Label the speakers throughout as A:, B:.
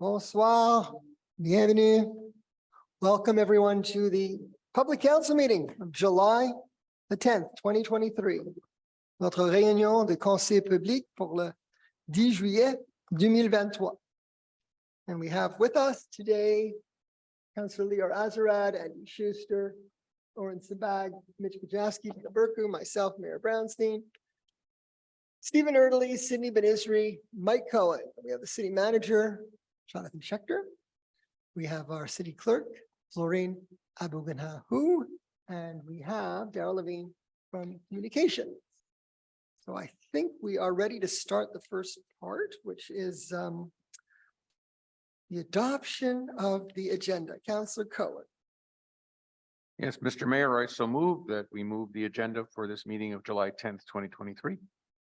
A: Bonsoir, bienvenue. Welcome everyone to the Public Council meeting of July the 10th, 2023. Notre réunion de conseil public pour le 10 juillet 2023. And we have with us today Councillor Leo Azarad, Andy Schuster, Oren Sabag, Mitch Kajaski, Berku, myself, Mayor Brownstein, Stephen Erdely, Sydney Ben-Isri, Mike Cohen. We have the city manager, Jonathan Schechter. We have our city clerk, Florine Abouganahu, and we have Daryl Levine from communications. So I think we are ready to start the first part, which is the adoption of the agenda. Councillor Cohen.
B: Yes, Mr. Mayor, I so move that we move the agenda for this meeting of July 10th, 2023.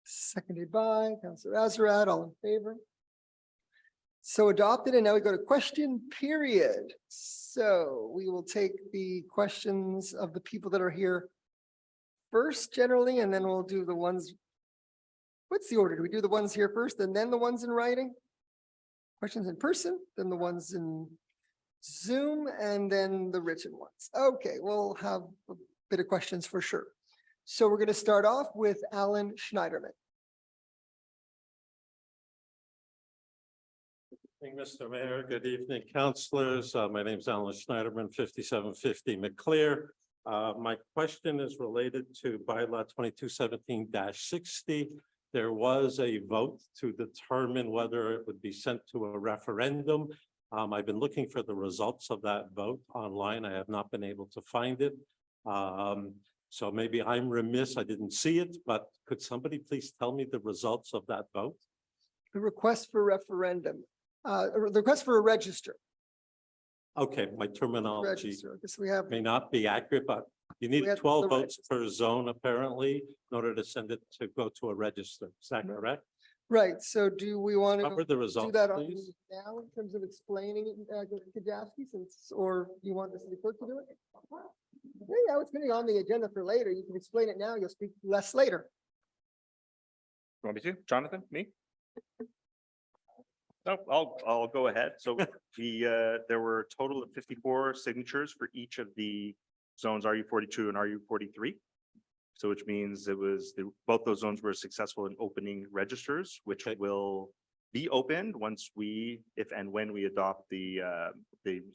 A: Seconded by Councillor Azarad, all in favor. So adopted, and now we go to question period. So we will take the questions of the people that are here first generally, and then we'll do the ones. What's the order? Do we do the ones here first and then the ones in writing? Questions in person, then the ones in Zoom, and then the written ones. Okay, we'll have a bit of questions for sure. So we're going to start off with Alan Schneiderman.
C: Good evening, Mr. Mayor. Good evening, councillors. My name is Alan Schneiderman, 5750 McClear. My question is related to bylaw 2217-60. There was a vote to determine whether it would be sent to a referendum. I've been looking for the results of that vote online. I have not been able to find it. So maybe I'm remiss, I didn't see it, but could somebody please tell me the results of that vote?
A: The request for referendum, the request for a register.
C: Okay, my terminology
A: Because we have
C: may not be accurate, but you need
A: have
C: 12
A: the
C: votes per zone apparently in order to send it to go to a register. Is that correct?
A: right. So do we want
C: What were
A: to
C: the
A: do
C: results,
A: that on
C: please?
A: now in terms of explaining it, Kajaski, since, or you want the city clerk to do it? Yeah, it's going on the agenda for later. You can explain it now. You'll speak less later.
D: You want me to? Jonathan? Me? No, I'll go ahead. So there were a total of 54 signatures for each of the zones RU42 and RU43. So which means it was both those zones were successful in opening registers, which will be opened once if and when we adopt the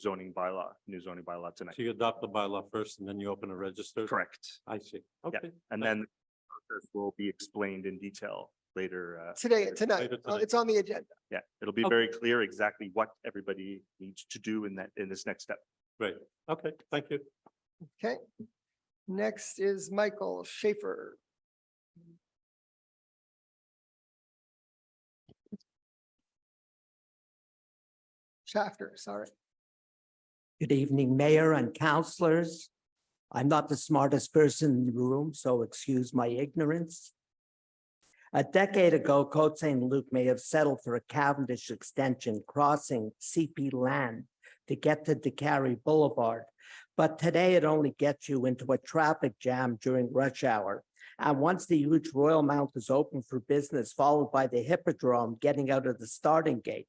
D: zoning bylaw, new zoning bylaw tonight.
C: So you adopt the bylaw first and then you open a register?
D: Correct.
C: I see. Okay.
D: Yeah. And then the process will be explained in detail later.
A: Tonight.
C: Later tonight.
A: It's on the agenda.
D: Yeah, it'll be very clear exactly what everybody needs to do in this next step.
C: Great. Okay, thank you.
A: Okay. Next is Michael Schaefer. Shafter, sorry.
E: Good evening, Mayor and councillors. I'm not the smartest person in the room, so excuse my ignorance. A decade ago, Côte Saint-Luc may have settled for a Cavendish extension crossing CP land to get to DeCarry Boulevard. But today it only gets you into a traffic jam during rush hour. And once the huge Royal Mount is open for business, followed by the Hippodrome getting out of the starting gate,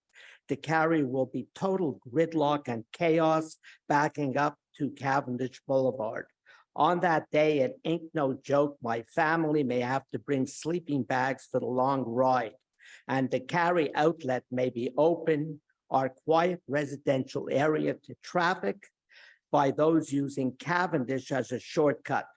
E: DeCarry will be total gridlock and chaos backing up to Cavendish Boulevard. On that day, it ain't no joke, my family may have to bring sleeping bags for the long ride. And DeCarry outlet may be open, our quiet residential area to traffic by those using Cavendish as a shortcut.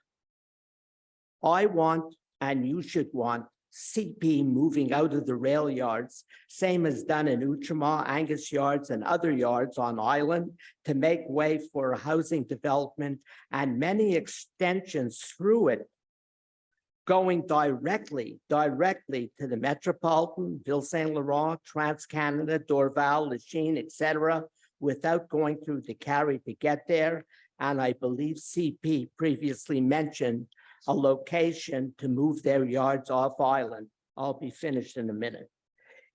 E: I want, and you should want, CP moving out of the rail yards, same as done in Outremont, Angus Yards, and other yards on island to make way for housing development and many extensions through it, going directly to the Metropolitan, Ville Saint Laurent, Trans-Canada, Dorval, Lachine, etc., without going through DeCarry to get there. And I believe CP previously mentioned a location to move their yards off island. I'll be finished in a minute.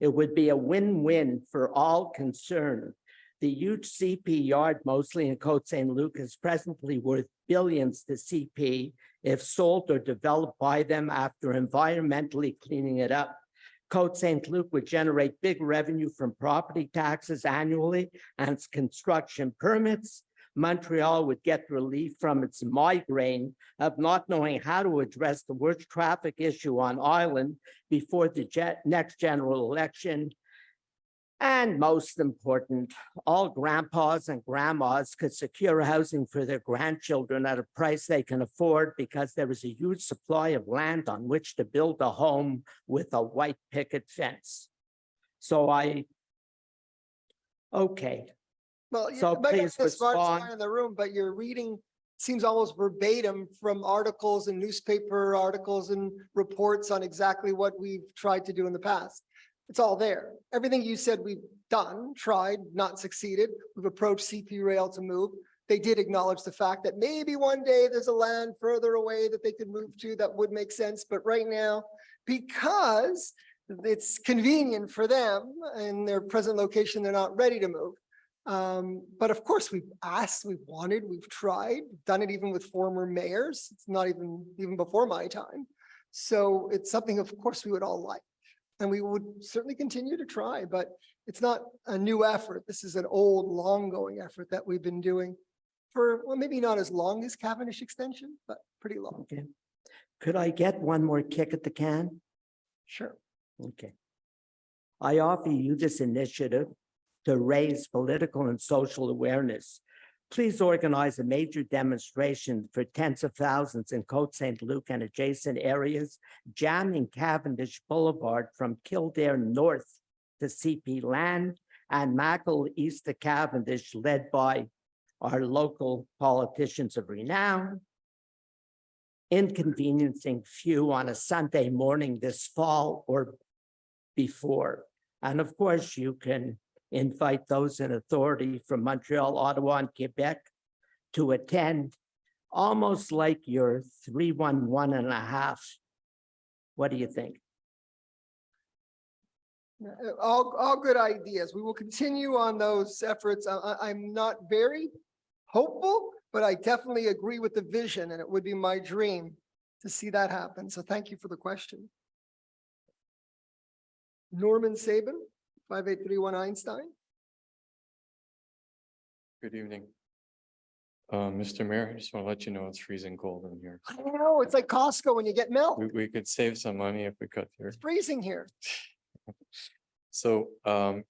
E: It would be a win-win for all concerned. The huge CP yard, mostly in Côte Saint-Luc, is presently worth billions to CP if sold or developed by them after environmentally cleaning it up. Côte Saint-Luc would generate big revenue from property taxes annually and construction permits. Montreal would get relief from its migraine of not knowing how to address the worst traffic issue on island before the next general election. And most important, all grandpas and grandmas could secure housing for their grandchildren at a price they can afford because there is a huge supply of land on which to build a home with a white picket fence. So okay.
A: Well, you
E: So
A: might get
E: please
A: this far
E: respond.
A: in the room, but your reading seems almost verbatim from articles and newspaper articles and reports on exactly what we've tried to do in the past. It's all there. Everything you said we've done, tried, not succeeded. We've approached CP Rail to move. They did acknowledge the fact that maybe one day there's a land further away that they could move to that would make sense. But right now, because it's convenient for them in their present location, they're not ready to move. But of course, we've asked, we've wanted, we've tried, done it even with former mayors. It's not even before my time. So it's something, of course, we would all like. And we would certainly continue to try, but it's not a new effort. This is an old, long-going effort that we've been doing for, well, maybe not as long as Cavendish Extension, but pretty long.
E: Okay. Could I get one more kick at the can?
A: Sure.
E: Okay. I offer you this initiative to raise political and social awareness. Please organize a major demonstration for tens of thousands in Côte Saint-Luc and adjacent areas, jamming Cavendish Boulevard from Kildare north to CP Land and Mackle east to Cavendish, led by our local politicians of renown, inconveniencing few on a Sunday morning this fall or before. And of course, you can invite those in authority from Montreal, Ottawa, and Quebec to attend, almost like your 311.5. What do you think?
A: All good ideas. We will continue on those efforts. I'm not very hopeful, but I definitely agree with the vision, and it would be my dream to see that happen. So thank you for the question. Norman Sabin, 5831 Einstein.
F: Good evening. Mr. Mayor, I just want to let you know it's freezing cold in here.
A: I know, it's like Costco when you get milk.
F: We could save some money if we cut here.
A: It's freezing here.
F: So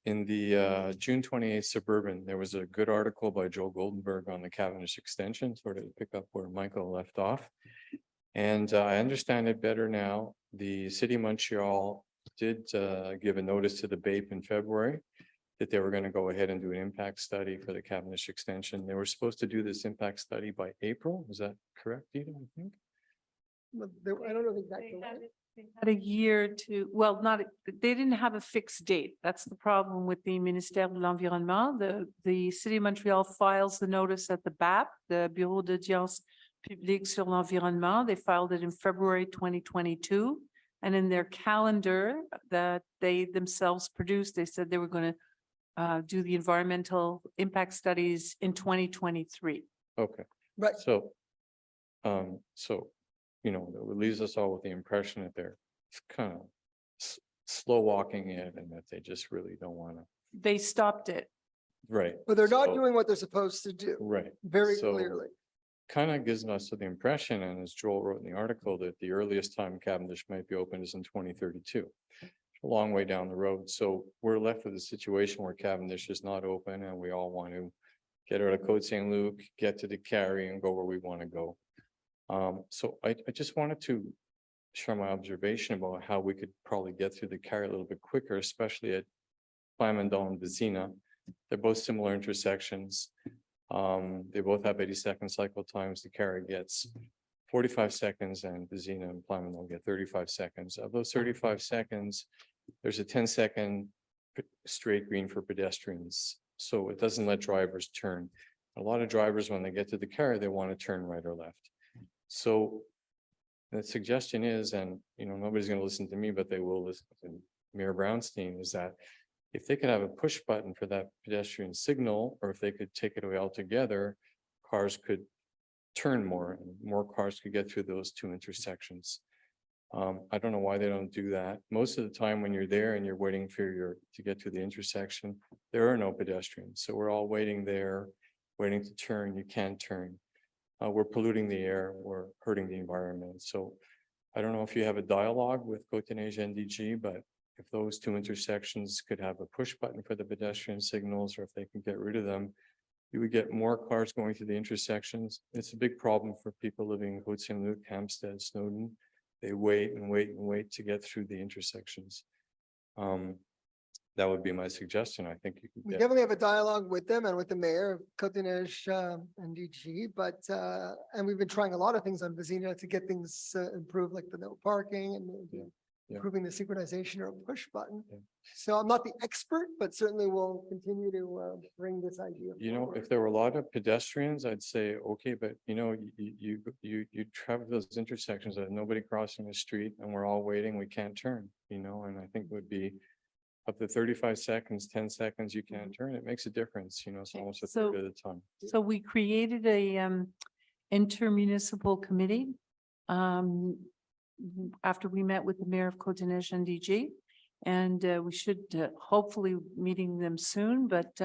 F: in the June 28th Suburban, there was a good article by Joe Goldenberg on the Cavendish Extension, sort of to pick up where Michael left off. And I understand it better now. The City of Montreal did give a notice to the BAPE in February that they were going to go ahead and do an impact study for the Cavendish Extension. They were supposed to do this impact study by April. Is that correct, Dita, I think?
A: I don't know the exact.
G: They had a year to, well, they didn't have a fixed date. That's the problem with the Ministère de l'Environnement. The City of Montreal files the notice at the BAP, the Bureau d'Audience Publique sur l'Environnement. They filed it in February 2022. And in their calendar that they themselves produced, they said they were going to do the environmental impact studies in 2023.
F: Okay.
A: Right.
F: So, you know, it leaves us all with the impression that they're kind of slow walking it and that they just really don't want to.
G: They stopped it.
F: Right.
A: But they're not
F: So-
A: doing what they're supposed to do.
F: Right.
A: Very
F: So-
A: clearly.
F: Kind of gives us the impression, and as Joel wrote in the article, that the earliest time Cavendish might be open is in 2032. A long way down the road. So we're left with a situation where Cavendish is not open and we all want to get out of Côte Saint-Luc, get to the Carry and go where we want to go. So I just wanted to share my observation about how we could probably get through the Carry a little bit quicker, especially at Plamondon and Vizina. They're both similar intersections. They both have 80-second cycle times. The Carry gets 45 seconds and Vizina and Plamondon get 35 seconds. Of those 35 seconds, there's a 10-second straight green for pedestrians. So it doesn't let drivers turn. A lot of drivers, when they get to the Carry, they want to turn right or left. So the suggestion is, and you know, nobody's going to listen to me, but they will listen to Mayor Brownstein, is that if they could have a push button for that pedestrian signal, or if they could take it away altogether, cars could turn more and more cars could get through those two intersections. I don't know why they don't do that. Most of the time when you're there and you're waiting for to get to the intersection, there are no pedestrians. So we're all waiting there, waiting to turn. You can't turn. We're polluting the air. We're hurting the environment. So I don't know if you have a dialogue with Côte-Saint-Luc NDG, but if those two intersections could have a push button for the pedestrian signals, or if they can get rid of them, you would get more cars going through the intersections. It's a big problem for people living in Côte Saint-Luc, Hampstead, Snowden. They wait and wait and wait to get through the intersections. That would be my suggestion. I think you could
A: We
F: get,
A: definitely have a dialogue with them and with the mayor of Côte-Saint-Luc and DG, but, and we've been trying a lot of things on Vizina to get things improved, like the no parking and
F: Yeah.
A: improving the synchronization or push button.
F: Yeah.
A: So I'm not the expert, but certainly we'll continue to bring this idea.
F: you know,
A: forward.
F: if there were a lot of pedestrians, I'd say, okay, but you know, you travel those intersections, there's nobody crossing the street and we're all waiting, we can't turn, you know, and I think it would be up to 35 seconds, 10 seconds, you can't turn. It makes a difference, you know, it's almost a
G: So-
F: third of the time.
G: So we created a intermunicipal committee after we met with the mayor of Côte-Saint-Luc and DG. And we should hopefully meeting them soon, but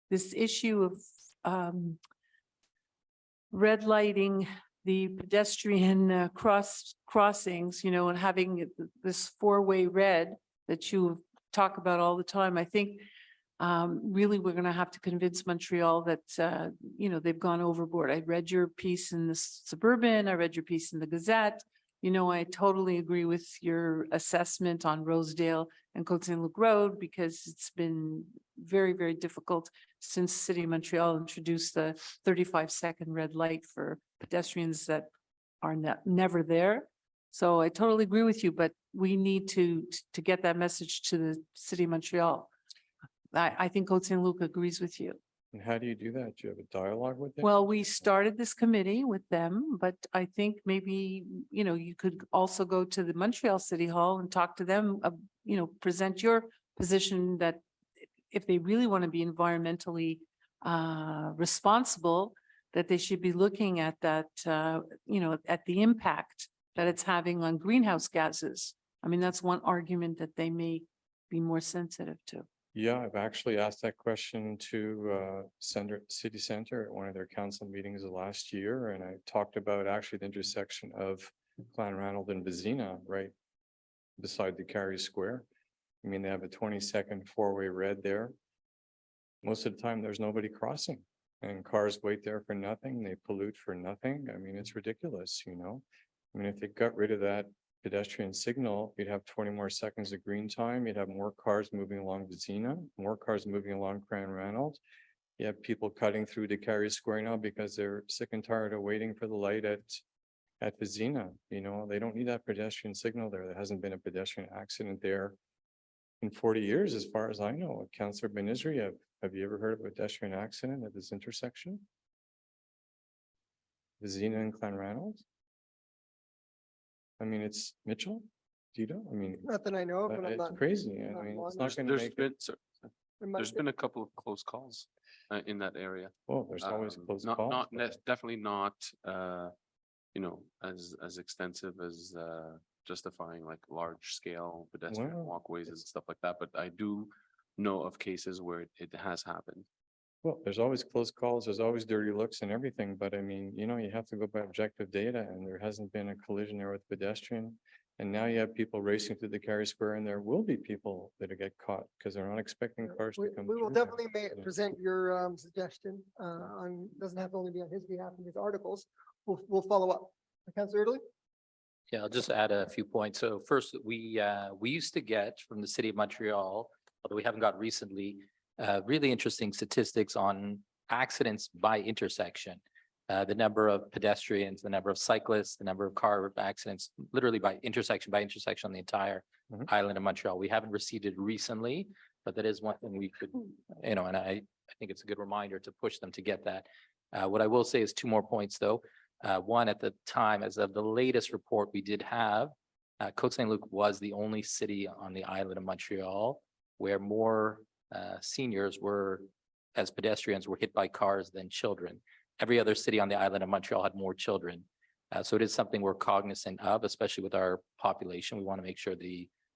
G: this issue of red lighting the pedestrian crossings, you know, and having this four-way red that you talk about all the time, I think really we're going to have to convince Montreal that, you know, they've gone overboard. I read your piece in the Suburban, I read your piece in the Gazette. You know, I totally agree with your assessment on Rosedale and Côte Saint-Luc Road, because it's been very, very difficult since the City of Montreal introduced the 35-second red light for pedestrians that are never there. So I totally agree with you, but we need to get that message to the City of Montreal. I think Côte Saint-Luc agrees with you.
F: And how do you do that? Do you have a dialogue with them?
G: Well, we started this committee with them, but I think maybe, you know, you could also go to the Montreal City Hall and talk to them, you know, present your position that if they really want to be environmentally responsible, that they should be looking at that, you know, at the impact that it's having on greenhouse gases. I mean, that's one argument that they may be more sensitive to.
F: Yeah, I've actually asked that question to City Center at one of their council meetings last year, and I talked about actually the intersection of Clanranald and Vizina, right beside the Carey Square. I mean, they have a 20-second four-way red there. Most of the time, there's nobody crossing, and cars wait there for nothing. They pollute for nothing. I mean, it's ridiculous, you know. I mean, if they got rid of that pedestrian signal, you'd have 20 more seconds of green time. You'd have more cars moving along Vizina, more cars moving along Clanranald. You have people cutting through to Carey Square now because they're sick and tired of waiting for the light at Vizina. You know, they don't need that pedestrian signal there. There hasn't been a pedestrian accident there in 40 years, as far as I know. Councillor Ben-Isri, have you ever heard of a pedestrian accident at this intersection? Vizina and Clanranald? I mean, it's Mitchell, Tito. I mean,
A: Not that I know of, but I'm
F: it's
A: not.
F: crazy. I
A: not
F: mean, it's
A: long.
F: not going to make it.
B: There's been a couple of close calls in that area.
F: Well, there's always close
B: Not,
F: calls.
B: not,
F: but-
B: definitely not, you know, as extensive as justifying like large scale pedestrian
F: Well,
B: walkways and stuff like that. But I do know of cases where it has happened.
F: Well, there's always close calls, there's always dirty looks and everything, but I mean, you know, you have to go by objective data, and there hasn't been a collision there with pedestrian. And now you have people racing through the Carey Square, and there will be people that get caught because they're not expecting cars to come.
A: We will
F: through there.
A: definitely
F: Yeah.
A: present your suggestion on, doesn't have to only be on his behalf in his articles. We'll follow up. Councillor Italy?
H: Yeah, I'll just add a few points. So first, we used to get from the city of Montreal, although we haven't got recently, really interesting statistics on accidents by intersection. The number of pedestrians, the number of cyclists, the number of car accidents, literally by intersection on the entire
F: Mhm.
H: island of Montreal. We haven't received it recently, but that is one thing we could, you know, and I think it's a good reminder to push them to get that. What I will say is two more points though. One, at the time, as of the latest report we did have, Côte Saint-Luc was the only city on the island of Montreal where more seniors were, as pedestrians, were hit by cars than children. Every other city on the island of Montreal had more children. So it is something we're cognizant of, especially with our population. We want to make sure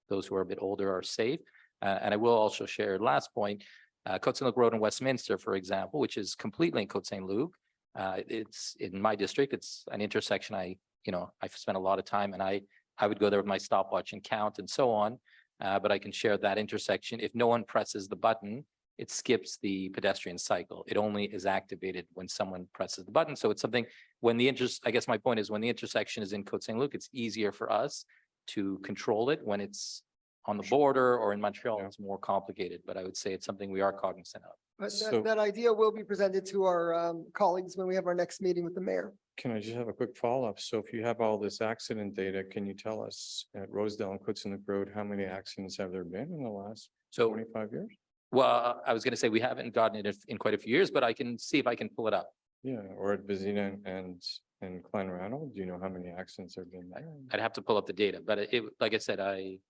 H: those who are a bit older are safe. And I will also share last point, Côte Saint-Luc Road in Westminster, for example, which is completely in Côte Saint-Luc. It's in my district. It's an intersection I've spent a lot of time, and I would go there with my stopwatch and count and so on. But I can share that intersection. If no one presses the button, it skips the pedestrian cycle. It only is activated when someone presses the button. So it's something I guess my point is when the intersection is in Côte Saint-Luc, it's easier for us to control it. When it's on the border or in Montreal, it's more complicated, but I would say it's something we are cognizant of.
A: But
F: So-
A: that idea will be presented to our colleagues when we have our next meeting with the mayor.
F: Can I just have a quick follow-up? So if you have all this accident data, can you tell us at Rosedale and Côte Saint-Luc Road, how many accidents have there been in the last
H: So,
F: 25 years?
H: well, I was going to say we haven't gotten it in quite a few years, but I can see if I can pull it up.
F: Yeah, or at Vizina and Clanrano, do you know how many accidents have been there?
H: I'd have to pull up the data, but like I said,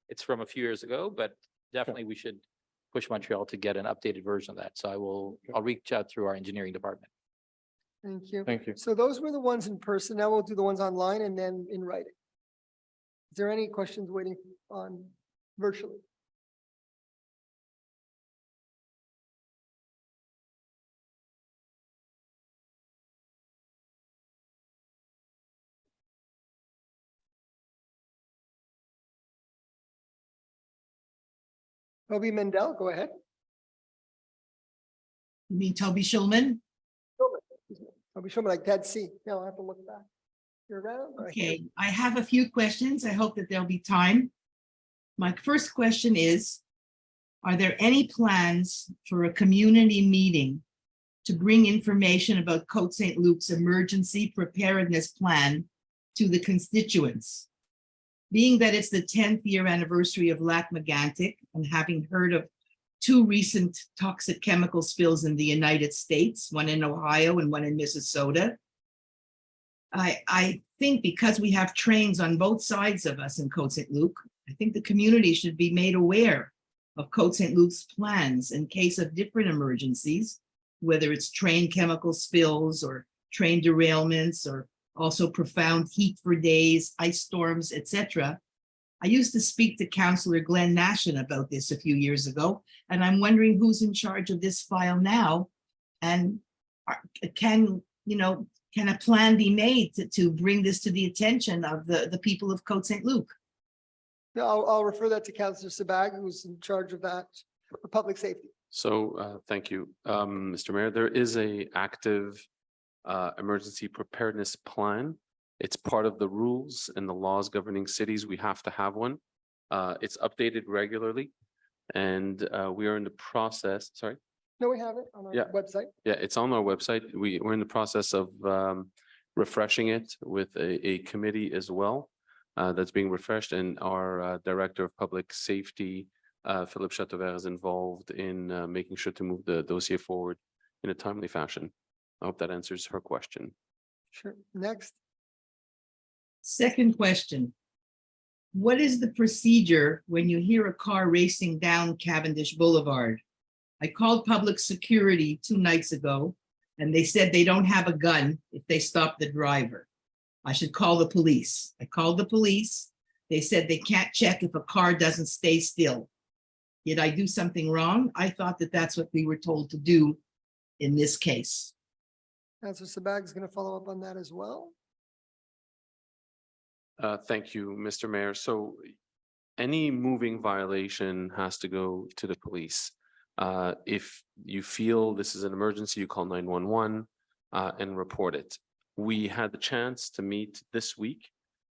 H: it's from a few years ago, but definitely we should push Montreal to get an updated version of that. So I'll reach out through our engineering department.
A: Thank you.
F: Thank you.
A: So those were the ones in person. Now we'll do the ones online and then in writing. Is there any questions waiting on virtually? Toby Mendel, go ahead.
I: You mean Toby Schulman?
A: Toby Shulman, like Dead Sea. No, I have to look back. You're around? All right.
I: Okay, I have a few questions. I hope that there'll be time. My first question is, are there any plans for a community meeting to bring information about Côte Saint-Luc's emergency preparedness plan to the constituents? Being that it's the 10th year anniversary of Lac Mégantic and having heard of 2 recent toxic chemical spills in the United States, one in Ohio and one in Minnesota, I think because we have trains on both sides of us in Côte Saint-Luc, I think the community should be made aware of Côte Saint-Luc's plans in case of different emergencies, whether it's train chemical spills or train derailments or also profound heat for days, ice storms, etc. I used to speak to Councillor Glenn Nashin about this a few years ago, and I'm wondering who's in charge of this file now, and can a plan be made to bring this to the attention of the people of Côte Saint-Luc?
A: No, I'll refer that to Councillor Sabag, who's in charge of that for public safety.
B: So thank you, Mr. Mayor. There is a active emergency preparedness plan. It's part of the rules and the laws governing cities. We have to have one. It's updated regularly, and we are in the process. Sorry.
A: No, we have it on our
B: Yeah.
A: website.
B: Yeah, it's on our website. We're in the process of refreshing it with a committee as well that's being refreshed, and our Director of Public Safety, Philippe Chateauvert, is involved in making sure to move the dossier forward in a timely fashion. I hope that answers her question.
A: Sure. Next.
I: Second question. What is the procedure when you hear a car racing down Cavendish Boulevard? I called public security 2 nights ago, and they said they don't have a gun if they stop the driver. I should call the police. I called the police. They said they can't check if a car doesn't stay still. Did I do something wrong? I thought that that's what we were told to do in this case.
A: Councillor Sabag is going to follow up on that as well.
B: Thank you, Mr. Mayor. So any moving violation has to go to the police. If you feel this is an emergency, you call 911 and report it. We had the chance to meet this week.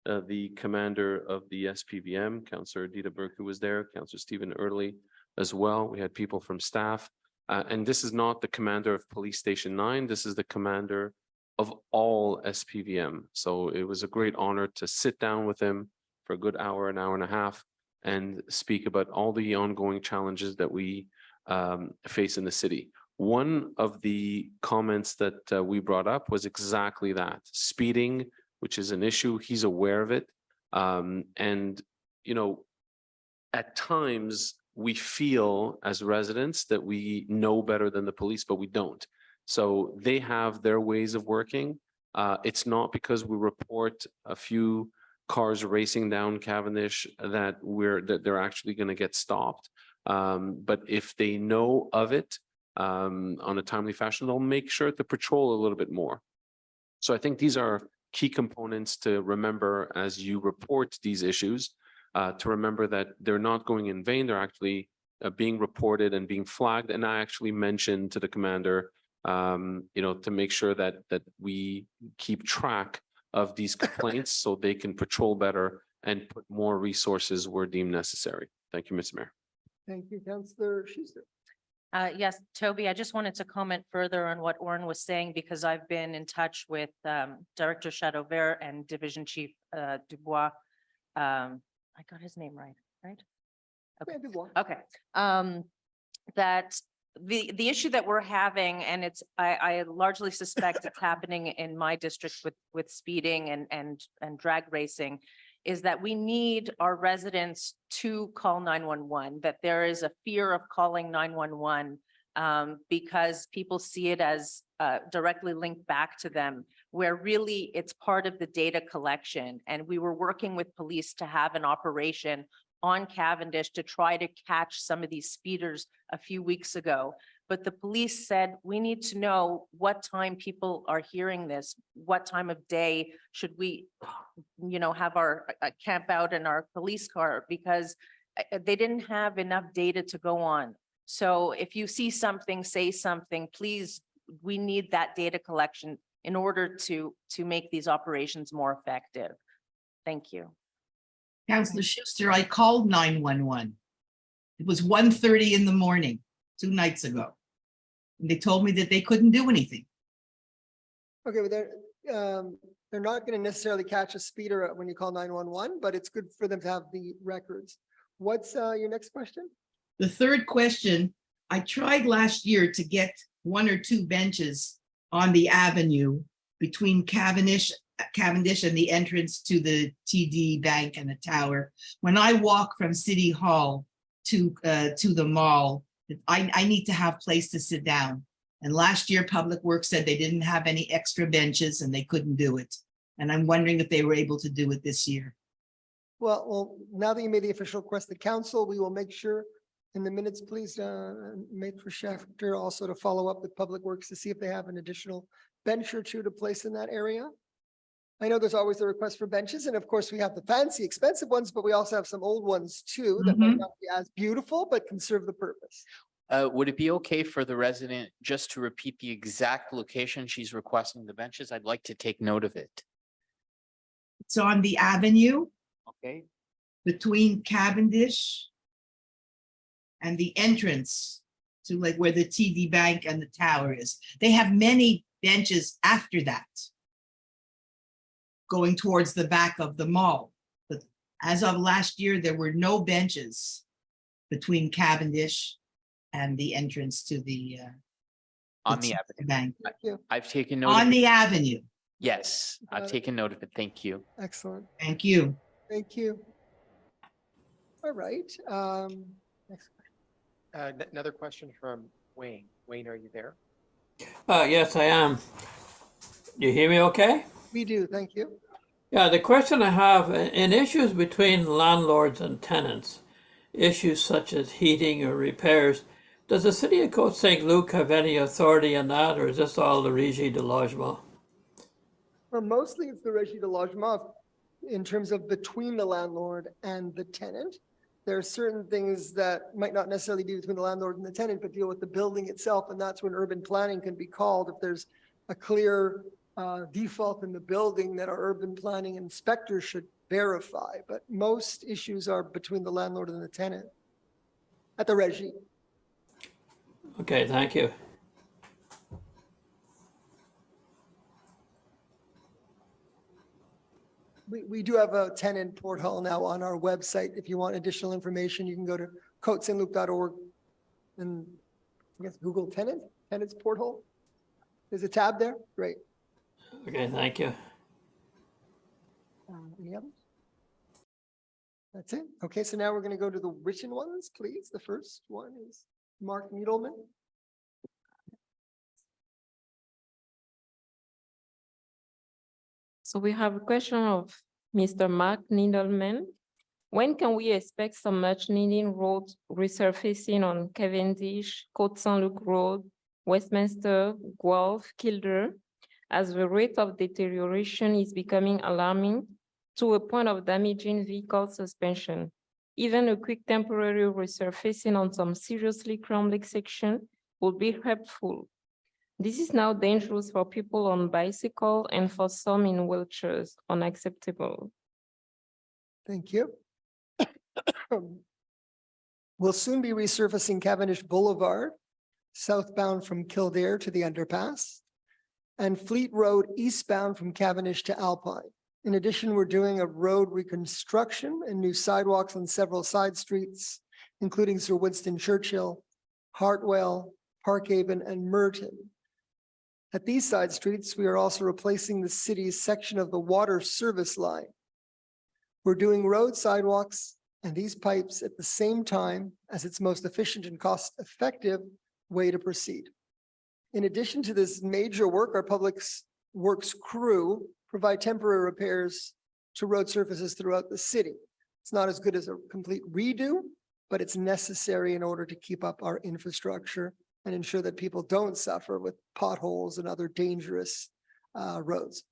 B: The commander of the SPVM, Councillor Dita Burke, who was there, Councillor Stephen Early as well. We had people from staff. And this is not the commander of Police Station 9. This is the commander of all SPVM. So it was a great honor to sit down with him for a good hour, an hour and a half, and speak about all the ongoing challenges that we face in the city. One of the comments that we brought up was exactly that: speeding, which is an issue. He's aware of it. And, you know, at times we feel as residents that we know better than the police, but we don't. So they have their ways of working. It's not because we report a few cars racing down Cavendish that they're actually going to get stopped. But if they know of it on a timely fashion, they'll make sure to patrol a little bit more. So I think these are key components to remember as you report these issues, to remember that they're not going in vain. They're actually being reported and being flagged. And I actually mentioned to the commander, to make sure that we keep track of these complaints so they can patrol better and put more resources where deemed necessary. Thank you, Mr. Mayor.
A: Thank you, Councillor Schuster.
J: Yes, Toby, I just wanted to comment further on what Oren was saying because I've been in touch with Director Chateauvert and Division Chief Dubois. I got his name right?
A: Yeah, Dubois.
J: Okay. That the issue that we're having, and I largely suspect it's happening in my district with speeding and drag racing, is that we need our residents to call 911, that there is a fear of calling 911 because people see it as directly linked back to them, where really it's part of the data collection. And we were working with police to have an operation on Cavendish to try to catch some of these speeders a few weeks ago. But the police said, we need to know what time people are hearing this, what time of day should we, have our camp out in our police car, because they didn't have enough data to go on. So if you see something, say something, please, we need that data collection in order to make these operations more effective. Thank you.
I: Councillor Schuster, I called 911. It was 1:30 in the morning, 2 nights ago. And they told me that they couldn't do anything.
A: Okay, but they're not going to necessarily catch a speeder when you call 911, but it's good for them to have the records. What's your next question?
I: The third question, I tried last year to get 1 or 2 benches on the avenue between Cavendish and the entrance to the TD Bank and the tower. When I walk from City Hall to the mall, I need to have place to sit down. And last year, Public Works said they didn't have any extra benches and they couldn't do it. And I'm wondering if they were able to do it this year.
A: Well, now that you made the official request to council, we will make sure in the minutes, please, Maître Schafter also to follow up with Public Works to see if they have an additional bench or 2 to place in that area. I know there's always a request for benches, and of course we have the fancy, expensive ones, but we also have some old ones too that might not be as beautiful, but can serve the purpose.
K: Would it be okay for the resident just to repeat the exact location she's requesting the benches? I'd like to take note of it.
I: It's on the avenue
K: Okay.
I: between Cavendish and the entrance to like where the TD Bank and the tower is. They have many benches after that, going towards the back of the mall. But as of last year, there were no benches between Cavendish and the entrance to the
K: On the avenue.
I: bank.
A: Thank you.
K: I've taken note.
I: On
K: of
I: the
K: it.
I: avenue.
K: Yes, I've taken note of it. Thank you.
A: Excellent.
I: Thank you.
A: Thank you. All right. Next.
L: Another question from Wayne. Wayne, are you there?
M: Yes, I am. You hear me okay?
A: We do. Thank you.
M: Yeah, the question I have, in issues between landlords and tenants, issues such as heating or repairs, does the city of Côte Saint-Luc have any authority in that, or is this all the Régie de Logement?
A: Well, mostly it's the Régie de Logement in terms of between the landlord and the tenant. There are certain things that might not necessarily be between the landlord and the tenant, but deal with the building itself. And that's when urban planning can be called if there's a clear default in the building that our urban planning inspector should verify. But most issues are between the landlord and the tenant at the Régie.
M: Okay, thank you.
A: We do have a tenant portal now on our website. If you want additional information, you can go to cotesaintluc.org and I guess Google tenants portal. There's a tab there. Great.
M: Okay, thank you.
A: Any others? That's it. Okay, so now we're going to go to the written ones, please. The first one is Mark Needleman.
N: So we have a question of Mr. Mark Needleman. When can we expect some much needed road resurfacing on Cavendish, Côte Saint-Luc Road, Westminster, Guelph, Kildare, as the rate of deterioration is becoming alarming to a point of damaging vehicle suspension? Even a quick temporary resurfacing on some seriously crumbling section would be helpful. This is now dangerous for people on bicycle and for some in wheelchairs, unacceptable.
A: Thank you. We'll soon be resurfacing Cavendish Boulevard, southbound from Kildare to the underpass, and Fleet Road eastbound from Cavendish to Alpine. In addition, we're doing a road reconstruction and new sidewalks on several side streets, including Sir Winston Churchill, Hartwell, Parkhaven, and Merton. At these side streets, we are also replacing the city's section of the water service line. We're doing road sidewalks and these pipes at the same time as its most efficient and cost-effective way to proceed. In addition to this major work, our public works crew provide temporary repairs to road surfaces throughout the city. It's not as good as a complete redo, but it's necessary in order to keep up our infrastructure and ensure that people don't suffer with potholes and other dangerous roads.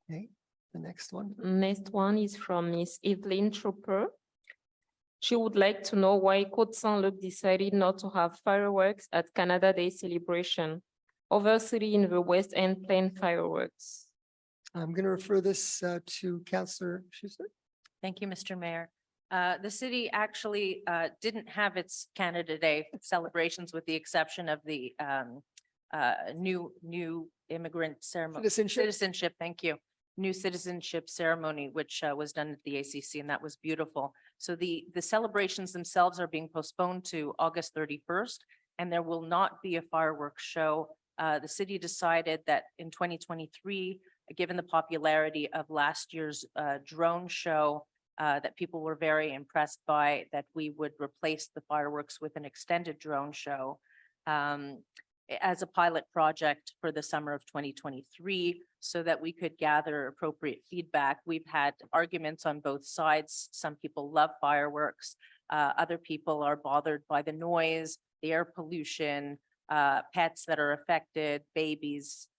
A: Okay, the next one.
N: Next one is from Miss Evelyn Trooper. She would like to know why Côte Saint-Luc decided not to have fireworks at Canada Day celebration. Other city in the West End planned fireworks.
A: I'm going to refer this to Councillor Schuster.
J: Thank you, Mr. Mayor. The city actually didn't have its Canada Day celebrations with the exception of the new immigrant ceremony. Citizenship, thank you. New citizenship ceremony, which was done at the ACC, and that was beautiful. So the celebrations themselves are being postponed to August 31st, and there will not be a fireworks show. The city decided that in 2023, given the popularity of last year's drone show, that people were very impressed by, that we would replace the fireworks with an extended drone show as a pilot project for the summer of 2023, so that we could gather appropriate feedback. We've had arguments on both sides. Some people love fireworks. Other people are bothered by the noise, the air pollution, pets that are affected, babies,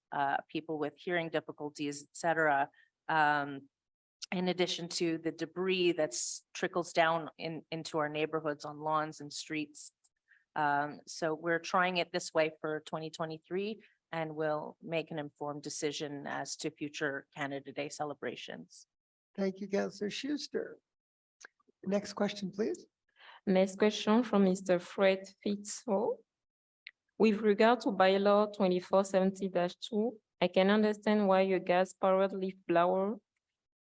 J: people with hearing difficulties, etc. In addition to the debris that's trickles down into our neighborhoods on lawns and streets. So we're trying it this way for 2023, and we'll make an informed decision as to future Canada Day celebrations.
A: Thank you, Councillor Schuster. Next question, please.
N: Next question from Mr. Fred Fitzhugh. With regard to bylaw 2470-2, I can understand why a gas-powered leaf blower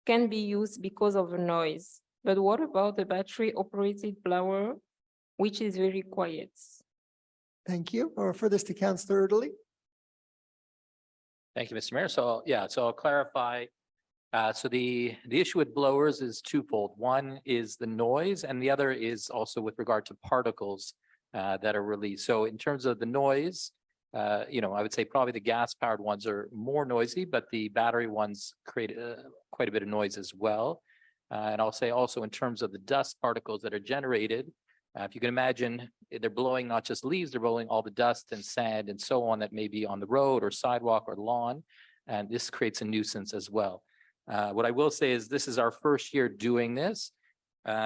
N: can be used because of the noise. But what about the battery-operated blower, which is very quiet?
A: Thank you. I'll refer this to Councillor Erdely.
H: Thank you, Mr. Mayor. So, yeah, so I'll clarify. So the issue with blowers is twofold. One is the noise, and the other is also with regard to particles that are released. So in terms of the noise, I would say probably the gas-powered ones are more noisy, but the battery ones create quite a bit of noise as well. And I'll say also in terms of the dust particles that are generated, if you can imagine, they're blowing not just leaves, they're blowing all the dust and sand and so on that may be on the road or sidewalk or lawn, and this creates a nuisance as well. What I will say is this is our first year doing this.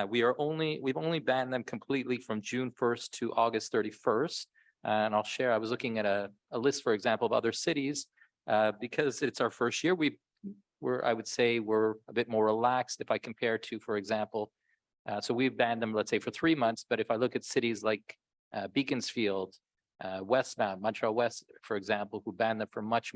H: We've only banned them completely from June 1st to August 31st. And I'll share, I was looking at a list, for example, of other cities, because it's our first year, I would say we're a bit more relaxed if I compare to, for example, so we've banned them, let's say, for 3 months. But if I look at cities like Beaconsfield, Westmount, Montreal West, for example, who banned them for much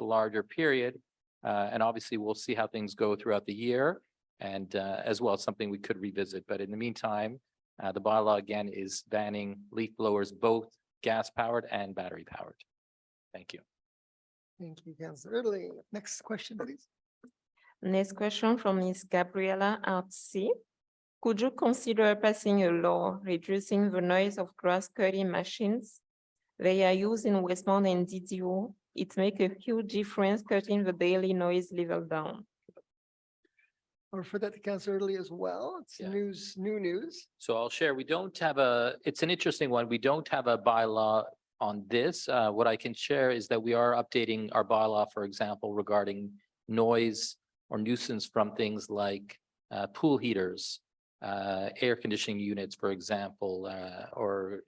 H: larger period. And obviously, we'll see how things go throughout the year, and as well as something we could revisit. But in the meantime, the bylaw again is banning leaf blowers, both gas powered and battery powered. Thank you.
A: Thank you, Councillor Erdely. Next question, please.
N: Next question from Ms. Gabriela Artsy. Could you consider passing a law reducing the noise of grass cutting machines? They are used in Westmount and DDO it makes a huge difference cutting the daily noise level down.
A: I'll refer that to Councillor Italy as well. It's
H: Yeah.
A: new news.
H: So I'll share, we don't have it's an interesting one. We don't have a bylaw on this. What I can share is that we are updating our bylaw, for example, regarding noise or nuisance from things like pool heaters, air conditioning units, for example, or,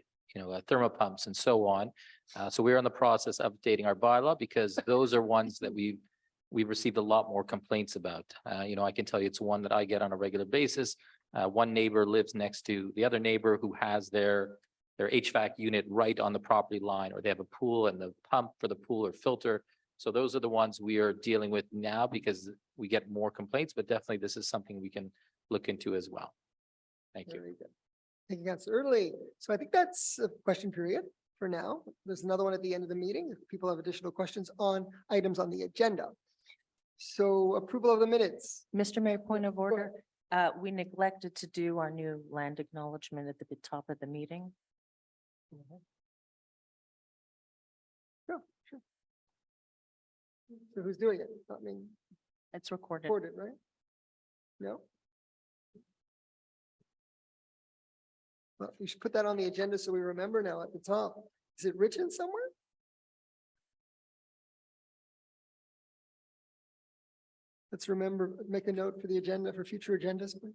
H: thermal pumps and so on. So we're in the process of updating our bylaw because those are ones that we've received a lot more complaints about. I can tell you it's one that I get on a regular basis. One neighbor lives next to the other neighbor who has their HVAC unit right on the property line, or they have a pool and the pump for the pool or filter. So those are the ones we are dealing with now because we get more complaints, but definitely this is something we can look into as well. Thank you.
A: Very good. Thank you, Councillor Italy. So I think that's a question period for now. There's another one at the end of the meeting if people have additional questions on items on the agenda. So approval of the minutes.
J: Mr. Mayor, point of
A: Go ahead.
J: order. We neglected to do our new land acknowledgement at the top of the meeting.
A: Sure. So who's doing it? I mean,
J: It's recorded.
A: recorded, right? No? Well, we should put that on the agenda so we remember now at the top. Is it written somewhere? Let's remember, make a note for the agenda, for future agendas, please.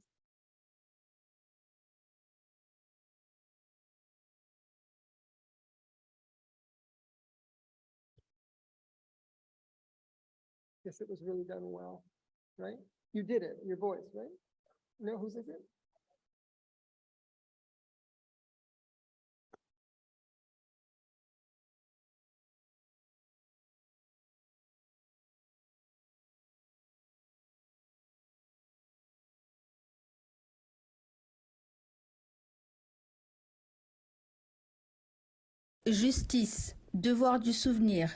A: Yes, it was really done well, right? You did it, your voice, right? No, whose is it?
O: Justice, devoir du souvenir,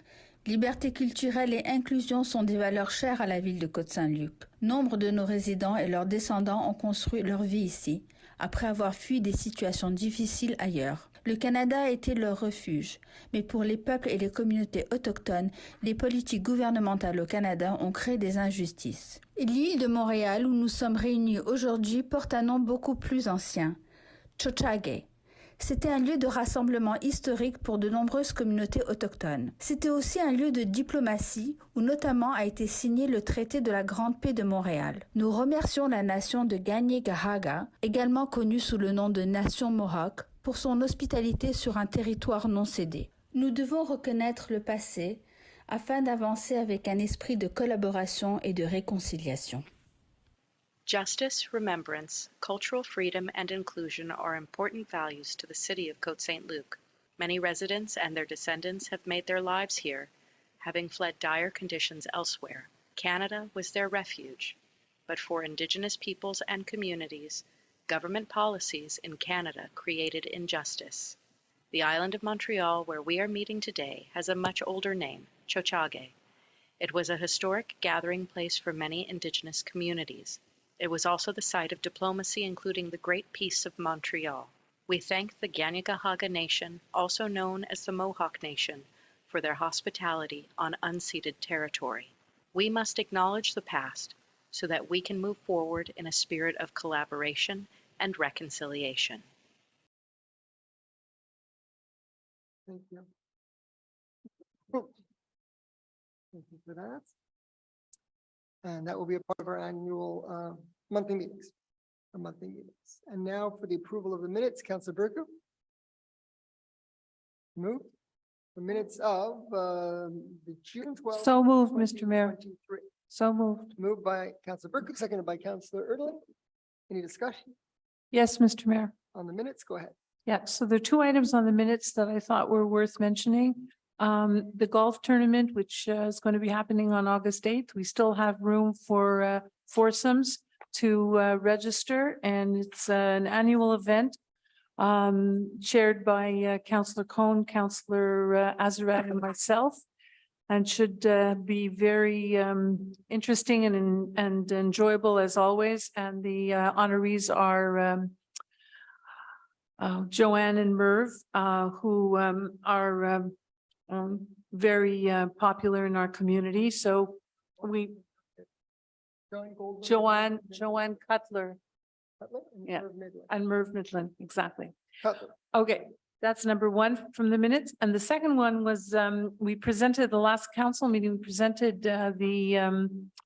O: liberté culturelle et inclusion sont des valeurs chères à la ville de Côte Saint-Luc. Nombre de nos résidents et leurs descendants ont construit leur vie ici, après avoir fui des situations difficiles ailleurs. Le Canada a été leur refuge, mais pour les peuples et les communautés autochtones, les politiques gouvernementales au Canada ont créé des injustices. L'île de Montréal où nous sommes réunis aujourd'hui porte un nom beaucoup plus ancien, Tiohtià:ke. C'était un lieu de rassemblement historique pour de nombreuses communautés autochtones. C'était aussi un lieu de diplomatie où notamment a été signé le traité de la Grande Paix de Montréal. Nous remercions la nation de Kanien'kehá:ka, également connue sous le nom de nation Mohawk, pour son hospitalité sur un territoire non cédé. Nous devons reconnaître le passé afin d'avancer avec un esprit de collaboration et de réconciliation.
P: Justice, remembrance, cultural freedom, and inclusion are important values to the city of Côte Saint-Luc. Many residents and their descendants have made their lives here, having fled dire conditions elsewhere. Canada was their refuge, but for Indigenous peoples and communities, government policies in Canada created injustice. The island of Montreal, where we are meeting today, has a much older name, Tiohtià:ke. It was a historic gathering place for many Indigenous communities. It was also the site of diplomacy, including the Great Peace of Montreal. We thank the Kanien'kehá:ka Nation, also known as the Mohawk Nation, for their hospitality on unceded territory. We must acknowledge the past so that we can move forward in a spirit of collaboration and reconciliation.
A: Thank you. Thank you for that. And that will be a part of our annual monthly meetings. And now for the approval of the minutes, Councillor Berku. Move the minutes of the June 12th.
G: So moved, Mr. Mayor.
A: 2023.
G: So moved.
A: Moved by Councillor Berku, seconded by Councillor Erdlin. Any discussion
G: Yes, Mr. Mayor.
A: on the minutes? Go ahead.
G: Yeah, so there are two items on the minutes that I thought were worth mentioning. The golf tournament, which is going to be happening on August 8th. We still have room for foursomes to register, and it's an annual event chaired by Councillor Cohn, Councillor Azarad, and myself, and should be very interesting and enjoyable as always. And the honorees are Joanne and Merv, who are very popular in our community. So we, Joanne Cutler. Yeah. And Merv Midland, exactly. Okay, that's number one from the minutes. And the second one was, we presented the last council meeting, we presented a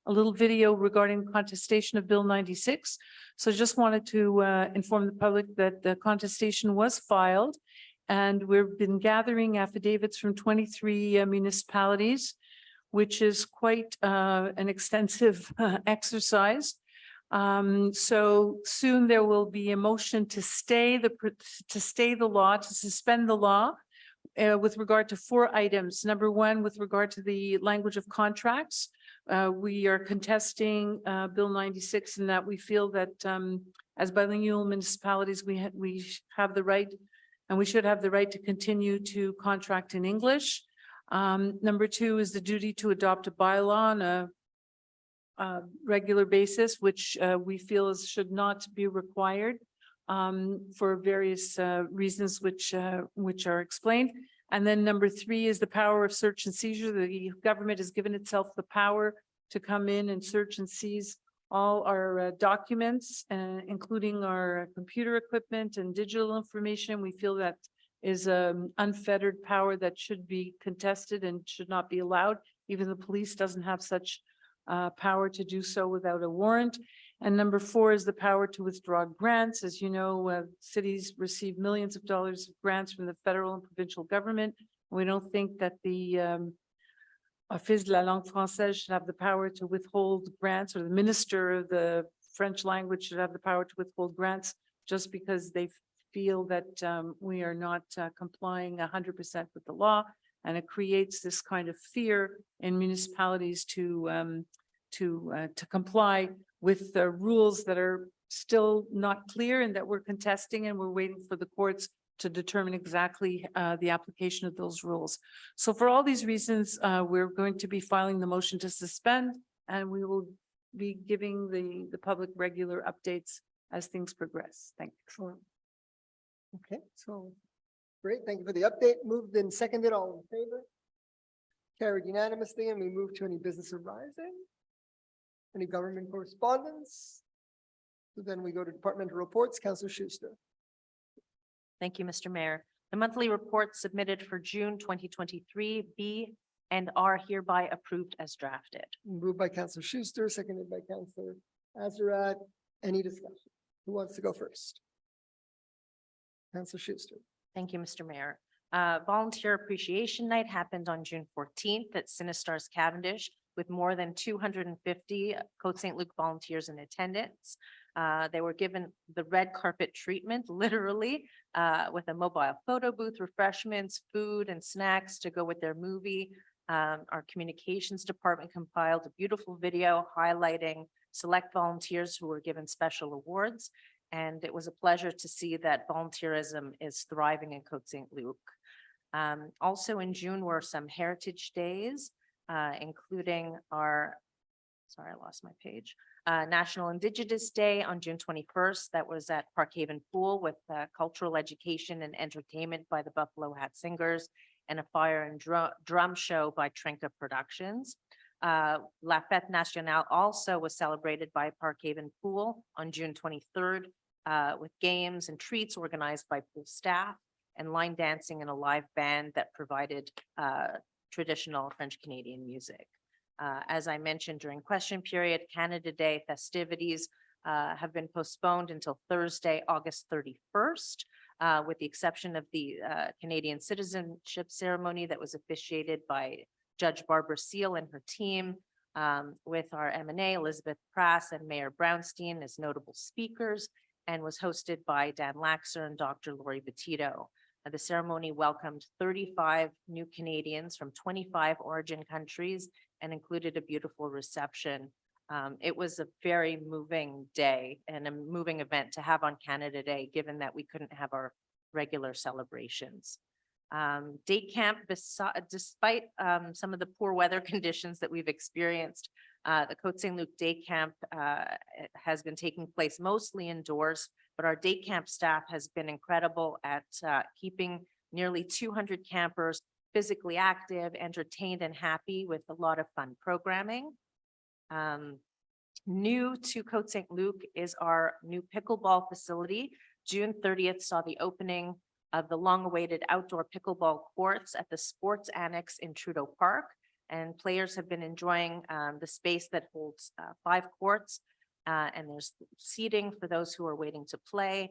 G: little video regarding contestation of Bill 96. So just wanted to inform the public that the contestation was filed, and we've been gathering affidavits from 23 municipalities, which is quite an extensive exercise. So soon there will be a motion to stay the law, to suspend the law with regard to 4 items. Number one, with regard to the language of contracts, we are contesting Bill 96 in that we feel that as bilingual municipalities, we have the right, and we should have the right to continue to contract in English. Number two is the duty to adopt a bylaw on a regular basis, which we feel should not be required for various reasons which are explained. And then number three is the power of search and seizure. The government has given itself the power to come in and search and seize all our documents, including our computer equipment and digital information. We feel that is an unfettered power that should be contested and should not be allowed. Even the police doesn't have such power to do so without a warrant. And number four is the power to withdraw grants. As you know, cities receive millions of dollars of grants from the federal and provincial government. We don't think that the Office de la langue française should have the power to withhold grants, or the minister of the French language should have the power to withhold grants just because they feel that we are not complying 100% with the law. And it creates this kind of fear in municipalities to comply with the rules that are still not clear and that we're contesting, and we're waiting for the courts to determine exactly the application of those rules. So for all these reasons, we're going to be filing the motion to suspend, and we will be giving the public regular updates as things progress. Thank you.
A: Okay, so great. Thank you for the update. Moved and seconded. All in favor? Carried unanimously, and we move to any business arising. Any government correspondence? So then we go to departmental reports. Councillor Schuster.
J: Thank you, Mr. Mayor. The monthly report submitted for June 2023 be and are hereby approved as drafted.
A: Moved by Councillor Schuster, seconded by Councillor Azarat. Any discussion? Who wants to go first? Councillor Schuster.
J: Thank you, Mr. Mayor. Volunteer Appreciation Night happened on June 14th at Cinestars Cavendish with more than 250 Côte Saint-Luc volunteers in attendance. They were given the red carpet treatment, literally, with a mobile photo booth, refreshments, food and snacks to go with their movie. Our communications department compiled a beautiful video highlighting select volunteers who were given special awards. And it was a pleasure to see that volunteerism is thriving in Côte Saint-Luc. Also in June were some heritage days, including our, sorry, I lost my page. National Indigenous Day on June 21st. That was at Parkhaven Pool with cultural education and entertainment by the Buffalo Hat Singers and a fire and drum show by Trinka Productions. La Fête Nationale also was celebrated by Parkhaven Pool on June 23rd with games and treats organized by pool staff and line dancing and a live band that provided traditional French Canadian music. As I mentioned during question period, Canada Day festivities have been postponed until Thursday, August 31st, with the exception of the Canadian citizenship ceremony that was officiated by Judge Barbara Seal and her team, with our M&A, Elizabeth Prass and Mayor Brownstein as notable speakers, and was hosted by Dan Laxer and Dr. Lori Bettito. The ceremony welcomed 35 new Canadians from 25 origin countries and included a beautiful reception. It was a very moving day and a moving event to have on Canada Day, given that we couldn't have our regular celebrations. Day camp, despite some of the poor weather conditions that we've experienced, the Côte Saint-Luc Day Camp has been taking place mostly indoors, but our day camp staff has been incredible at keeping nearly 200 campers physically active, entertained, and happy with a lot of fun programming. New to Côte Saint-Luc is our new pickleball facility. June 30th saw the opening of the long-awaited outdoor pickleball courts at the Sports Annex in Trudeau Park. And players have been enjoying the space that holds 5 courts. And there's seating for those who are waiting to play.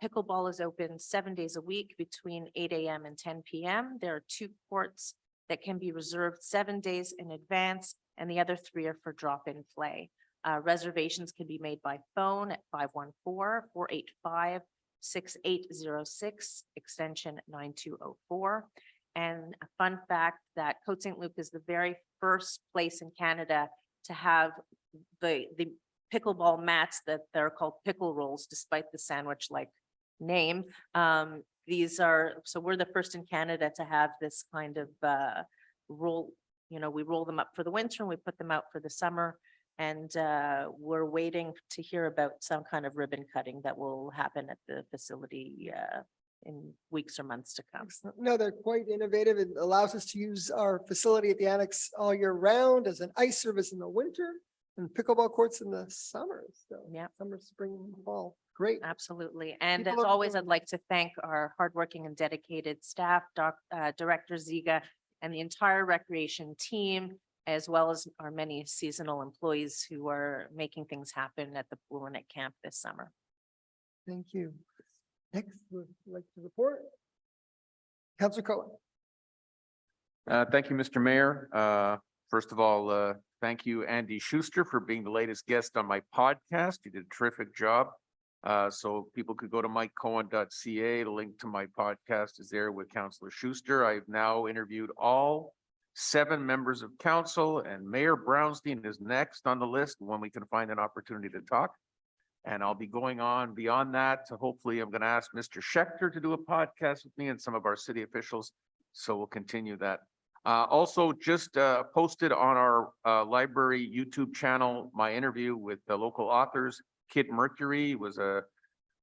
J: Pickleball is open 7 days a week between 8 a.m. and 10 p.m. There are 2 courts that can be reserved 7 days in advance, and the other 3 are for drop-in play. Reservations can be made by phone at 514-485-6806, extension 9204. And a fun fact that Côte Saint-Luc is the very first place in Canada to have the pickleball mats that they're called pickle rolls, despite the sandwich-like name. These are, so we're the first in Canada to have this kind of roll, you know, we roll them up for the winter and we put them out for the summer. And we're waiting to hear about some kind of ribbon cutting that will happen at the facility in weeks or months to come.
A: No, they're quite innovative. It allows us to use our facility at the annex all year round as an ice service in the winter and pickleball courts in the summer. So
J: yeah,
A: summer, spring, fall. Great.
J: Absolutely. And
A: People
J: as
A: are
J: always,
A: doing-
J: I'd like to thank our hardworking and dedicated staff, Director Ziga, and the entire recreation team, as well as our many seasonal employees who are making things happen at the pool and at camp this summer.
A: Thank you. Next, would you like to report? Councillor Cohen.
Q: Thank you, Mr. Mayor. First of all, thank you, Andy Schuster, for being the latest guest on my podcast. You did a terrific job. So people could go to mikecohen.ca. The link to my podcast is there with Councillor Schuster. I've now interviewed all 7 members of council, and Mayor Brownstein is next on the list when we can find an opportunity to talk. And I'll be going on beyond that to hopefully I'm going to ask Mr. Schechter to do a podcast with me and some of our city officials. So we'll continue that. Also just posted on our library YouTube channel, my interview with the local authors. Kid Mercury was a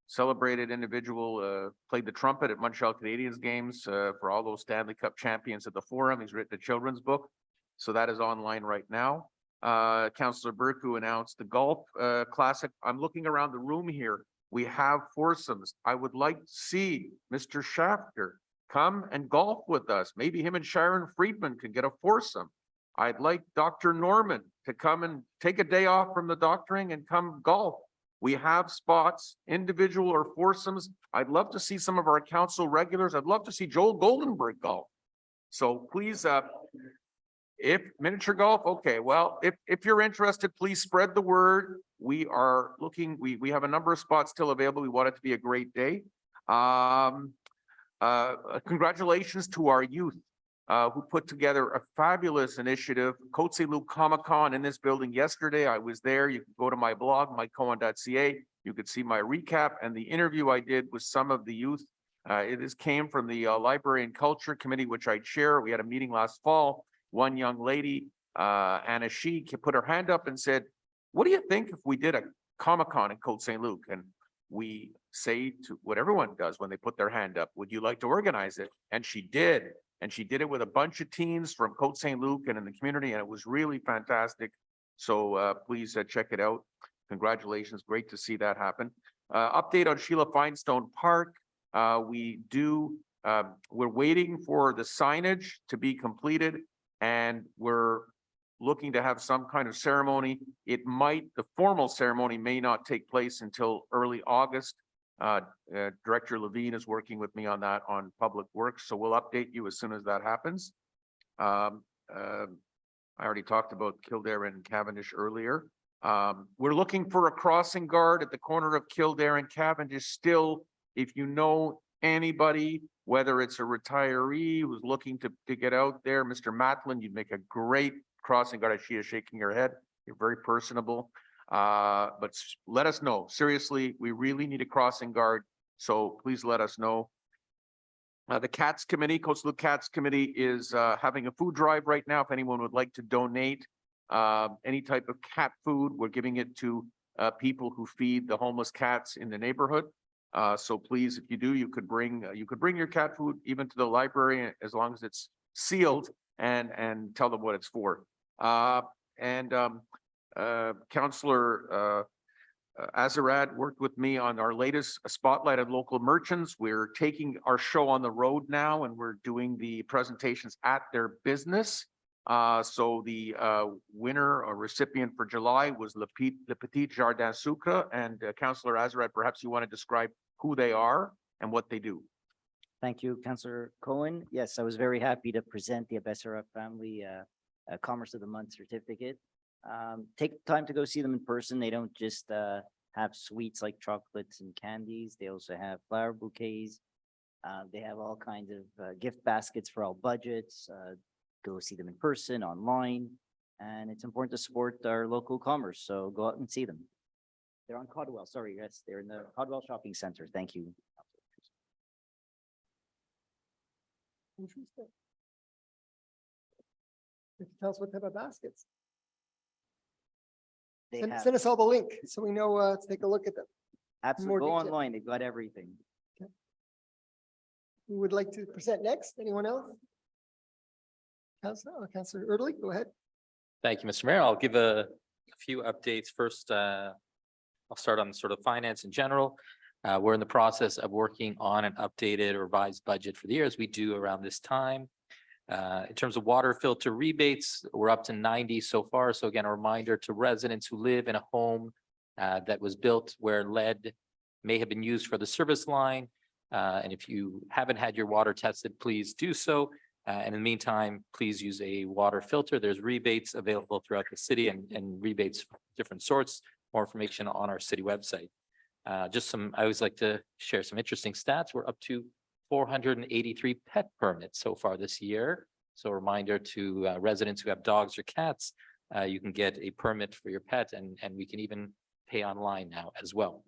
Q: celebrated individual, played the trumpet at Montreal Canadiens games for all those Stanley Cup champions at the Forum. He's written a children's book. So that is online right now. Councillor Burke, who announced the golf classic. I'm looking around the room here. We have foursomes. I would like to see Mr. Schechter come and golf with us. Maybe him and Sharon Friedman can get a foursome. I'd like Dr. Norman to come and take a day off from the doctoring and come golf. We have spots, individual or foursomes. I'd love to see some of our council regulars. I'd love to see Joel Goldenberg golf. So please, if miniature golf, okay. Well, if you're interested, please spread the word. We are looking, we have a number of spots still available. We want it to be a great day. Congratulations to our youth who put together a fabulous initiative, Côte Saint-Luc Comic-Con in this building yesterday. I was there. You can go to my blog, mikecohen.ca. You could see my recap and the interview I did with some of the youth. Came from the Library and Culture Committee, which I chair. We had a meeting last fall. One young lady, Anna She, put her hand up and said, what do you think if we did a Comic-Con in Côte Saint-Luc? And we say to what everyone does when they put their hand up, would you like to organize it? And she did. And she did it with a bunch of teens from Côte Saint-Luc and in the community. And it was really fantastic. So please check it out. Congratulations. Great to see that happen. Update on Sheila Finestone Park. We're waiting for the signage to be completed. And we're looking to have some kind of ceremony. The formal ceremony may not take place until early August. Director Levine is working with me on that on Public Works. So we'll update you as soon as that happens. I already talked about Kildare and Cavendish earlier. We're looking for a crossing guard at the corner of Kildare and Cavendish still. If you know anybody, whether it's a retiree who's looking to get out there, Mr. Matlin, you'd make a great crossing guard. She is shaking her head. You're very personable. But let us know. Seriously, we really need a crossing guard. So please let us know. The Cats Committee, Côte Saint-Luc Cats Committee is having a food drive right now. If anyone would like to donate any type of cat food, we're giving it to people who feed the homeless cats in the neighborhood. So please, if you do, you could bring your cat food even to the library, as long as it's sealed and tell them what it's for. Councillor Azarad worked with me on our latest spotlight on local merchants. We're taking our show on the road now and we're doing the presentations at their business. So the winner or recipient for July was Le Petit Jardin Sucre, and Councillor Azarad, perhaps you want to describe who they are and what they do.
R: Thank you, Councillor Cohen. Yes, I was very happy to present the Abessara family Commerce of the Month certificate. Take time to go see them in person. They don't just have sweets like chocolates and candies. They also have flower bouquets. They have all kinds of gift baskets for all budgets. Go see them in person, online, and it's important to support our local commerce. So go out and see them. They're on Codwell. Sorry, yes, they're in the Codwell Shopping Center. Thank you.
A: Interesting. Can you tell us what type of baskets?
R: They
A: Send,
R: have,
A: send us all the link so we know to take a look at them.
R: absolutely, go
A: detail.
R: online. They've got everything.
A: Who would like to present next? Anyone else? Councillor Erdely, go ahead.
H: Thank you, Mr. Mayor. I'll give a few updates. First, I'll start on sort of finance in general. We're in the process of working on an updated or revised budget for the year, as we do around this time. In terms of water filter rebates, we're up to 90 so far. So again, a reminder to residents who live in a home that was built where lead may have been used for the service line. And if you haven't had your water tested, please do so. And in the meantime, please use a water filter. There's rebates available throughout the city and rebates of different sorts. More information on our city website. Just some, I always like to share some interesting stats. We're up to 483 pet permits so far this year. So a reminder to residents who have dogs or cats, you can get a permit for your pet and we can even pay online now as well.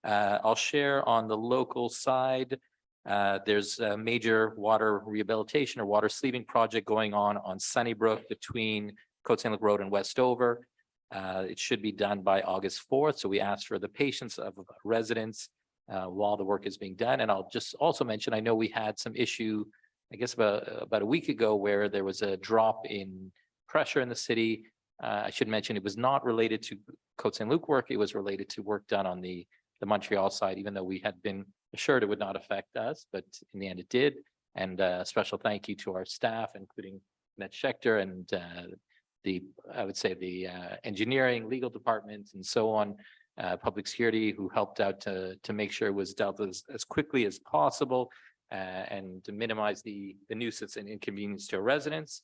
H: I'll share on the local side. There's a major water rehabilitation or water sleeving project going on Sunnybrook between Côte Saint-Luc Road and Westover. It should be done by August 4th. So we ask for the patience of residents while the work is being done. And I'll just also mention, I know we had some issue, I guess about a week ago, where there was a drop in pressure in the city. I should mention it was not related to Côte Saint-Luc work. It was related to work done on the Montreal side, even though we had been assured it would not affect us, but in the end it did. And a special thank you to our staff, including Met Schechter and I would say the engineering, legal departments, and so on, public security, who helped out to make sure it was dealt with as quickly as possible and to minimize the nuisance and inconvenience to our residents.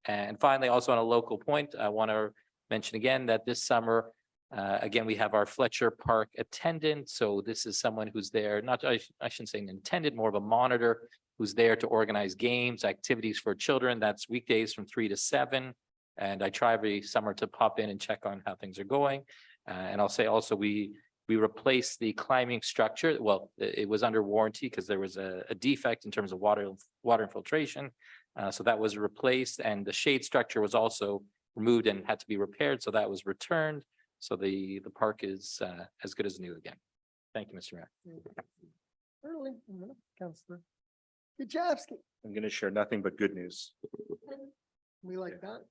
H: And finally, also on a local point, I want to mention again that this summer, again, we have our Fletcher Park attendant. So this is someone who's there, I shouldn't say an attendant, more of a monitor, who's there to organize games, activities for children. That's weekdays from 3 to 7. And I try every summer to pop in and check on how things are going. And I'll say also, we replaced the climbing structure. Well, it was under warranty because there was a defect in terms of water infiltration. So that was replaced, and the shade structure was also removed and had to be repaired. So that was returned. So the park is as good as new again. Thank you, Mr. Mayor.
A: Early, Councillor Gajewski.
D: I'm going to share nothing but good news.
A: We like that.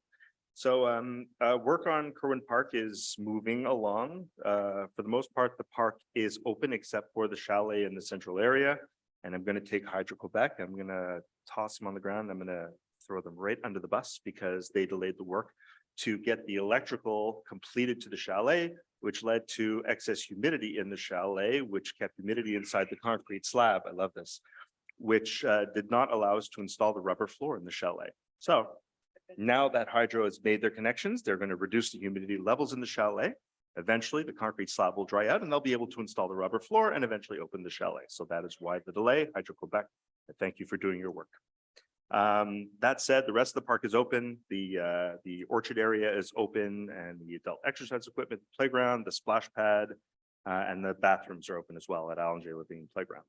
D: So work on Kerwin Park is moving along. For the most part, the park is open except for the chalet in the central area. And I'm going to take Hydro-Quebec. I'm going to toss them on the ground. I'm going to throw them right under the bus because they delayed the work to get the electrical completed to the chalet, which led to excess humidity in the chalet, which kept humidity inside the concrete slab. I love this, which did not allow us to install the rubber floor in the chalet. So now that Hydro has made their connections, they're going to reduce the humidity levels in the chalet. Eventually, the concrete slab will dry out and they'll be able to install the rubber floor and eventually open the chalet. So that is why the delay. Hydro-Quebec, thank you for doing your work. That said, the rest of the park is open. The orchard area is open, and the adult exercise equipment, playground, the splash pad, and the bathrooms are open as well at Alan J. Levine Playground.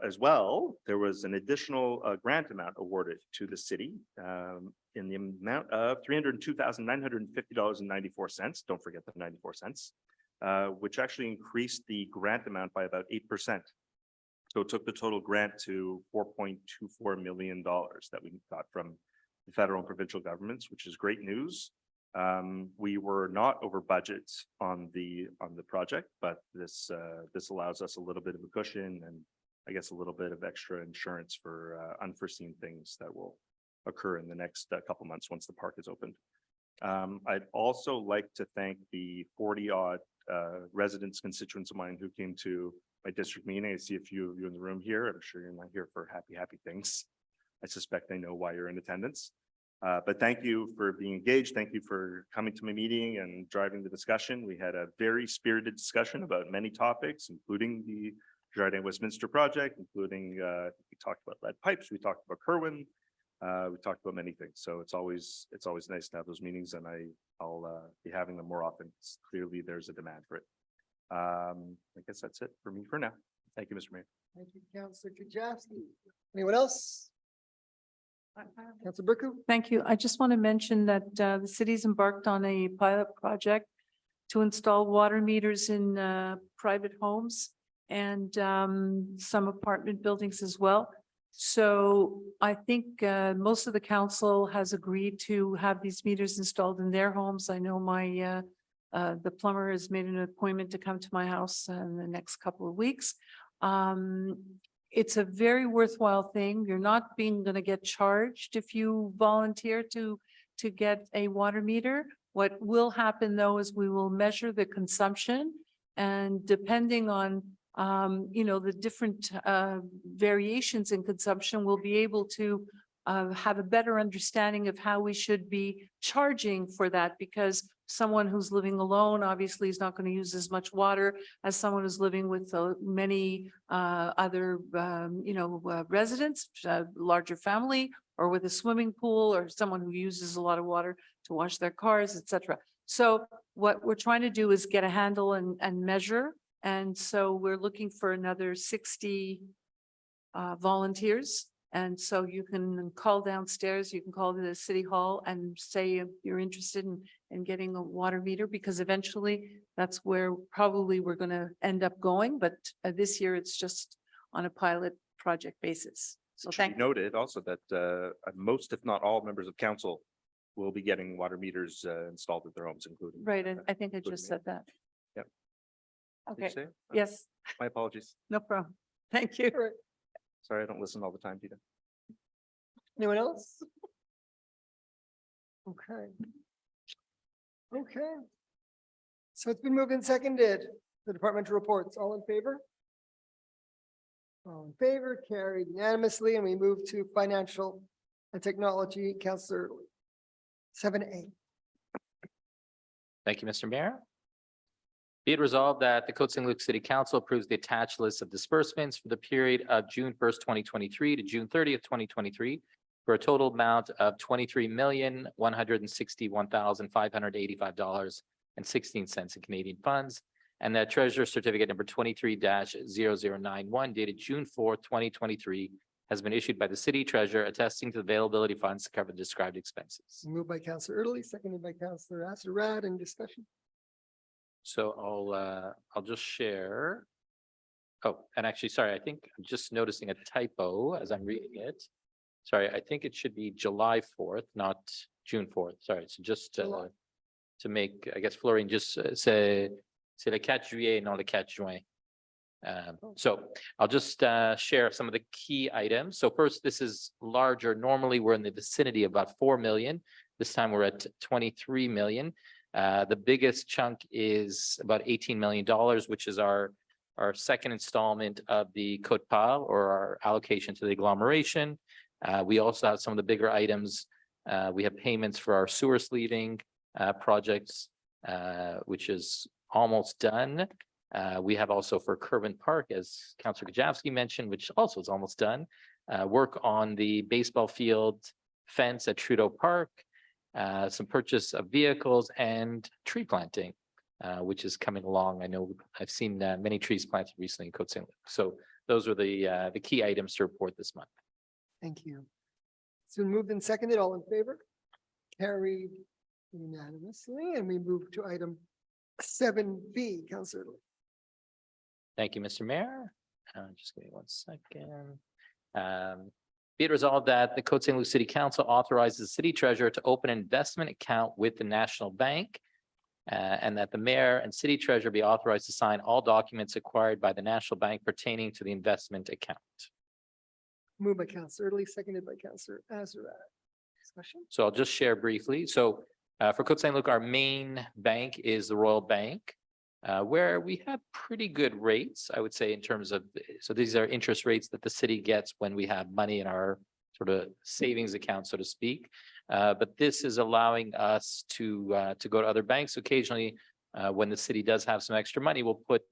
D: As well, there was an additional grant amount awarded to the city in the amount of $302,950.94. Don't forget the 94 cents, which actually increased the grant amount by about 8%. So it took the total grant to $4.24 million that we got from the federal and provincial governments, which is great news. We were not over budget on the project, but this allows us a little bit of a cushion and I guess a little bit of extra insurance for unforeseen things that will occur in the next couple months once the park is opened. I'd also like to thank the 40-odd residents, constituents of mine who came to my district meeting. I see a few of you in the room here. I'm sure you're not here for happy things. I suspect I know why you're in attendance. But thank you for being engaged. Thank you for coming to my meeting and driving the discussion. We had a very spirited discussion about many topics, including the Jardin Westminster project, including we talked about lead pipes, we talked about Kerwin, we talked about many things. So it's always nice to have those meetings, and I'll be having them more often. Clearly, there's a demand for it. I guess that's it for me for now. Thank you, Mr. Mayor.
A: Thank you, Councillor Kujawski. Anyone else? Councillor Burku?
G: Thank you. I just want to mention that the city's embarked on a pilot project to install water meters in private homes and some apartment buildings as well. So I think most of the council has agreed to have these meters installed in their homes. I know my the plumber has made an appointment to come to my house in the next couple of weeks. It's a very worthwhile thing. You're not going to get charged if you volunteer to get a water meter. What will happen though is we will measure the consumption, and depending on the different variations in consumption, we'll be able to have a better understanding of how we should be charging for that, because someone who's living alone obviously is not going to use as much water as someone who's living with many other residents, larger family, or with a swimming pool, or someone who uses a lot of water to wash their cars, etc. So what we're trying to do is get a handle and measure. And so we're looking for another 60 volunteers. And so you can call downstairs, you can call the city hall and say if you're interested in getting a water meter, because eventually that's where probably we're going to end up going. But this year it's just on a pilot project basis. So thank you.
D: Noted also that most, if not all, members of council will be getting water meters installed at their homes, including.
G: Right. And I think I just said that.
D: Yep.
G: Okay.
D: Say it?
G: Yes.
D: My apologies.
G: No problem. Thank you.
D: Sorry, I don't listen all the time, Tita.
A: Anyone else? Okay. Okay. So it's been moved and seconded. The departmental reports, all in favor? All in favor, carried unanimously, and we move to financial and technology. Councillor 7A.
H: Thank you, Mr. Mayor. Be it resolved that the Côte Saint-Luc City Council approves the attached list of disbursements for the period of June 1st, 2023 to June 30th, 2023 for a total amount of $23,161,585.16 in Canadian funds, and that Treasurer Certificate number 23-0091 dated June 4th, 2023 has been issued by the City Treasurer attesting to the availability of funds to cover the described expenses.
A: Moved by Councillor Early, seconded by Councillor Asserad. In discussion.
H: So I'll just share. Oh, and actually, sorry, I think I'm just noticing a typo as I'm reading it. Sorry, I think it should be July 4th, not June 4th. Sorry, so just to make, I guess, Florian just c'est le 4 juillet, not le 4 juin. So I'll just share some of the key items. So first, this is larger. Normally, we're in the vicinity of about 4 million. This time we're at 23 million. The biggest chunk is about $18 million, which is our second installment of the Côte Pâle, or our allocation to the agglomeration. We also have some of the bigger items. We have payments for our sewer sleeving projects, which is almost done. We have also for Kerwin Park, as Councillor Kujawski mentioned, which also is almost done. Work on the baseball field fence at Trudeau Park. Some purchase of vehicles and tree planting, which is coming along. I know I've seen many trees planted recently in Côte Saint-Luc. So those are the key items to report this month.
A: Thank you. It's been moved and seconded. All in favor? Carried unanimously, and we move to item 7B. Councillor.
H: Thank you, Mr. Mayor. Just give me 1 second. Be it resolved that the Côte Saint-Luc City Council authorizes the city treasurer to open an investment account with the National Bank, and that the mayor and city treasurer be authorized to sign all documents acquired by the National Bank pertaining to the investment account.
A: Moved by Councillor Italy, seconded by Councillor Azarad. Discussion?
H: So I'll just share briefly. So for Côte Saint-Luc, our main bank is the Royal Bank, where we have pretty good rates, I would say, in terms of, so these are interest rates that the city gets when we have money in our sort of savings account, so to speak. But this is allowing us to go to other banks occasionally. When the city does have some extra money, we'll put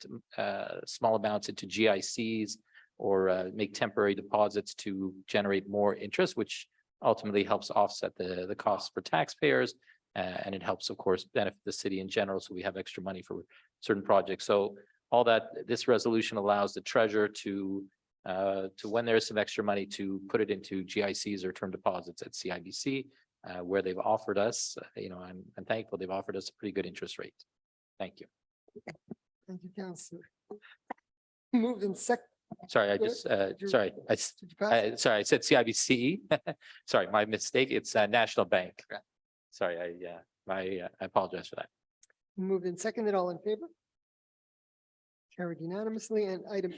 H: small amounts into GICs or make temporary deposits to generate more interest, which ultimately helps offset the costs for taxpayers. And it helps, of course, benefit the city in general. So we have extra money for certain projects. So all that, this resolution allows the treasurer to when there's some extra money, to put it into GICs or term deposits at CIBC, where they've offered us, I'm thankful they've offered us a pretty good interest rate. Thank you.
A: Thank you, Councillor. Moved in second.
H: Sorry, I
A: Go
H: just,
A: ahead. Did you-
H: sorry,
A: Did you pass?
H: sorry, I said CIBC. Sorry, my mistake. It's National Bank. Sorry, I apologize for that.
A: Moved in seconded, all in favor? Carried unanimously. And item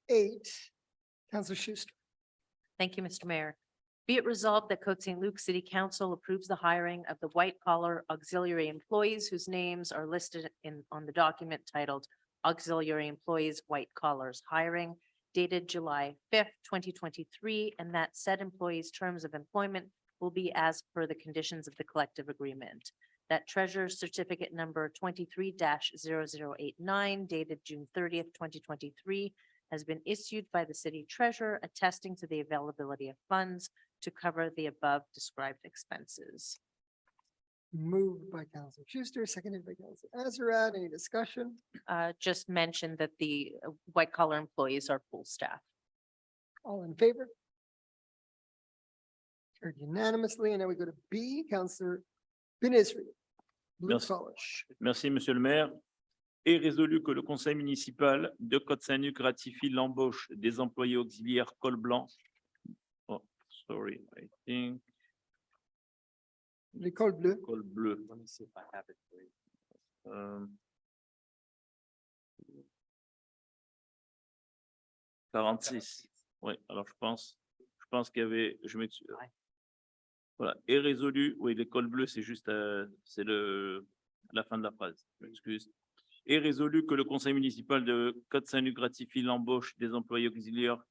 A: 8, Councillor Schuster.
J: Thank you, Mr. Mayor. Be it resolved that Côte Saint-Luc City Council approves the hiring of the white-collar auxiliary employees whose names are listed on the document titled Auxiliary Employees White Collars Hiring, dated July 5th, 2023, and that said employees' terms of employment will be as per the conditions of the collective agreement. That Treasurer's Certificate number 23-0089, dated June 30th, 2023, has been issued by the City Treasurer, attesting to the availability of funds to cover the above described expenses.
A: Moved by Councillor Schuster, seconded by Councillor Azarad. Any discussion?
J: Just mention that the white-collar employees are pool staff.
A: All in favor? Carried unanimously. And now we go to B, Councillor Binisri. Blue
S: Merci.
A: College.
S: Merci, Monsieur le maire. Est résolu que le conseil municipal de Côte Saint-Luc ratifie l'embauche des employés auxiliaires col blanc. Oh, sorry, I think.
A: Les cols bleus.
S: Col bleu. 46. Oui, alors je pense qu'il y avait, je m'excuse. Voilà, est résolu, oui, les cols bleus, c'est juste, c'est la fin de la phrase, je m'excuse. Est résolu que le conseil municipal de Côte Saint-Luc ratifie l'embauche des employés auxiliaires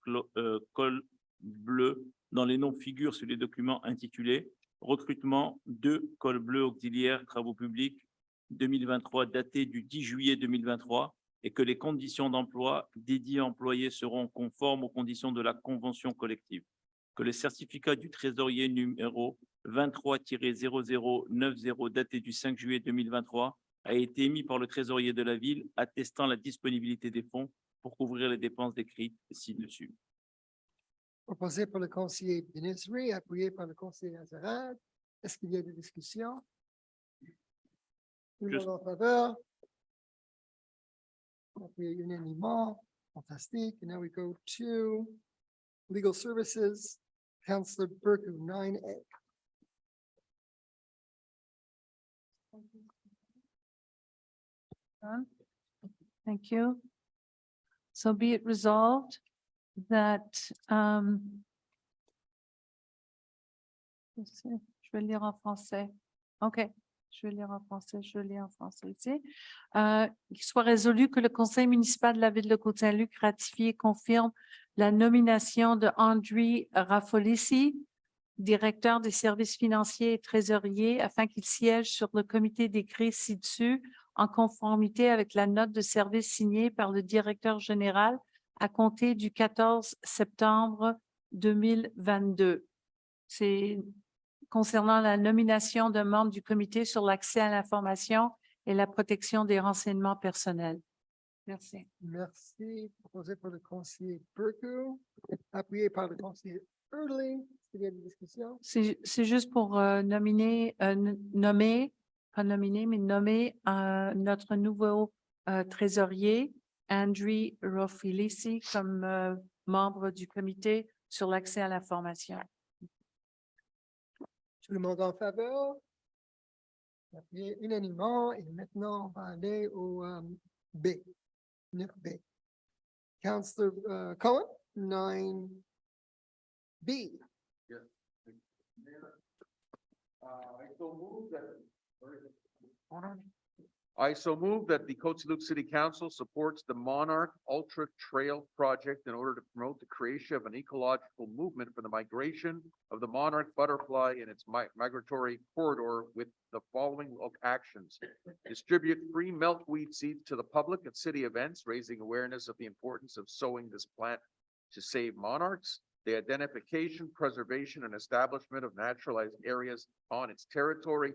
S: col bleu dans les noms figurent sur les documents intitulés recrutement de col bleu auxiliaires travaux publics 2023 daté du 10 juillet 2023 et que les conditions d'emploi dédiées employés seront conformes aux conditions de la convention collective. Que le certificat du trésorier numéro 23-0090 daté du 5 juillet 2023 a été émis par le trésorier de la ville attestant la disponibilité des fonds pour couvrir les dépenses décrites ci-dessus.
A: Proposé par le conseiller Binisri, appuyé par le conseiller Azarad. Est-ce qu'il y a des discussions? Tout le monde en faveur? Appuyé unanimement. Fantastique. And now we go to Legal Services. Councillor Burku, 9A.
G: Thank you. So be it resolved that je vais lire en français. OK. Je vais lire en français, je lis en français ici. Qu'il soit résolu que le conseil municipal de la ville de Côte Saint-Luc ratifie et confirme la nomination de André Raffolissi, directeur des services financiers et trésoriers, afin qu'il siège sur le comité décrit ci-dessus en conformité avec la note de service signée par le directeur général à compter du 14 septembre 2022. C'est concernant la nomination d'un membre du comité sur l'accès à l'information et la protection des renseignements personnels. Merci.
A: Merci. Proposé par le conseiller Burku, appuyé par le conseiller Early. Est-ce qu'il y a des discussions?
G: C'est juste pour nommer notre nouveau trésorier Andri Rofilisi comme membre du comité sur l'accès à la formation.
A: Tout le monde en faveur? Appuyé unanimement et maintenant on va aller au B, 9B. Councillor Cohen, 9B.
Q: I so move that the Côte Saint-Luc City Council supports the Monarch Ultra Trail project in order to promote the creation of an ecological movement for the migration of the monarch butterfly in its migratory corridor with the following actions. Distribute free milkweed seeds to the public at city events, raising awareness of the importance of sowing this plant to save monarchs. The identification, preservation, and establishment of naturalized areas on its territory.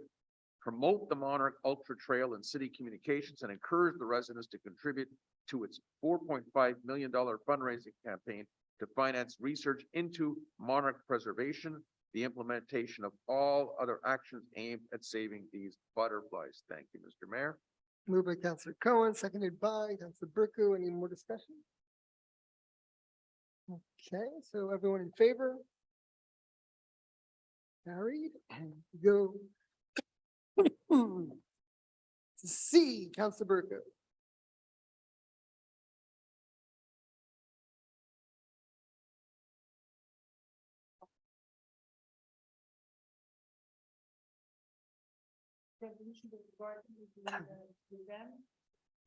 Q: Promote the Monarch Ultra Trail in city communications and encourage the residents to contribute to its $4.5 million fundraising campaign to finance research into monarch preservation, the implementation of all other actions aimed at saving these butterflies. Thank you, Mr. Mayor.
A: Moved by Councillor Cohen, seconded by Councillor Burku. Any more discussion? Okay, so everyone in favor? Carried. And go. C, Councillor Burku.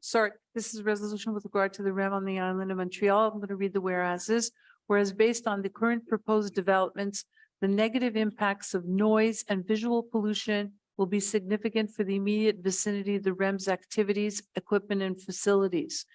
G: Sorry, this is a resolution with regard to the REM on the island of Montreal. I'm going to read the whereases. Whereas based on the current proposed developments, the negative impacts of noise and visual pollution will be significant for the immediate vicinity of the REM's activities, equipment, and facilities.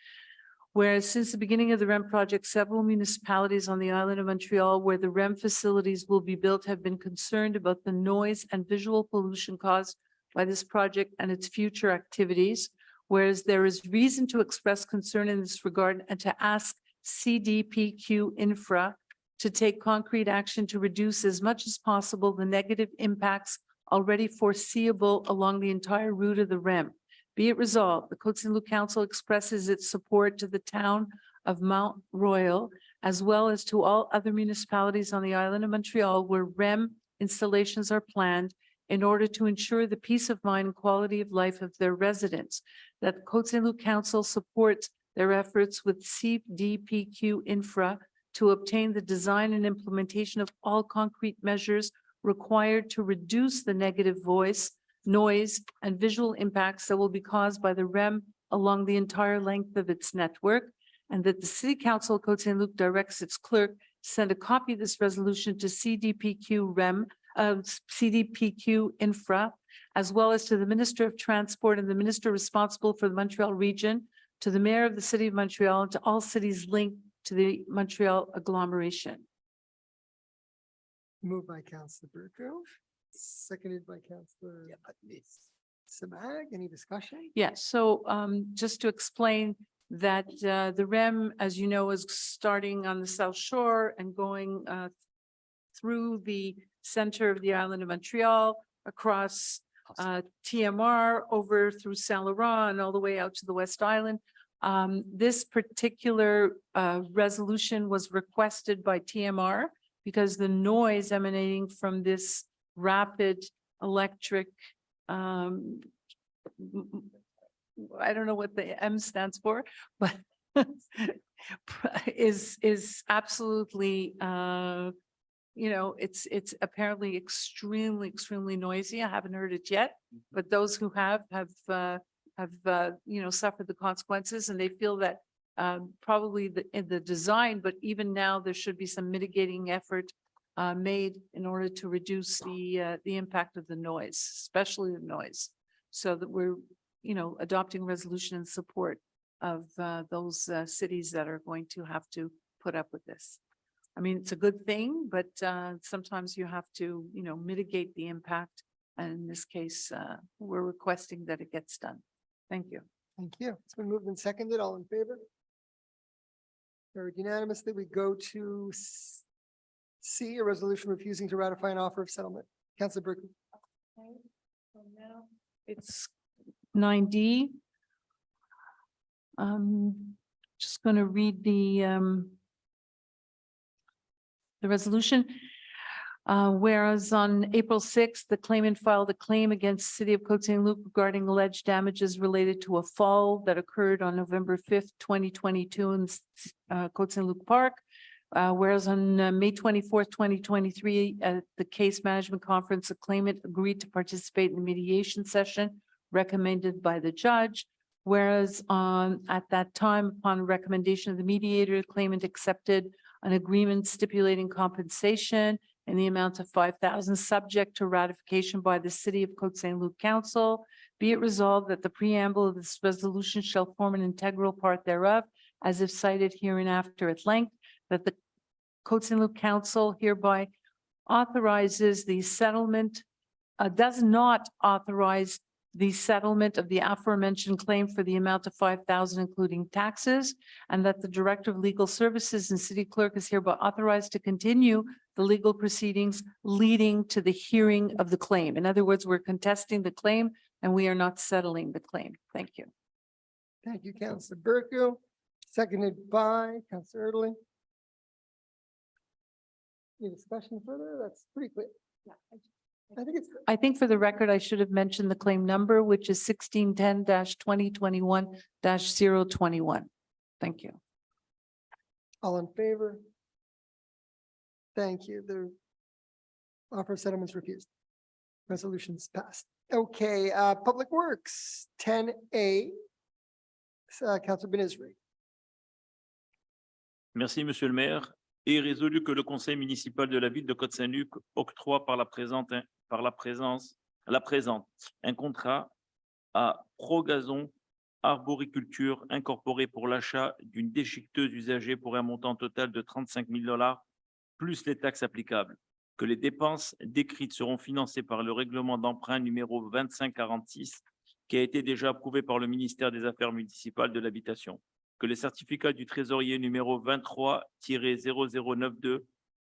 G: Whereas since the beginning of the REM project, several municipalities on the island of Montreal where the REM facilities will be built have been concerned about the noise and visual pollution caused by this project and its future activities. Whereas there is reason to express concern in this regard and to ask CDPQ Infra to take concrete action to reduce as much as possible the negative impacts already foreseeable along the entire route of the REM. Be it resolved, the Côte Saint-Luc Council expresses its support to the town of Mount Royal, as well as to all other municipalities on the island of Montreal where REM installations are planned in order to ensure the peace of mind and quality of life of their residents. That the Côte Saint-Luc Council supports their efforts with CDPQ Infra to obtain the design and implementation of all concrete measures required to reduce the negative voice, noise, and visual impacts that will be caused by the REM along the entire length of its network, and that the City Council of Côte Saint-Luc directs its clerk to send a copy of this resolution to CDPQ Infra, as well as to the Minister of Transport and the Minister responsible for the Montreal region, to the Mayor of the City of Montreal, and to all cities linked to the Montreal Agglomeration.
A: Moved by Councillor Burku, seconded by Councillor Samag. Any discussion?
G: Yes, so just to explain that the REM, as you know, is starting on the South Shore and going through the center of the island of Montreal, across TMR, over through Saint Laurent and all the way out to the West Island. This particular resolution was requested by TMR because the noise emanating from this rapid electric, I don't know what the M stands for, but is absolutely, it's apparently extremely noisy. I haven't heard it yet, but those who have suffered the consequences, and they feel that probably in the design, but even now there should be some mitigating effort made in order to reduce the impact of the noise, especially the noise, so that we're adopting resolution in support of those cities that are going to have to put up with this. I mean, it's a good thing, but sometimes you have to mitigate the impact, and in this case we're requesting that it gets done. Thank you.
A: Thank you. It's been moved and seconded. All in favor? Carried unanimously. We go to C, a resolution refusing to ratify an offer of settlement. Councillor Burku.
G: Okay, so now it's 9D. Just going to read the resolution. Whereas on April 6th, the claimant filed a claim against City of Côte Saint-Luc regarding alleged damages related to a fall that occurred on November 5th, 2022 in Côte Saint-Luc Park. Whereas on May 24th, 2023, at the case management conference, the claimant agreed to participate in the mediation session recommended by the judge. Whereas at that time, upon recommendation of the mediator, the claimant accepted an agreement stipulating compensation in the amount of $5,000, subject to ratification by the City of Côte Saint-Luc Council. Be it resolved that the preamble of this resolution shall form an integral part thereof, as if cited hereinafter at length, that the Côte Saint-Luc Council hereby authorizes the settlement, does not authorize the settlement of the aforementioned claim for the amount of $5,000, including taxes, and that the Director of Legal Services and City Clerk is hereby authorized to continue the legal proceedings leading to the hearing of the claim. In other words, we're contesting the claim and we are not settling the claim. Thank you.
A: Thank you, Councillor Bercu. Seconded by Councillor Erdely. Any discussion further? That's pretty clear. I think
G: for the record, I should have mentioned the claim number, which is 1610-2021-021. Thank you.
A: all in favor? Thank you. The offer of settlements refused. Resolutions passed. Okay, Public Works, 10A. Councillor Benizri.
S: Merci, Monsieur le maire. Et résolu que le conseil municipal de la ville de Côte Saint-Luc octroie par la présente un contrat à Progazon Arboriculture incorporé pour l'achat d'une déchiqueteuse usagée pour un montant total de $35 000 plus les taxes applicables. Que les dépenses décrites seront financées par le règlement d'emprunt numéro 2546 qui a été déjà approuvé par le ministère des Affaires municipales de l'Habitation. Que le certificat du trésorier numéro 23-0092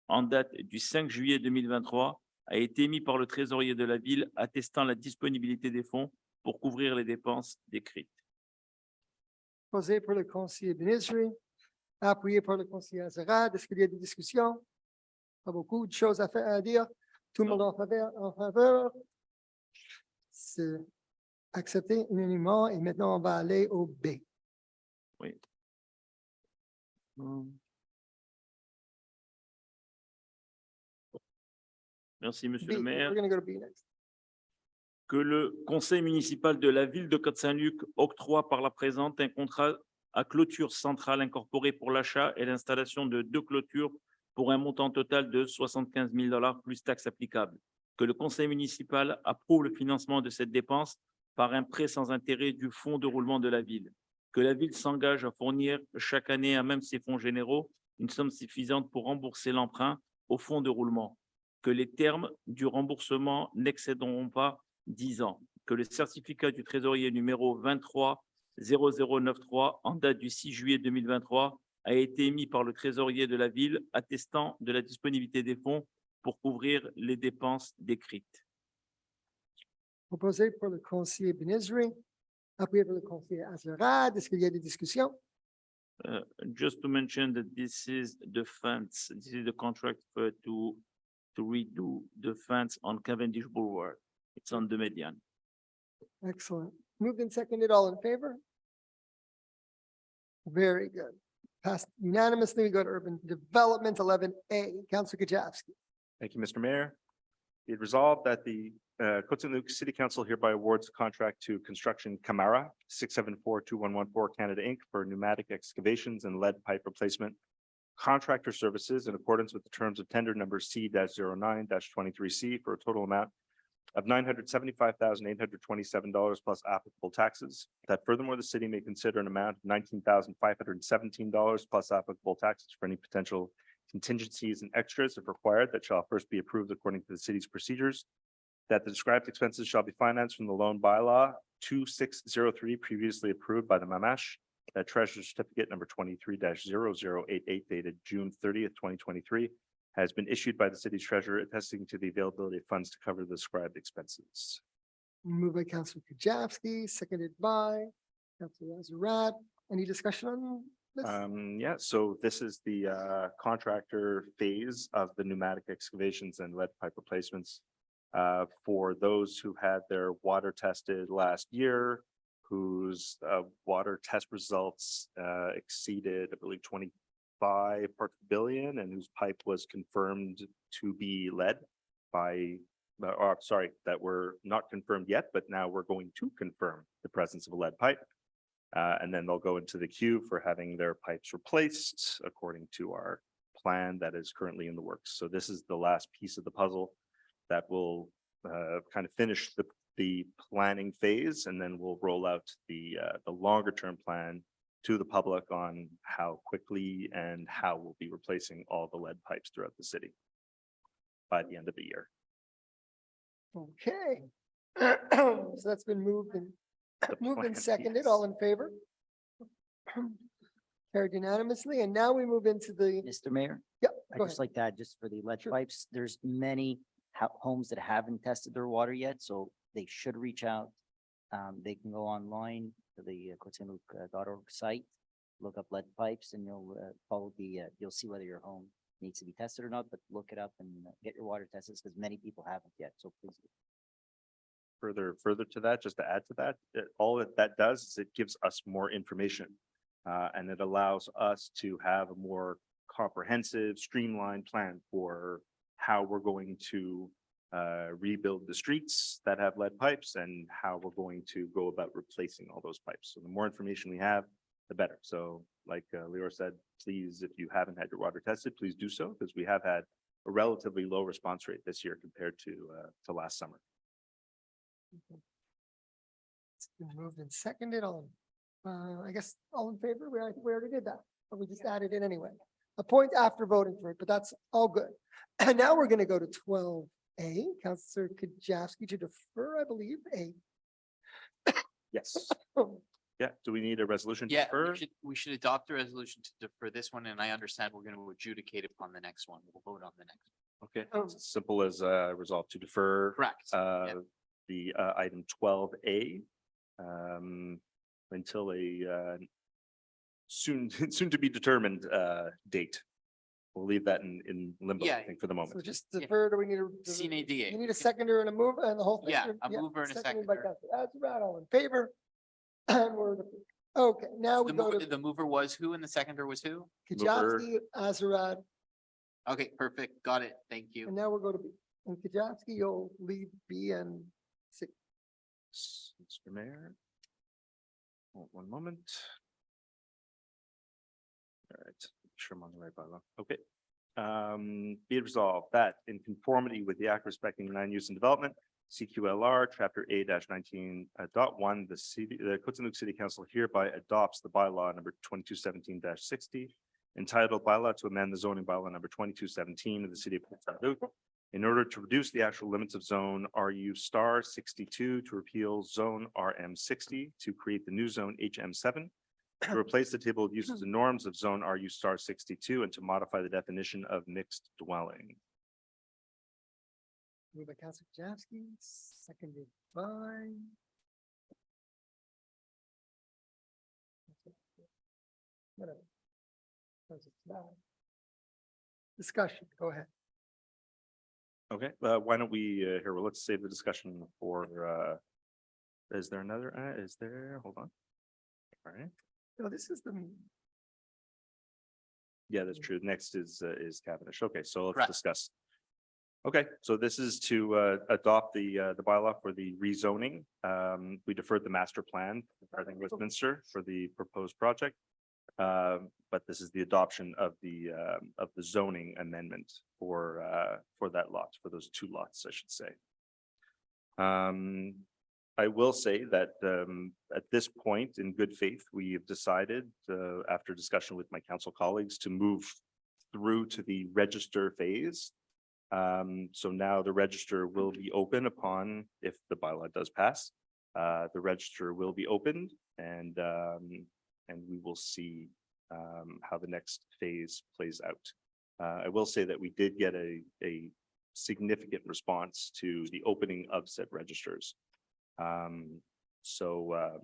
S: en date du 5 juillet 2023 a été émis par le trésorier de la ville attestant la disponibilité des fonds pour couvrir les dépenses décrites.
A: Posé pour le conseiller Benizri, appuyé par le conseiller Azerad. Est-ce qu'il y a des discussions? Pas beaucoup de choses à dire. Tout le monde en faveur. C'est accepté unanimement et maintenant on va aller au B.
S: Oui. Merci, Monsieur le maire.
A: We're going to go to B next.
S: Que le conseil municipal de la ville de Côte Saint-Luc octroie par la présente un contrat à clôture centrale incorporée pour l'achat et l'installation de 2 clôtures pour un montant total de $75 000 plus taxes applicables. Que le conseil municipal approuve le financement de cette dépense par un prêt sans intérêt du fonds de roulement de la ville. Que la ville s'engage à fournir chaque année à même ses fonds généraux une somme suffisante pour rembourser l'emprunt au fonds de roulement. Que les termes du remboursement n'excéderont pas 10 ans. Que le certificat du trésorier numéro 23-0093 en date du 6 juillet 2023 a été émis par le trésorier de la ville attestant de la disponibilité des fonds pour couvrir les dépenses décrites.
A: Proposé pour le conseiller Benizri, appuyé par le conseiller Azerad. Est-ce qu'il y a des discussions?
S: Just to mention that this is the fence, this is the contract to redo the fence on Cavendish Boulevard. It's on the median.
A: Excellent. Moved and seconded, all in favor? Very good. Passed unanimously. We go to Urban Development, 11A. Councillor Kajavsky.
D: Thank you, Mr. Mayor. Be it resolved that the Côte Saint-Luc City Council hereby awards a contract to Construction Camara 6742114 Canada Inc. for pneumatic excavations and lead pipe replacement contractor services in accordance with the terms of tender number C-09-23C for a total amount of $975,827 plus applicable taxes. That furthermore, the city may consider an amount of $19,517 plus applicable taxes for any potential contingencies and extras if required that shall first be approved according to the city's procedures. That the described expenses shall be financed from the loan bylaw 2603 previously approved by the MAMASH. That Treasurer Certificate number 23-0088 dated June 30th, 2023 has been issued by the city's treasurer attesting to the availability of funds to cover the described expenses.
A: Moved by Councillor Kajavsky, seconded by Councillor Azerad. Any discussion on
D: Yeah, so this is the contractor phase of the pneumatic excavations and lead pipe replacements. For those who had their water tested last year, whose water test results exceeded, I believe, 25 parts per billion, and whose pipe was confirmed to be lead by, or sorry, that were not confirmed yet, but now we're going to confirm the presence of a lead pipe. And then they'll go into the queue for having their pipes replaced according to our plan that is currently in the works. So this is the last piece of the puzzle that will kind of finish the planning phase, and then we'll roll out the longer term plan to the public on how quickly and how we'll be replacing all the lead pipes throughout the city by the end of the year.
A: Okay. So that's been moved and
D: plan,
A: seconded.
D: yes.
A: All in favor? Carried unanimously. And now we move into the,
R: Mr. Mayor,
A: yeah,
R: I'd
A: go
R: just
A: ahead.
R: like to add, just for the lead
A: Sure.
R: pipes, there's many homes that haven't tested their water yet, so they should reach out. They can go online to the COTENLUC.org site, look up lead pipes, and you'll follow you'll see whether your home needs to be tested or not, but look it up and get your water tested, because many people haven't yet, so please do.
D: Further to that, just to add to that, all that does is it gives us more information. And it allows us to have a more comprehensive, streamlined plan for how we're going to rebuild the streets that have lead pipes and how we're going to go about replacing all those pipes. So the more information we have, the better. So like Leora said, please, if you haven't had your water tested, please do so, because we have had a relatively low response rate this year compared to last summer.
A: It's been moved and seconded on. I guess all in favor? We already did that, but we just added it anyway. A point after voting for it, but that's all good. And now we're going to go to 12A. Councillor Kajowski to defer, I believe, A.
D: Yes. Yeah. Do we need a resolution to
K: Yeah,
D: defer?
K: we should adopt a resolution to defer this one, and I understand we're going to adjudicate upon the next one. We'll vote on the next.
D: Okay, it's as simple as resolve to defer.
K: Correct.
D: The item 12A until a soon to be determined date. We'll leave that in limbo, I
K: Yeah.
D: think, for the
A: So
D: moment.
A: just defer, do we need
K: Sine die.
A: you need a seconder and a mover and the whole thing?
K: Yeah, a mover and a
A: seconded by
K: seconder.
A: Councillor Azarad, all in favor? And we're, okay, now we go to
K: The mover was who and the seconder was who?
A: Kajowski, Azarad,
K: Okay, perfect. Got it. Thank you.
A: and now we'll go to B. And Kajowski, you'll leave B and C.
D: Mr. Mayor. One moment. All right, sure I'm on the right bylaw. Okay. Be it resolved that in conformity with the Act respecting land use and development, CQLR, Chapter A-19.1, the Côte Saint-Luc City Council hereby adopts the bylaw number 2217-60, entitled Bylaw to amend the zoning bylaw number 2217 of the city of Côte Saint-Luc in order to reduce the actual limits of zone RU*62, to repeal zone RM60, to create the new zone HM7, to replace the table of uses and norms of zone RU*62, and to modify the definition of mixed dwelling.
A: Moved by Councillor Kajowski, seconded by. Whatever. Discussion, go ahead.
D: Okay, why don't we, here, well, let's save the discussion for, is there another, hold on. All right,
A: No, this is the,
D: yeah, that's true. Next is Cavendish. Okay, so let's
K: Correct.
D: discuss. Okay, so this is to adopt the bylaw for the rezoning. We deferred the master plan regarding Westminster for the proposed project. But this is the adoption of the zoning amendment for that lot, for those two lots, I should say. I will say that at this point, in good faith, we have decided, after discussion with my council colleagues, to move through to the register phase. So now the register will be open upon, if the bylaw does pass, the register will be opened, and we will see how the next phase plays out. I will say that we did get a significant response to the opening of said registers. So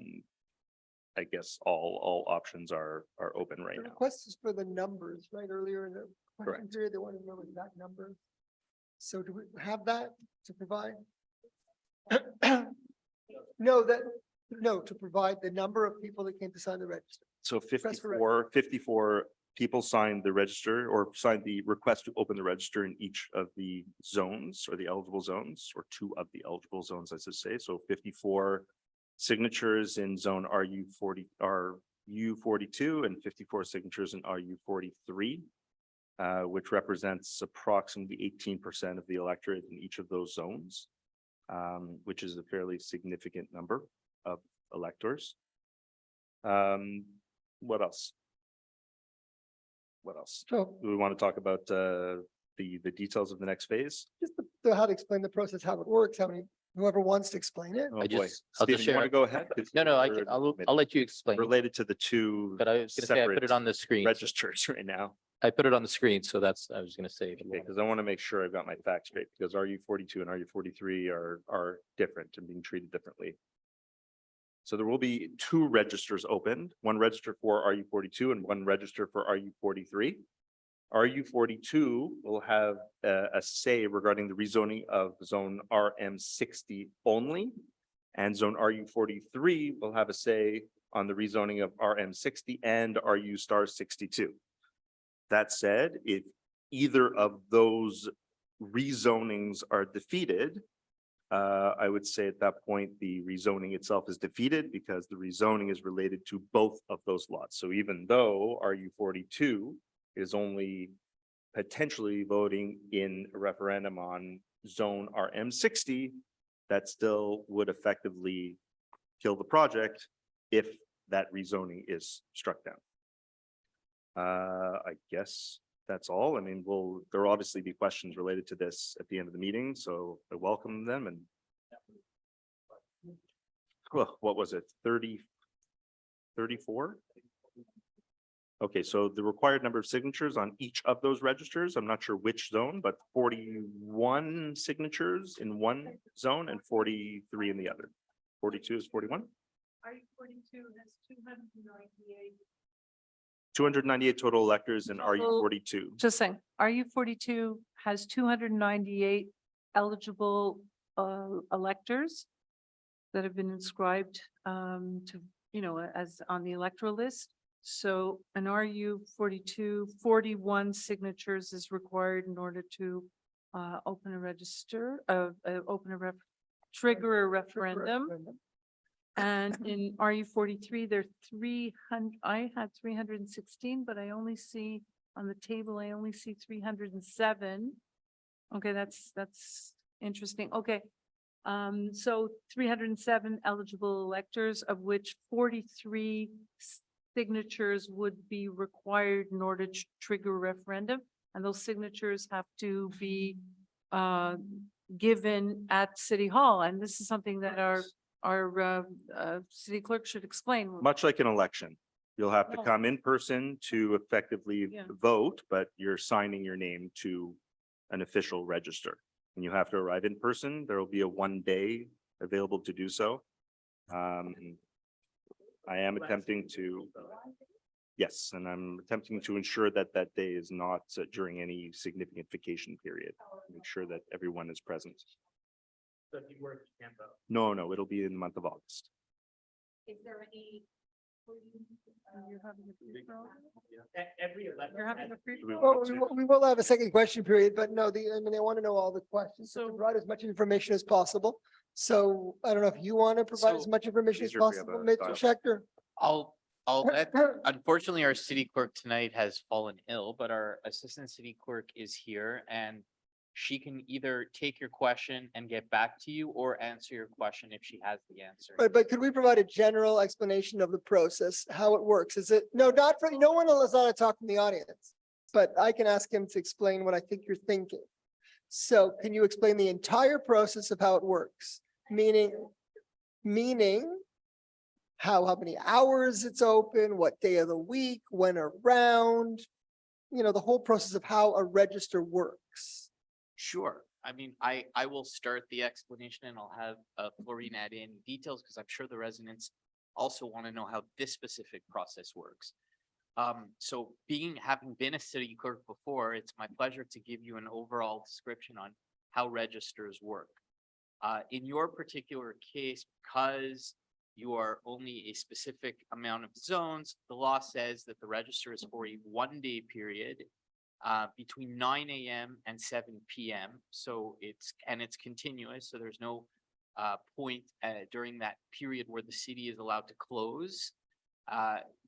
D: I guess all options are open right
A: The
D: now.
A: request is for the numbers, right? Earlier in the question
D: Correct.
A: period, they wanted to know the exact number. So do we have that to provide? No, to provide the number of people that came to sign the register.
D: So
A: Request for
D: 54 people signed the register or signed the request to open the register in each of the zones or the eligible zones, or two of the eligible zones, as I say. So 54 signatures in zone RU42 and 54 signatures in RU43, which represents approximately 18% of the electorate in each of those zones, which is a fairly significant number of electors. What else? What else?
A: So
D: Do we want to talk about the details of the next phase?
A: just how to explain the process, how it works, whoever wants to explain it.
D: Oh,
H: I
D: boy.
H: just- I'll just
D: Stephen, you want
H: share.
D: to go ahead? 'Cause
H: No,
D: we're in the
H: I'll
D: middle.
H: let you explain.
D: Related to the two
H: But I was gonna say, I put it on the screen.
D: registers right now.
H: I put it on the screen, so that's, I was gonna say.
D: Because I want to make sure I've got my facts straight, because RU42 and RU43 are different and being treated differently. So there will be two registers opened, one register for RU42 and one register for RU43. RU42 will have a say regarding the rezoning of zone RM60 only. And zone RU43 will have a say on the rezoning of RM60 and RU*62. That said, if either of those rezonings are defeated, I would say at that point, the rezoning itself is defeated because the rezoning is related to both of those lots. So even though RU42 is only potentially voting in a referendum on zone RM60, that still would effectively kill the project if that rezoning is struck down. I guess that's all. I mean, there'll obviously be questions related to this at the end of the meeting, so I welcome them. And well, what was it? 34? Okay, so the required number of signatures on each of those registers, I'm not sure which zone, but 41 signatures in one zone and 43 in the other. 42 is 41?
G: RU42 has 298.
D: 298 total electors in RU42.
G: Just saying, RU42 has 298 eligible electors that have been inscribed to, as on the electoral list. So an RU42, 41 signatures is required in order to open a register, trigger a referendum. And in RU43, there are 300, I had 316, but I only see on the table, I only see 307. Okay, that's interesting. Okay. So 307 eligible electors, of which 43 signatures would be required in order to trigger a referendum. And those signatures have to be given at City Hall. And this is something that our city clerk should explain.
D: Much like an election, you'll have to
G: Oh.
D: come in person to effectively
G: Yeah.
D: vote, but you're signing your name to an official register. And you have to arrive in person. There will be a 1 day available to do so. I am attempting to, yes, and I'm attempting to ensure that that day is not during any significant vacation period. Make sure that everyone is present.
L: So if you work, you can't vote.
D: No, it'll be in the month of August.
G: Is there any? You're having a free for all?
L: Every election.
G: You're having a free for all?
A: Well, we will have a second question period, but no, they want to know all the questions, so provide as much information as possible. So I don't know if you want to provide as
K: So-
A: much information as
D: Easier if we have
A: possible,
D: a
A: Mr.
D: dialogue.
A: Schechter.
K: I'll let, unfortunately, our city clerk tonight has fallen ill, but our assistant city clerk is here and she can either take your question and get back to you or answer your question if she has the answer.
A: But could we provide a general explanation of the process, how it works? Is it, no, not for, no one is allowed to talk from the audience, but I can ask him to explain what I think you're thinking. So can you explain the entire process of how it works? Meaning how many hours it's open, what day of the week, when around, the whole process of how a register works.
K: Sure. I mean, I will start the explanation and I'll have Florine add in details because I'm sure the residents also want to know how this specific process works. So having been a city clerk before, it's my pleasure to give you an overall description on how registers work. In your particular case, because you are only a specific amount of zones, the law says that the register is for a 1-day period between 9 a.m. and 7 p.m. So it's continuous. So there's no point during that period where the city is allowed to close.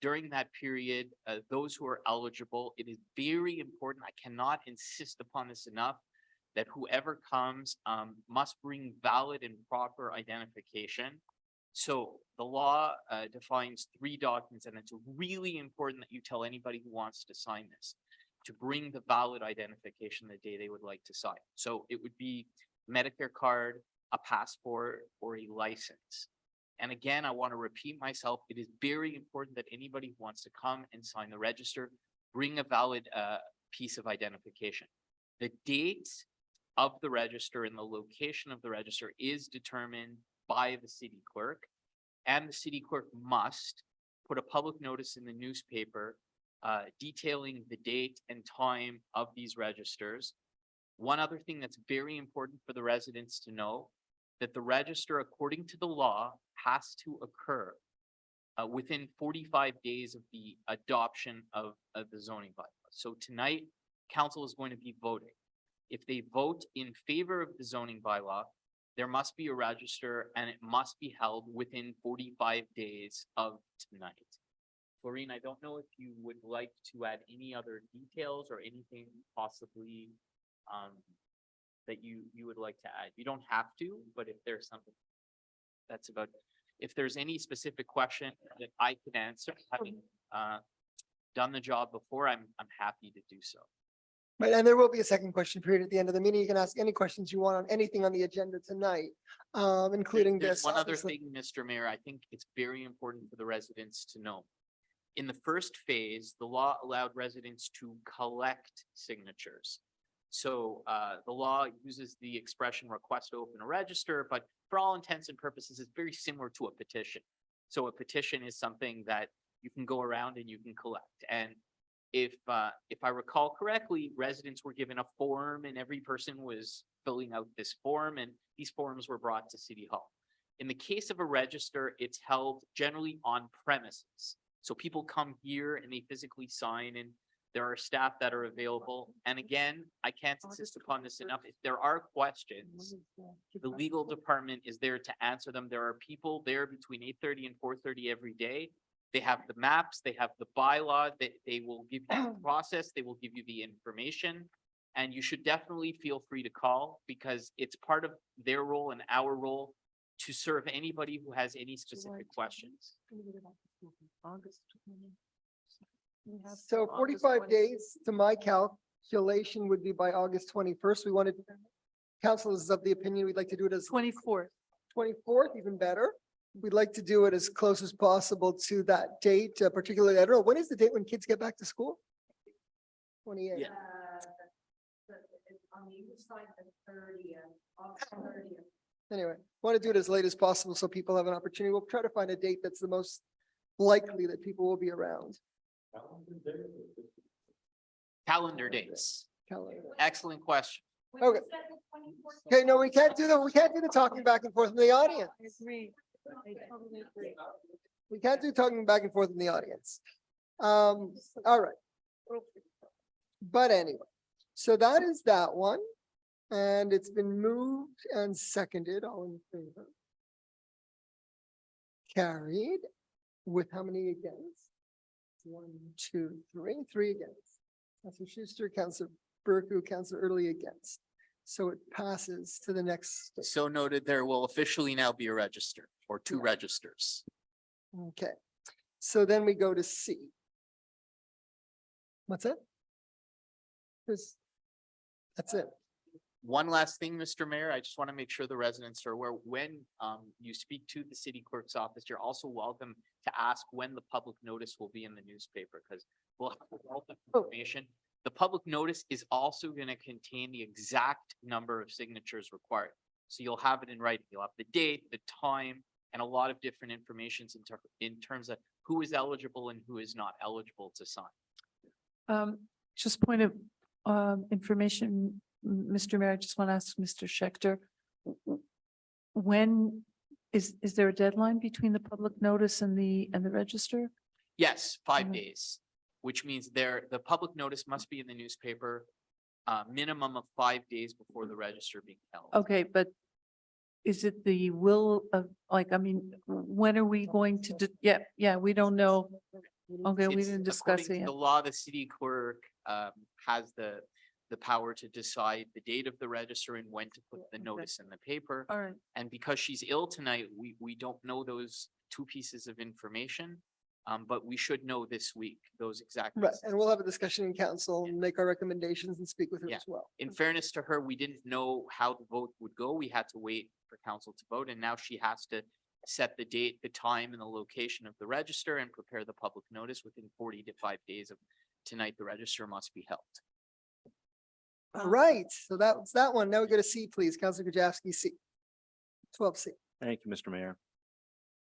K: During that period, those who are eligible, it is very important. I cannot insist upon this enough, that whoever comes must bring valid and proper identification. So the law defines 3 documents, and it's really important that you tell anybody who wants to sign this to bring the valid identification the day they would like to sign. So it would be Medicare card, a passport, or a license. And again, I want to repeat myself, it is very important that anybody who wants to come and sign the register, bring a valid piece of identification. The date of the register and the location of the register is determined by the city clerk, and the city clerk must put a public notice in the newspaper detailing the date and time of these registers. One other thing that's very important for the residents to know, that the register, according to the law, has to occur within 45 days of the adoption of the zoning bylaw. So tonight, council is going to be voting. If they vote in favor of the zoning bylaw, there must be a register, and it must be held within 45 days of tonight. Florine, I don't know if you would like to add any other details or anything possibly that you would like to add. You don't have to, but if there's something that's about, if there's any specific question that I could answer, having done the job before, I'm happy to do so.
A: Right, and there will be a second question period at the end of the meeting. You can ask any questions you want on anything on the agenda tonight, including
K: There's
A: this.
K: one other
A: obviously.
K: thing, Mr. Mayor, I think it's very important for the residents to know. In the first phase, the law allowed residents to collect signatures. So the law uses the expression request to open a register, but for all intents and purposes, it's very similar to a petition. So a petition is something that you can go around and you can collect. And if I recall correctly, residents were given a form and every person was filling out this form, and these forms were brought to City Hall. In the case of a register, it's held generally on premises. So people come here and they physically sign, and there are staff that are available. And again, I can't insist upon this enough. If there are questions, the legal department is there to answer them. There are people there between 8:30 and 4:30 every day. They have the maps, they have the bylaw, they will give you the process, they will give you the information. And you should definitely feel free to call, because it's part of their role and our role to serve anybody who has any specific questions.
A: So 45 days to my calculation would be by August 21st. We wanted, council is of the opinion we'd like to do it as
G: 24th.
A: 24th, even better. We'd like to do it as close as possible to that date, particularly, I don't know, when is the date when kids get back to school? 28.
K: Yeah.
J: On the other side, the 30th.
A: Anyway, want to do it as late as possible so people have an opportunity. We'll try to find a date that's the most likely that people will be around.
K: Calendar dates.
A: Calendar.
K: Excellent question.
A: Okay. Okay, no, we can't do the talking back and forth in the audience.
G: I agree. I totally agree.
A: We can't do talking back and forth in the audience. All right. But anyway, so that is that one. And it's been moved and seconded, all in favor. Carried with how many against? 1, 2, 3, 3 against. Councilor Schuster, Councilor Berku, Councilor Early against. So it passes to the next.
K: So noted, there will officially now be a register or 2 registers.
A: Okay, so then we go to C. What's that? That's it.
K: One last thing, Mr. Mayor, I just want to make sure the residents are aware, when you speak to the city clerk's office, you're also welcome to ask when the public notice will be in the newspaper, because we'll have all the information. The public notice is also going to contain the exact number of signatures required. So you'll have it in writing. You'll have the date, the time, and a lot of different informations in terms of who is eligible and who is not eligible to sign.
G: Just point of information, Mr. Mayor, I just want to ask Mr. Schechter. When is there a deadline between the public notice and the register?
K: Yes, 5 days, which means the public notice must be in the newspaper, minimum of 5 days before the register being held.
G: Okay, but is it the will of, like, I mean, when are we going to, yeah, we don't know. Okay, we
K: It's
G: didn't discuss
K: according
G: it
K: to
G: yet.
K: the law, the city clerk has the power to decide the date of the register and when to put the notice in the paper.
G: All right,
K: And because she's ill tonight, we don't know those two pieces of information. But we should know this week, those exact.
A: Right,
K: pieces.
A: and we'll have a discussion in council, make our recommendations and speak with her
K: Yeah.
A: as well.
K: In fairness to her, we didn't know how the vote would go. We had to wait for council to vote, and now she has to set the date, the time, and the location of the register and prepare the public notice within 40 to 5 days of tonight. The register must be held.
A: All right, so that's that one. Now we go to C, please. Councilor Gajowski, C. 12C.
D: Thank you, Mr. Mayor.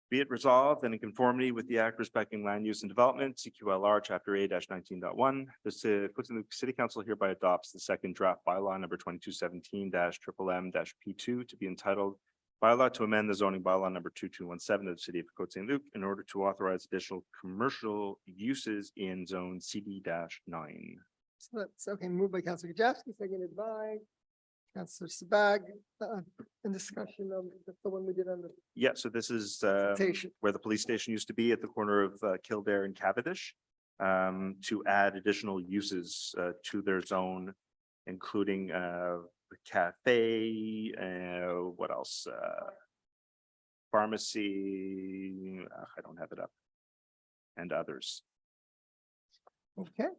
D: Be it resolved and in conformity with the Act respecting land use and development, CQLR Chapter A-19.1, the Côte Saint-Luc City Council hereby adopts the second draft bylaw number 2217-M-P2 to be entitled Bylaw to amend the zoning bylaw number 2217 of the City of Côte Saint-Luc in order to authorize additional commercial uses in zone CD-9.
A: So that's okay, moved by Councilor Gajowski, seconded by Councilor Sabag, in discussion of the one we did on the
D: Yeah, so this is
A: presentation.
D: where the police station used to be at the corner of Kildare and Cavendish, to add additional uses to their zone, including the cafe, what else? Pharmacy, I don't have it up, and others.
A: Okay,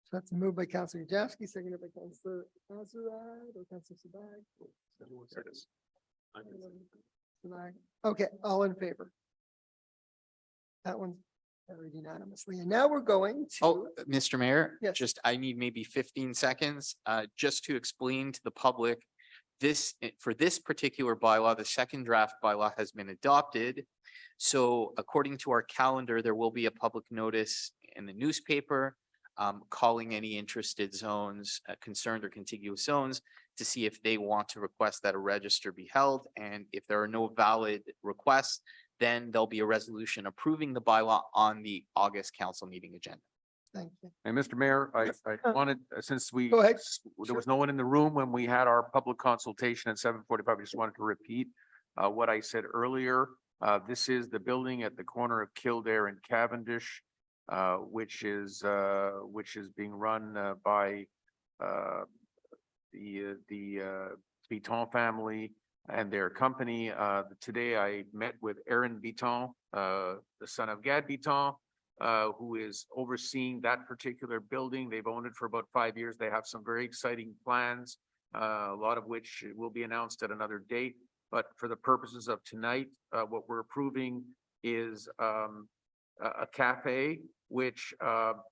A: so that's moved by Councilor Gajowski, seconded by Councilor Azarad or Councilor Sabag.
D: There it is.
A: Sabag. Okay, all in favor? That one's carried unanimously. And now we're going to.
K: Oh, Mr. Mayor,
A: Yes.
K: just, I need maybe 15 seconds, just to explain to the public. For this particular bylaw, the second draft bylaw has been adopted. So according to our calendar, there will be a public notice in the newspaper, calling any interested zones, concerned or contiguous zones, to see if they want to request that a register be held. And if there are no valid requests, then there'll be a resolution approving the bylaw on the August council meeting agenda.
A: Thank you.
Q: And Mr. Mayor, I wanted, since
A: Go ahead.
Q: there was no one in the room when we had our public consultation at 7:45, I just wanted to repeat what I said earlier. This is the building at the corner of Kildare and Cavendish, which is being run by the Biton family and their company. Today I met with Aaron Biton, the son of Gad Biton, who is overseeing that particular building. They've owned it for about 5 years. They have some very exciting plans, a lot of which will be announced at another date. But for the purposes of tonight, what we're approving is a cafe, which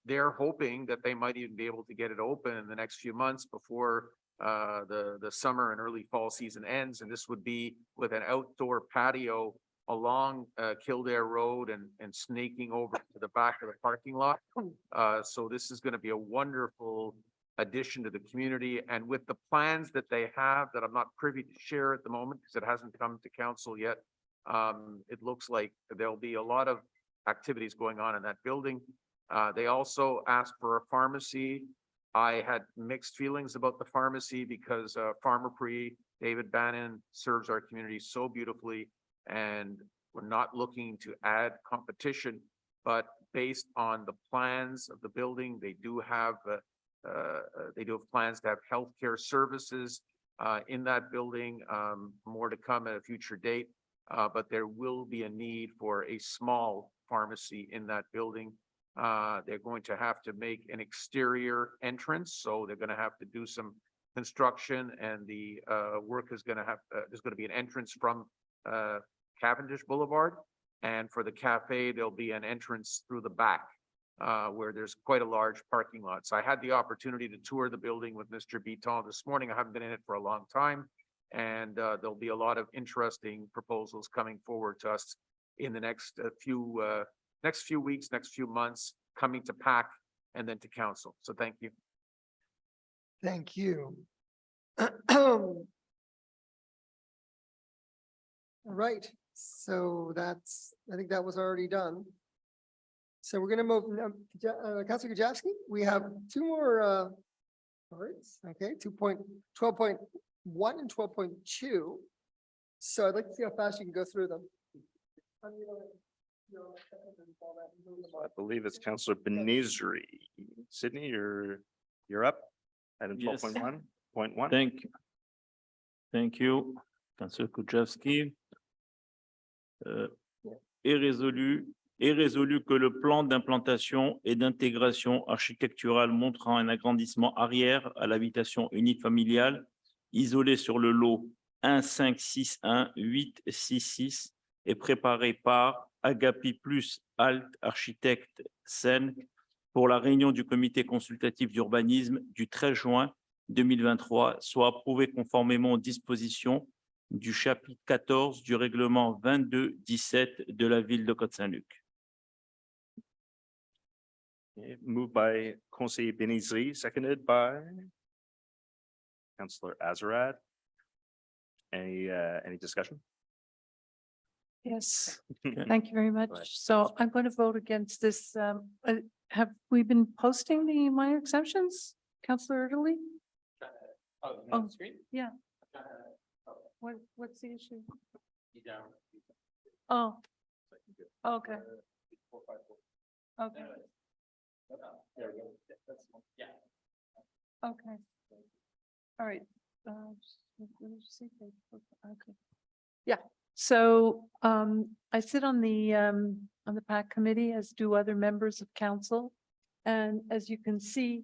Q: they're hoping that they might even be able to get it open in the next few months before the summer and early fall season ends. And this would be with an outdoor patio along Kildare Road and snaking over to the back of the parking lot. So this is going to be a wonderful addition to the community, and with the plans that they have that I'm not privy to share at the moment because it hasn't come to council yet, it looks like there'll be a lot of activities going on in that building. They also asked for a pharmacy. I had mixed feelings about the pharmacy because Pharmaprix, David Bannon, serves our community so beautifully, and we're not looking to add competition, but based on the plans of the building, they do have plans to have healthcare services in that building. More to come at a future date, but there will be a need for a small pharmacy in that building. They're going to have to make an exterior entrance, so they're going to have to do some construction, and the work is going to have, there's going to be an entrance from Cavendish Boulevard, and for the cafe, there'll be an entrance through the back where there's quite a large parking lot. So I had the opportunity to tour the building with Mr. Biton this morning. I haven't been in it for a long time, And there'll be a lot of interesting proposals coming forward to us in the next few weeks, next few months, coming to PAC and then to council. So thank you.
A: Thank you. All right, so I think that was already done. So we're gonna move, Councilor Gajewski, we have two more words, okay, 12.1 and 12.2. So I'd like to see how fast you can go through them.
D: I believe it's Councillor Benizri. Sydney, you're up. Item
S: Yes.
D: 12.1.1.
S: Thank you, Councillor Kujawski. Est résolu que le plan d'implantation et d'intégration architecturale montrant un agrandissement arrière à l'habitation unifamiliale isolé sur le lot 1561866 est préparé par Agapi Plus Alt Architecte Seine pour la réunion du comité consultatif d'urbanisme du 13 juin 2023, soit approuvé conformément aux dispositions du chapitre 14 du règlement 22-17 de la ville de Côte Saint-Luc.
D: Moved by Conseil Benizri, seconded by Councillor Azarad. Any discussion?
G: Yes, thank you very much. So I'm going to vote against this. Have we been posting the minor exemptions, Councillor Erdely?
H: On the screen?
G: Yeah. What's the issue? Oh. Okay. Okay. Okay. All right. Okay. Yeah, so I sit on the PAC committee, as do other members of council. And as you can see,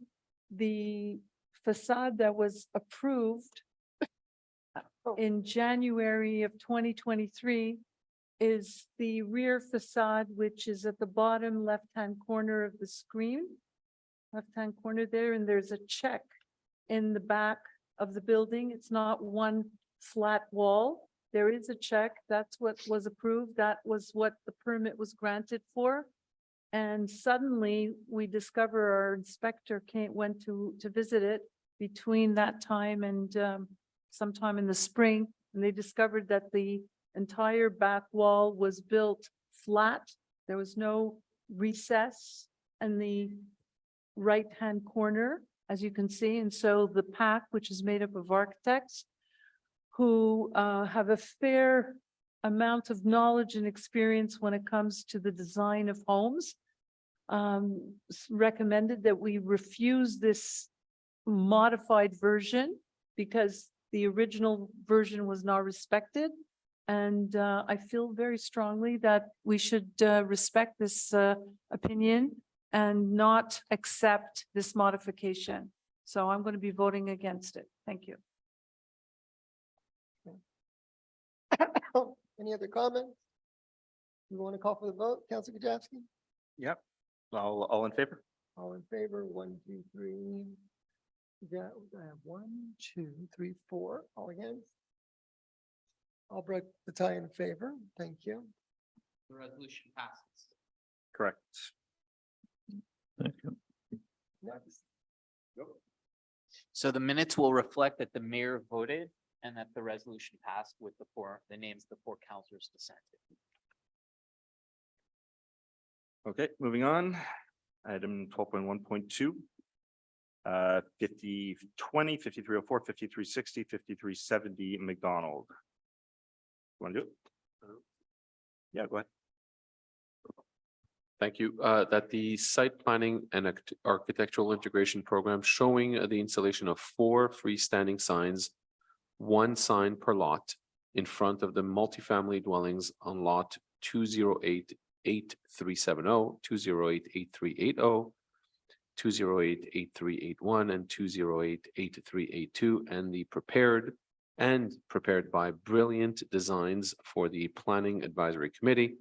G: the facade that was approved in January of 2023 is the rear facade, which is at the bottom left-hand corner of the screen. Left-hand corner there, and there's a check in the back of the building. It's not one flat wall. There is a check. That's what was approved. That was what the permit was granted for. And suddenly we discover our inspector went to visit it between that time and sometime in the spring. And they discovered that the entire back wall was built flat. There was no recess in the right-hand corner, as you can see. And so the PAC, which is made up of architects who have a fair amount of knowledge and experience when it comes to the design of homes, recommended that we refuse this modified version because the original version was not respected. And I feel very strongly that we should respect this opinion and not accept this modification. So I'm going to be voting against it. Thank you.
A: Any other comments? You want to call for the vote, Councilor Gajewski?
D: Yep. All in favor?
A: All in favor, 1, 2, 3. Yeah, I have 1, 2, 3, 4. All against? I'll break the tie in favor. Thank you.
H: The resolution passes.
D: Correct.
S: Thank you.
A: Next.
K: So the minutes will reflect that the mayor voted and that the resolution passed with the names of the 4 councillors dissented.
D: Okay, moving on. Item 12.1.2. 5020, 5304, 5360, 5370 McDonald. Want to do it? Yeah, go ahead.
B: Thank you. That the site planning and architectural integration program showing the installation of 4 freestanding signs, 1 sign per lot in front of the multifamily dwellings on lot 208-8370, 208-8380, 208-8381, and 208-8382, and the prepared by Brilliant Designs for the Planning Advisory Committee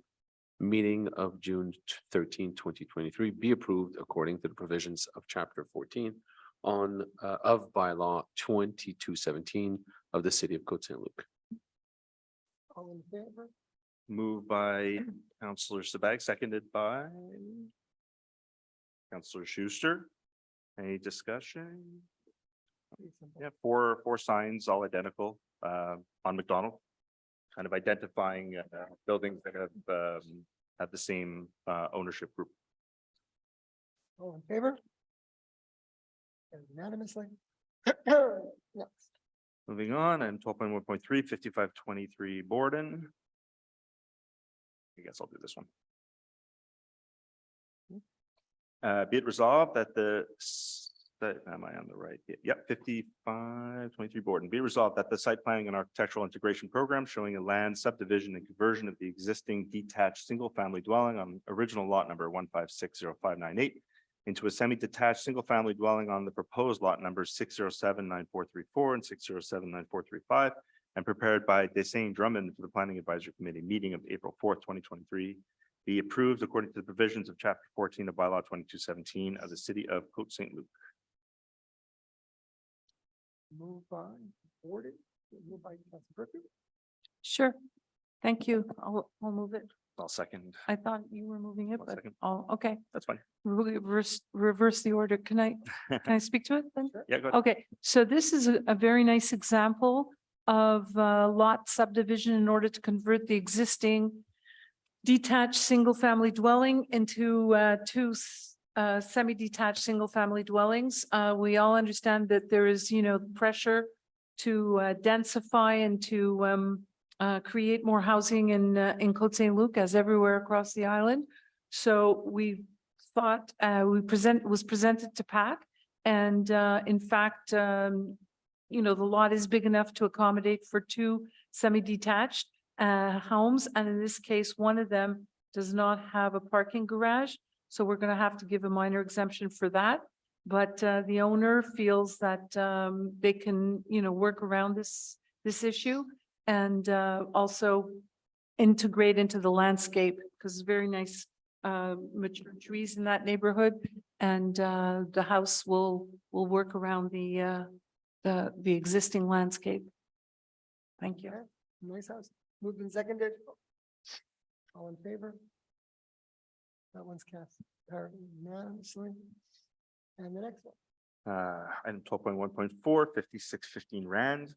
B: meeting of June 13, 2023 be approved according to the provisions of Chapter 14 of Bylaw 2217 of the city of Côte Saint-Luc.
A: All in favor?
D: Moved by Councillor Sabag, seconded by Councillor Schuster. Any discussion? Yeah, four signs, all identical, on McDonald. Kind of identifying, buildings that have the same, ownership group.
A: All in favor? Carried unanimously. Next.
D: Moving on, and 12.1.3, 5523 Borden. I guess I'll do this one. Be it resolved that am I on the right? Yep, 5523 Borden. Be resolved that the site planning and architectural integration program showing a land subdivision and conversion of the existing detached single-family dwelling on original lot number 1560598 into a semi-detached single-family dwelling on the proposed lot numbers 6079434 and 6079435, and prepared by DEUXIÉME Drummond for the Planning Advisory Committee meeting of April 4th, 2023, be approved according to the provisions of Chapter 14 of Bylaw 2217 of the City of Côte Saint-Luc.
A: Move by Borden, moved by Councilor Berkeley.
G: Sure. Thank you. I'll move it.
D: I'll second.
G: I thought you were moving it,
D: One
G: but,
D: second.
G: oh, okay.
D: That's fine.
G: Reverse the order. Can I speak to it then?
D: Yeah, go ahead.
G: Okay, so this is a very nice example of lot subdivision in order to convert the existing detached single-family dwelling into two semi-detached single-family dwellings. We all understand that there is, pressure to densify and to create more housing in Côte Saint-Luc as everywhere across the island. So we thought was presented to PAC, and in fact, the lot is big enough to accommodate for two semi-detached homes, and in this case, one of them does not have a parking garage. So we're going to have to give a minor exemption for that. But the owner feels that they can, work around this issue and also integrate into the landscape, because it's very nice mature trees in that neighborhood, and the house will work around the existing landscape. Thank you.
A: Okay, nice house. Moved and seconded. All in favor? That one's cast unanimously. And the next one.
D: Item 12.1.4, 5615 Rand.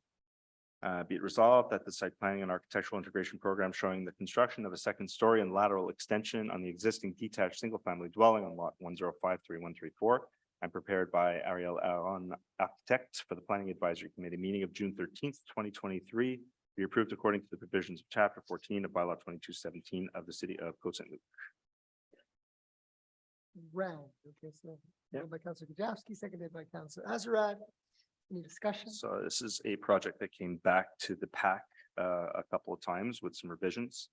D: Be it resolved that the site planning and architectural integration program showing the construction of a second story and lateral extension on the existing detached single-family dwelling on lot 1053134 and prepared by Ariel Aron Architect for the Planning Advisory Committee meeting of June 13th, 2023, be approved according to the provisions of Chapter 14 of Bylaw 2217 of the City of Côte Saint-Luc.
A: Round. Okay, so
D: Yeah.
A: moved by Councilor Gajowski, seconded by Councilor Azarad. Any discussion?
D: So this is a project that came back to the PAC a couple of times with some revisions,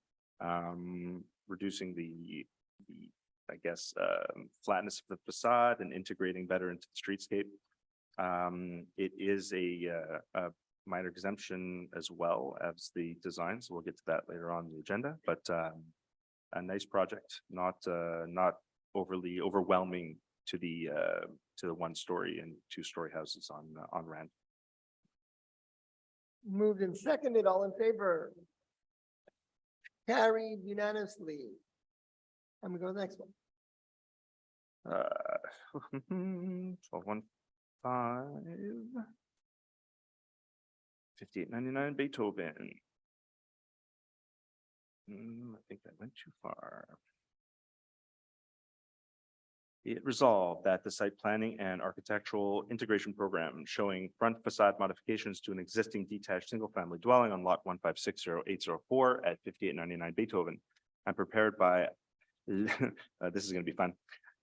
D: reducing the I guess flatness of the facade and integrating better into the streetscape. It is a minor exemption as well as the design, so we'll get to that later on in the agenda. But a nice project, not overly overwhelming to the one-story and two-story houses on Rand.
A: Moved and seconded, all in favor? Carried unanimously. And we go to the next one.
D: 12.15 5899 Beethoven. I think that went too far. Be it resolved that the site planning and architectural integration program showing front facade modifications to an existing detached single-family dwelling on lot 1560804 at 5899 Beethoven and prepared by this is going to be fun.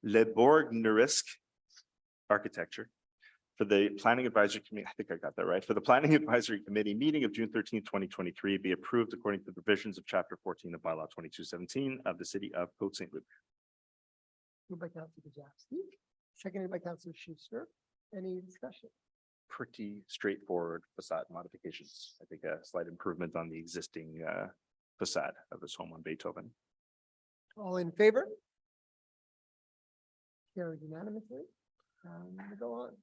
D: Le Bourg-Nerisk Architecture for the Planning Advisory Committee. I think I got that right. For the Planning Advisory Committee meeting of June 13th, 2023, be approved according to the provisions of Chapter 14 of Bylaw 2217 of the City of Côte Saint-Luc.
A: Moved by Councilor Gajowski, seconded by Councilor Schuster. Any discussion?
D: Pretty straightforward facade modifications. I think a slight improvement on the existing facade of this home on Beethoven.
A: All in favor? Carried unanimously. We go on.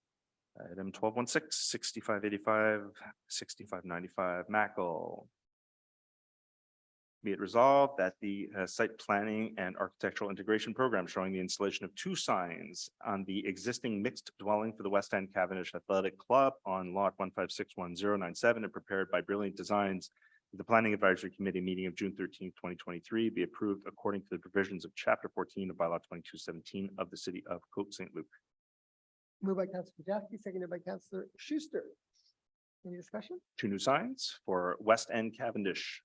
D: Item 1216, 6585, 6595, Mackle. Be it resolved that the site planning and architectural integration program showing the installation of 2 signs on the existing mixed dwelling for the West End Cavendish Athletic Club on lot 1561097 and prepared by Brilliant Designs, the Planning Advisory Committee meeting of June 13th, 2023 be approved according to the provisions of Chapter 14 of Bylaw 2217 of the City of Côte Saint-Luc.
A: Moved by Councillor Kajowski, seconded by Councillor Schuster. Any discussion?
D: 2 new signs for West End Cavendish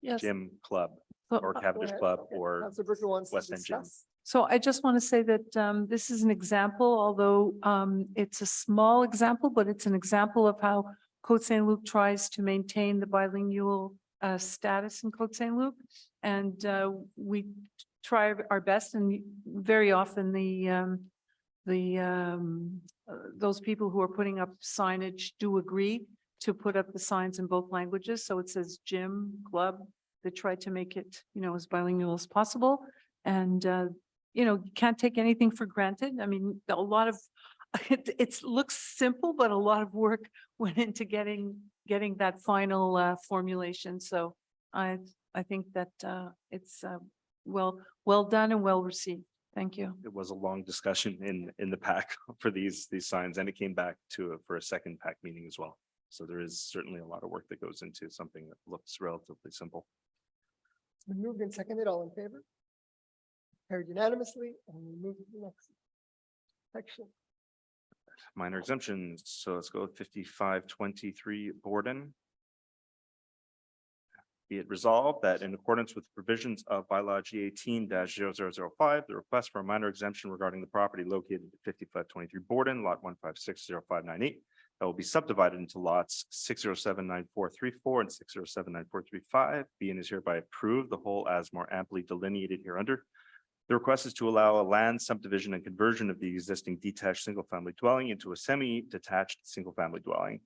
G: Yes.
D: Gym Club
G: So,
D: or
A: Go
D: Cavendish
A: ahead.
D: Club
A: Okay.
D: or
A: Councillor Berger wants to
D: West End Gym.
A: discuss.
G: So I just want to say that this is an example, although it's a small example, but it's an example of how Côte Saint-Luc tries to maintain the bilingual status in Côte Saint-Luc. And we try our best, and very often those people who are putting up signage do agree to put up the signs in both languages. So it says gym, club. They try to make it, as bilingual as possible. And, you can't take anything for granted. I mean, a lot of, it looks simple, but a lot of work went into getting that final formulation. So I think that it's well done and well received. Thank you.
D: It was a long discussion in the pack for these signs, and it came back for a second pack meeting as well. So there is certainly a lot of work that goes into something that looks relatively simple.
A: It's been moved and seconded. All in favor? Carried unanimously, and we move to the next section.
D: Minor exemptions. So let's go with 5523 Borden. Be it resolved that in accordance with the provisions of bylaw G18-0005, the request for a minor exemption regarding the property located at 5523 Borden, lot 1560598, that will be subdivided into lots 6079434 and 6079435, be and is hereby approved, the whole as more amply delineated hereunder. The request is to allow a land subdivision and conversion of the existing detached single-family dwelling into a semi-detached single-family dwelling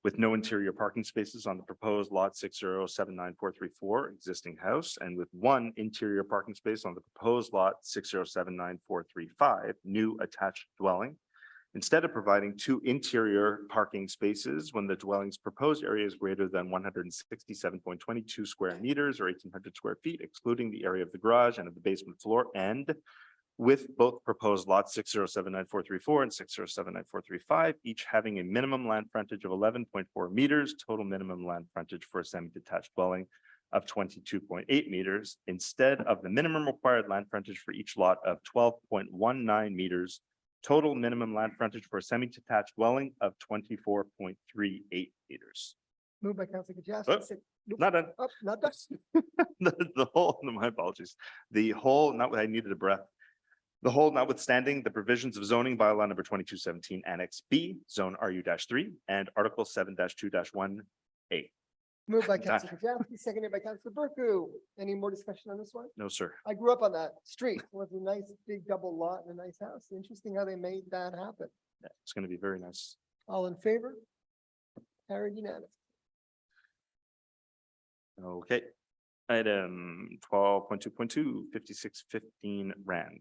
D: with no interior parking spaces on the proposed lot 6079434 existing house, and with 1 interior parking space on the proposed lot 6079435 new attached dwelling. Instead of providing 2 interior parking spaces when the dwelling's proposed area is greater than 167.22 square meters or 1,800 square feet, excluding the area of the garage and of the basement floor, and with both proposed lots 6079434 and 6079435, each having a minimum land frontage of 11.4 meters, total minimum land frontage for a semi-detached dwelling of 22.8 meters, instead of the minimum required land frontage for each lot of 12.19 meters, total minimum land frontage for a semi-detached dwelling of 24.38 meters.
A: Moved by Councillor Kajowski.
D: Oh, not done.
A: Oh, not done.
D: The whole, no, my apologies. The whole, not, I needed a breath. The whole notwithstanding the provisions of zoning bylaw number 2217 Annex B, Zone RU-3 and Article 7-2-1A.
A: Moved by Councillor Kajowski, seconded by Councillor Berger. Any more discussion on this one?
D: No, sir.
A: I grew up on that street. It was a nice big double lot and a nice house. Interesting how they made that happen.
D: Yeah, it's going to be very nice.
A: All in favor? Carried unanimous.
D: Okay. Item 12.2.2, 5615 Rand.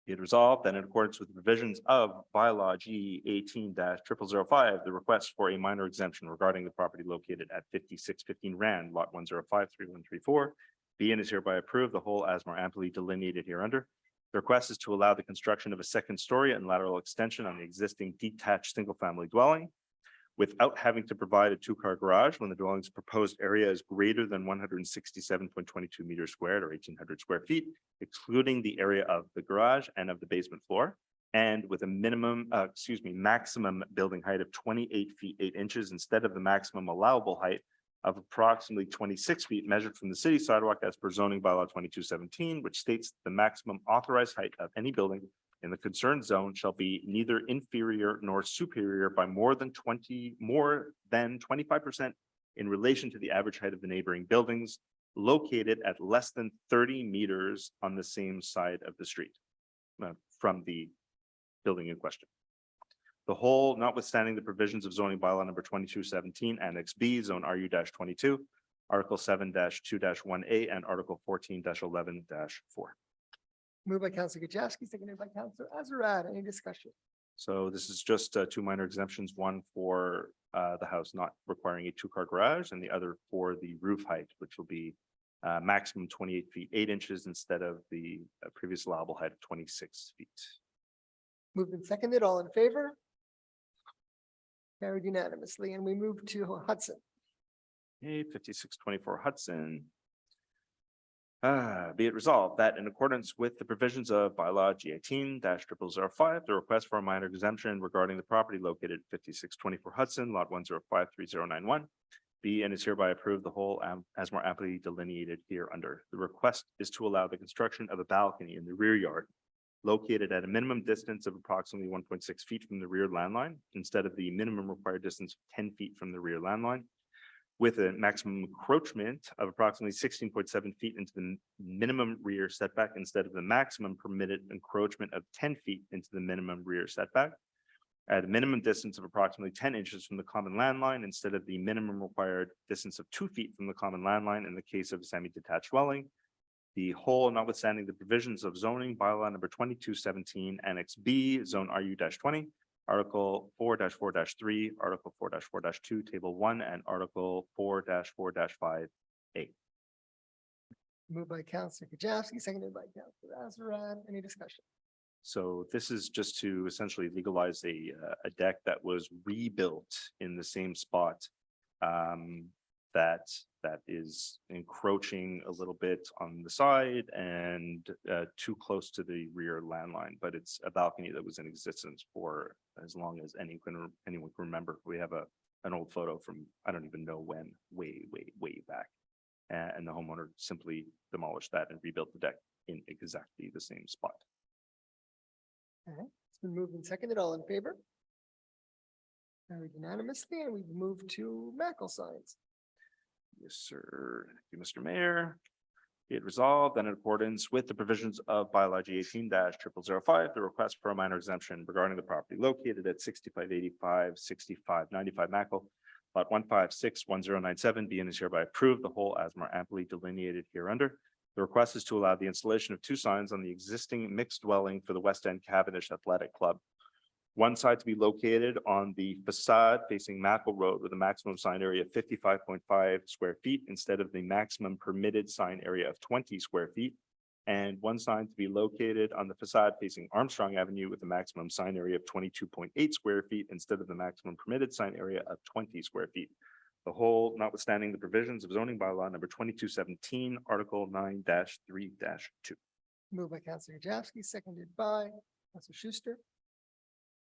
D: Be it resolved that in accordance with the provisions of bylaw G 18-0005, the request for a minor exemption regarding the property located at 5615 Rand, lot 1053134, be and is hereby approved, the whole as more amply delineated hereunder. The request is to allow the construction of a 2nd story and lateral extension on the existing detached single-family dwelling without having to provide a 2-car garage when the dwelling's proposed area is greater than 167.22 meters squared or 1,800 square feet, excluding the area of the garage and of the basement floor, and with a maximum building height of 28 feet 8 inches instead of the maximum allowable height of approximately 26 feet measured from the city sidewalk as per zoning bylaw 2217, which states the maximum authorized height of any building in the concerned zone shall be neither inferior nor superior by more than 25% in relation to the average height of the neighboring buildings located at less than 30 meters on the same side of the street from the building in question. The whole, notwithstanding the provisions of zoning bylaw number 2217, Annex B, Zone RU-22, Article 7-2-1A, and Article 14-11-4.
A: Moved by Councillor Kajowski, seconded by Councillor Azarad. Any discussion?
D: So this is just two minor exemptions, one for the house not requiring a two-car garage and the other for the roof height, which will be maximum 28 feet, 8 inches instead of the previous allowable height of 26 feet.
A: Moved and seconded, all in favor? Carried unanimously, and we move to Hudson.
D: Okay, 5624 Hudson. Be it resolved that in accordance with the provisions of bylaw G18-0005, the request for a minor exemption regarding the property located at 5624 Hudson, lot 1053091, be and is hereby approved the whole as more amply delineated here under. The request is to allow the construction of a balcony in the rear yard located at a minimum distance of approximately 1.6 feet from the rear landline instead of the minimum required distance of 10 feet from the rear landline, with a maximum encroachment of approximately 16.7 feet into the minimum rear setback instead of the maximum permitted encroachment of 10 feet into the minimum rear setback, at a minimum distance of approximately 10 inches from the common landline instead of the minimum required distance of 2 feet from the common landline in the case of a semi-detached dwelling. The whole notwithstanding the provisions of zoning bylaw number 2217 Annex B, Zone RU-20, Article 4-4-3, Article 4-4-2, Table 1, and Article 4-4-5A.
A: Moved by Councillor Kajowski, seconded by Councillor Azarad. Any discussion?
D: So this is just to essentially legalize a deck that was rebuilt in the same spot that is encroaching a litcan bit on the side and too close to the rear landline, but it's a balcony that was in existence for as long as anyone can remember. We have an old photo from, I don't even know when, way back. And the homeowner simply demolished that and rebuilt the deck in exactly the same spot.
A: Okay, it's been moved and seconded. All in favor? Carried unanimously, and we've moved to Mackle signs.
D: Yes, sir. Thank you, Mr. Mayor. Be it resolved that in accordance with the provisions of bylaw G18-0005, the request for a minor exemption regarding the property located at 6585, 6595 Mackle, lot 1561097, be and is hereby approved, the whole as more amply delineated hereunder. The request is to allow the installation of 2 signs on the existing mixed dwelling for the West End Cavendish Athletic Club. One side to be located on the facade facing Mackle Road with a maximum sign area of 55.5 square feet instead of the maximum permitted sign area of 20 square feet. And one sign to be located on the facade facing Armstrong Avenue with a maximum sign area of 22.8 square feet instead of the maximum permitted sign area of 20 square feet. The whole notwithstanding the provisions of zoning bylaw number 2217, Article 9-3-2.
A: Moved by Councillor Kajowski, seconded by Councillor Schuster.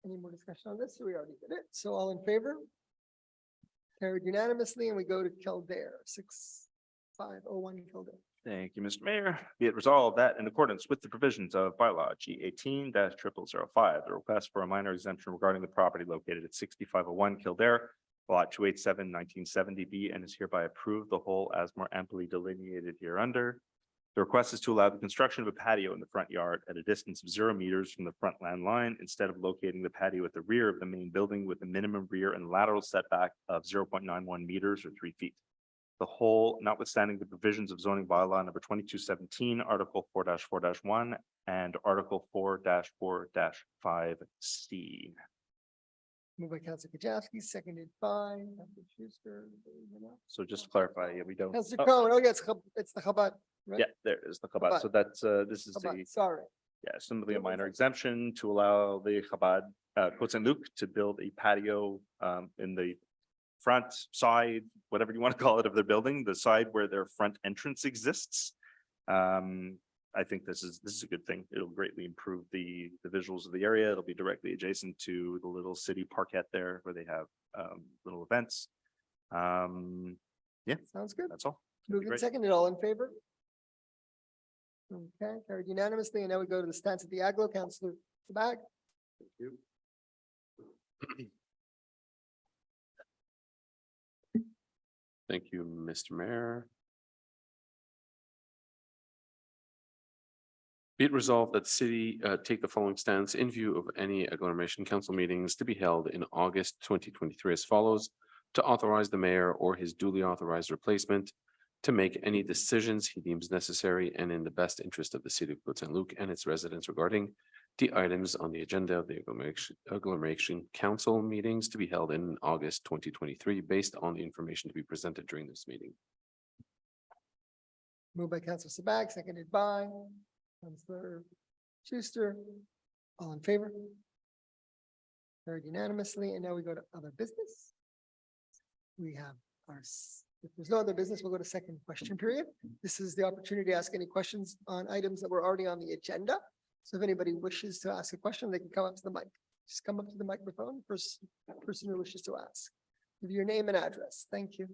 A: Any more discussion on this? We already did it. So all in favor? Carried unanimously, and we go to Kildare, 6501 Kildare.
D: Thank you, Mr. Mayor. Be it resolved that in accordance with the provisions of bylaw G18-0005, the request for a minor exemption regarding the property located at 6501 Kildare, lot 287-1970 be and is hereby approved, the whole as more amply delineated hereunder. The request is to allow the construction of a patio in the front yard at a distance of 0 meters from the front land line instead of locating the patio at the rear of the main building with a minimum rear and lateral setback of 0.91 meters or 3 feet. The whole notwithstanding the provisions of zoning bylaw number 2217, Article 4-4-1 and Article 4-4-5C.
A: Moved by Councillor Kajowski, seconded by Councillor Schuster.
D: So just to clarify, yeah, we don't.
A: Councillor Cohen, yeah, it's the Chabad, right?
D: Yeah, there is the Chabad. So that's, this is
A: Chabad,
D: the,
A: sorry.
D: yeah, simply a minor exemption to allow the Chabad, Côte Saint-Luc to build a patio in the front, side, whatever you want to call it, of their building, the side where their front entrance exists. I think this is a good thing. It'll greatly improve the visuals of the area. It'll be directly adjacent to the little city parkette there where they have little events. Yeah,
A: sounds good.
D: That's all.
A: Moved and seconded, all in favor? Okay, carried unanimously, and now we go to the stance of the Aglo, Councillor Sabag.
D: Thank you.
B: Thank you, Mr. Mayor. Be it resolved that the city take the following stance in view of any agglomeration council meetings to be held in August 2023 as follows: to authorize the mayor or his duly authorized replacement to make any decisions he deems necessary and in the best interest of the city of Côte Saint-Luc and its residents regarding the items on the agenda of the agglomeration council meetings to be held in August 2023, based on the information to be presented during this meeting.
A: Moved by Councillor Sabat, seconded by Councillor Schuster. All in favor? Carried unanimously, and now we go to other business. We have if there's no other business, we'll go to second question period. This is the opportunity to ask any questions on items that were already on the agenda. So if anybody wishes to ask a question, they can come up to the mic. Just come up to the microphone, person who wishes to ask. Give your name and address. Thank you.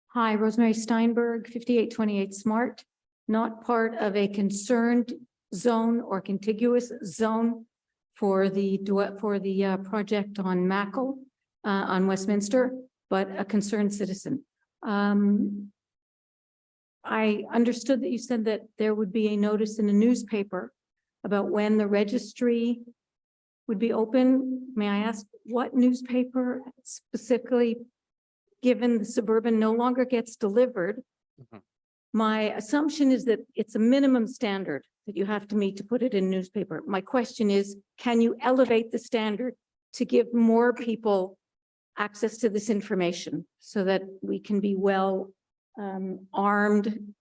T: Hi, Rosemary Steinberg, 5828 Smart, not part of a concerned zone or contiguous zone for the project on Mackle on Westminster, but a concerned citizen. I understood that you said that there would be a notice in the newspaper about when the registry would be open. May I ask what newspaper specifically, given the suburban no longer gets delivered? My assumption is that it's a minimum standard that you have to meet to put it in newspaper. My question is, can you elevate the standard to give more people access to this information so that we can be well armed,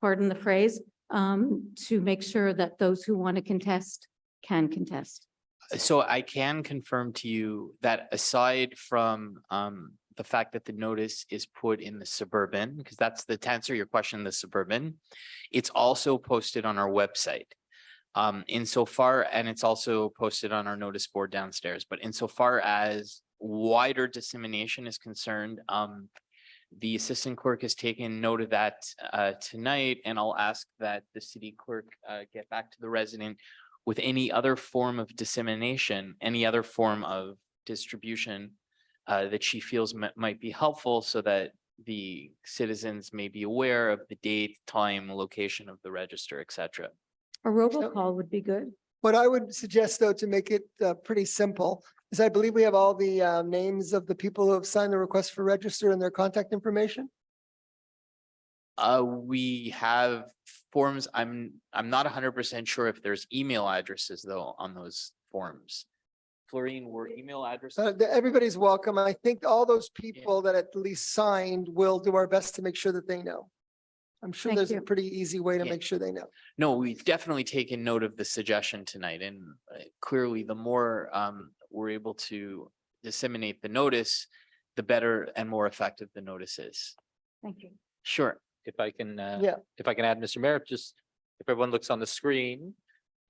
T: pardon the phrase, to make sure that those who want to contest can contest?
K: So I can confirm to you that aside from the fact that the notice is put in the suburban, because that's to answer your question, the suburban, it's also posted on our website. Insofar, and it's also posted on our notice board downstairs, but insofar as wider dissemination is concerned, the assistant clerk has taken note of that tonight, and I'll ask that the city clerk get back to the resident with any other form of dissemination, any other form of distribution that she feels might be helpful, so that the citizens may be aware of the date, time, location of the register, etc.
T: A robocall would be good.
A: What I would suggest, though, to make it pretty simple, is I believe we have all the names of the people who have signed the request for register and their contact information.
K: We have forms. I'm not 100% sure if there's email addresses though on those forms. Florine, were email addresses?
A: Everybody's welcome. I think all those people that at least signed will do our best to make sure that they know. I'm sure
T: Thank
A: there's
T: you.
A: a pretty easy way to
K: Yeah.
A: make sure they know.
K: No, we've definitely taken note of the suggestion tonight, and clearly the more we're able to disseminate the notice, the better and more effective the notice is.
T: Thank you.
K: Sure.
H: If I can,
A: Yeah.
H: if I can add, Mr. Mayor, just if everyone looks on the screen.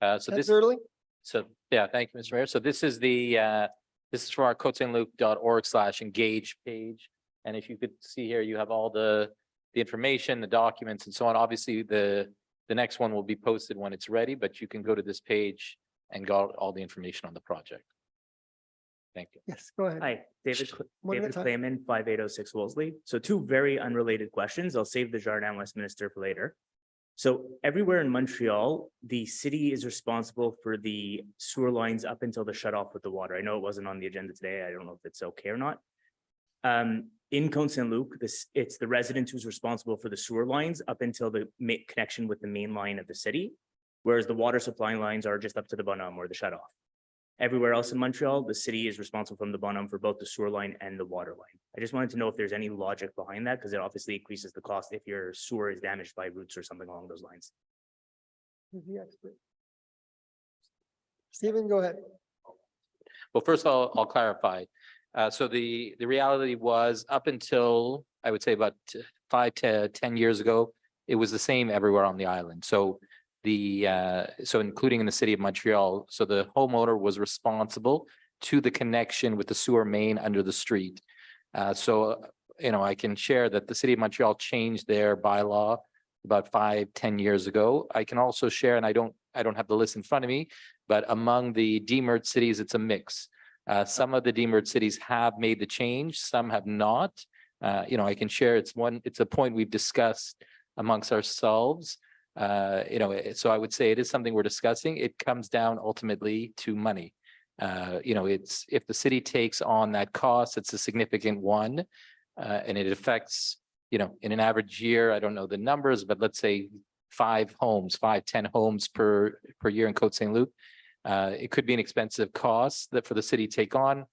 H: So
A: That's
H: this,
A: early.
H: so yeah, thank you, Mr. Mayor. So this is this is from our COTESAintluc.org/engage page. And if you could see here, you have all the information, the documents and so on. Obviously, the next one will be posted when it's ready, but you can go to this page and got all the information on the project. Thank you.
A: Yes, go ahead.
U: Hi, David
A: One at a time.
U: Clayman, 5806 Wolseley. So two very unrelated questions. I'll save the Jardin Westminster for later. So everywhere in Montreal, the city is responsible for the sewer lines up until the shut off with the water. I know it wasn't on the agenda today. I don't know if it's okay or not. In Côte Saint-Luc, it's the resident who's responsible for the sewer lines up until the connection with the main line of the city, whereas the water supply lines are just up to the bonhomme or the shut off. Everywhere else in Montreal, the city is responsible from the bonhomme for both the sewer line and the water line. I just wanted to know if there's any logic behind that, because it obviously increases the cost if your sewer is damaged by roots or something along those lines.
A: Who's the expert? Stephen, go ahead.
H: Well, first I'll clarify. So the reality was up until I would say about 5 to 10 years ago, it was the same everywhere on the island. So so including in the city of Montreal, so the homeowner was responsible to the connection with the sewer main under the street. So, you know, I can share that the city of Montreal changed their bylaw about 5-10 years ago. I can also share, and I don't have the list in front of me, but among the demerged cities, it's a mix. Some of the demerged cities have made the change, some have not. You know, I can share, it's a point we've discussed amongst ourselves. You know, so I would say it is something we're discussing. It comes down ultimately to money. You know, it's if the city takes on that cost, it's a significant one, and it affects, in an average year, I don't know the numbers, but let's say 10 homes per year in Côte Saint-Luc. It could be an expensive cost that for the city to take on.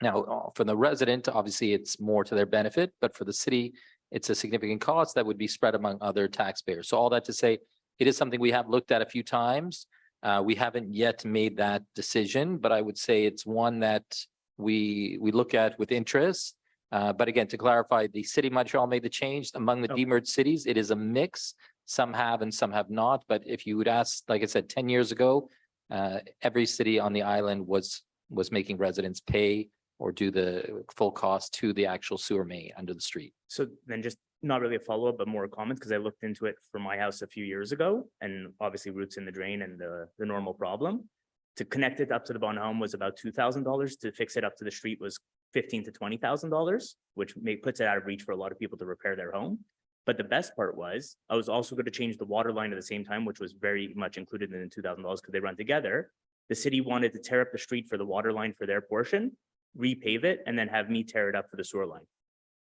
H: Now, for the resident, obviously it's more to their benefit, but for the city, it's a significant cost that would be spread among other taxpayers. So all that to say, it is something we have looked at a few times. We haven't yet made that decision, but I would say it's one that we look at with interest. But again, to clarify, the city of Montreal made the change among the demerged cities. It is a mix. Some have and some have not. But if you would ask, like I said, 10 years ago, every city on the island was making residents pay or do the full cost to the actual sewer main under the street.
U: So then just not really a follow-up, but more comments, because I looked into it for my house a few years ago, and obviously roots in the drain and the normal problem. To connect it up to the Bonhomme was about $2,000. To fix it up to the street was $15,000 to $20,000, which puts it out of reach for a lot of people to repair their home. But the best part was, I was also going to change the water line at the same time, which was very much included in the $2,000 because they run together. The city wanted to tear up the street for the water line for their portion, repave it, and then have me tear it up for the sewer line.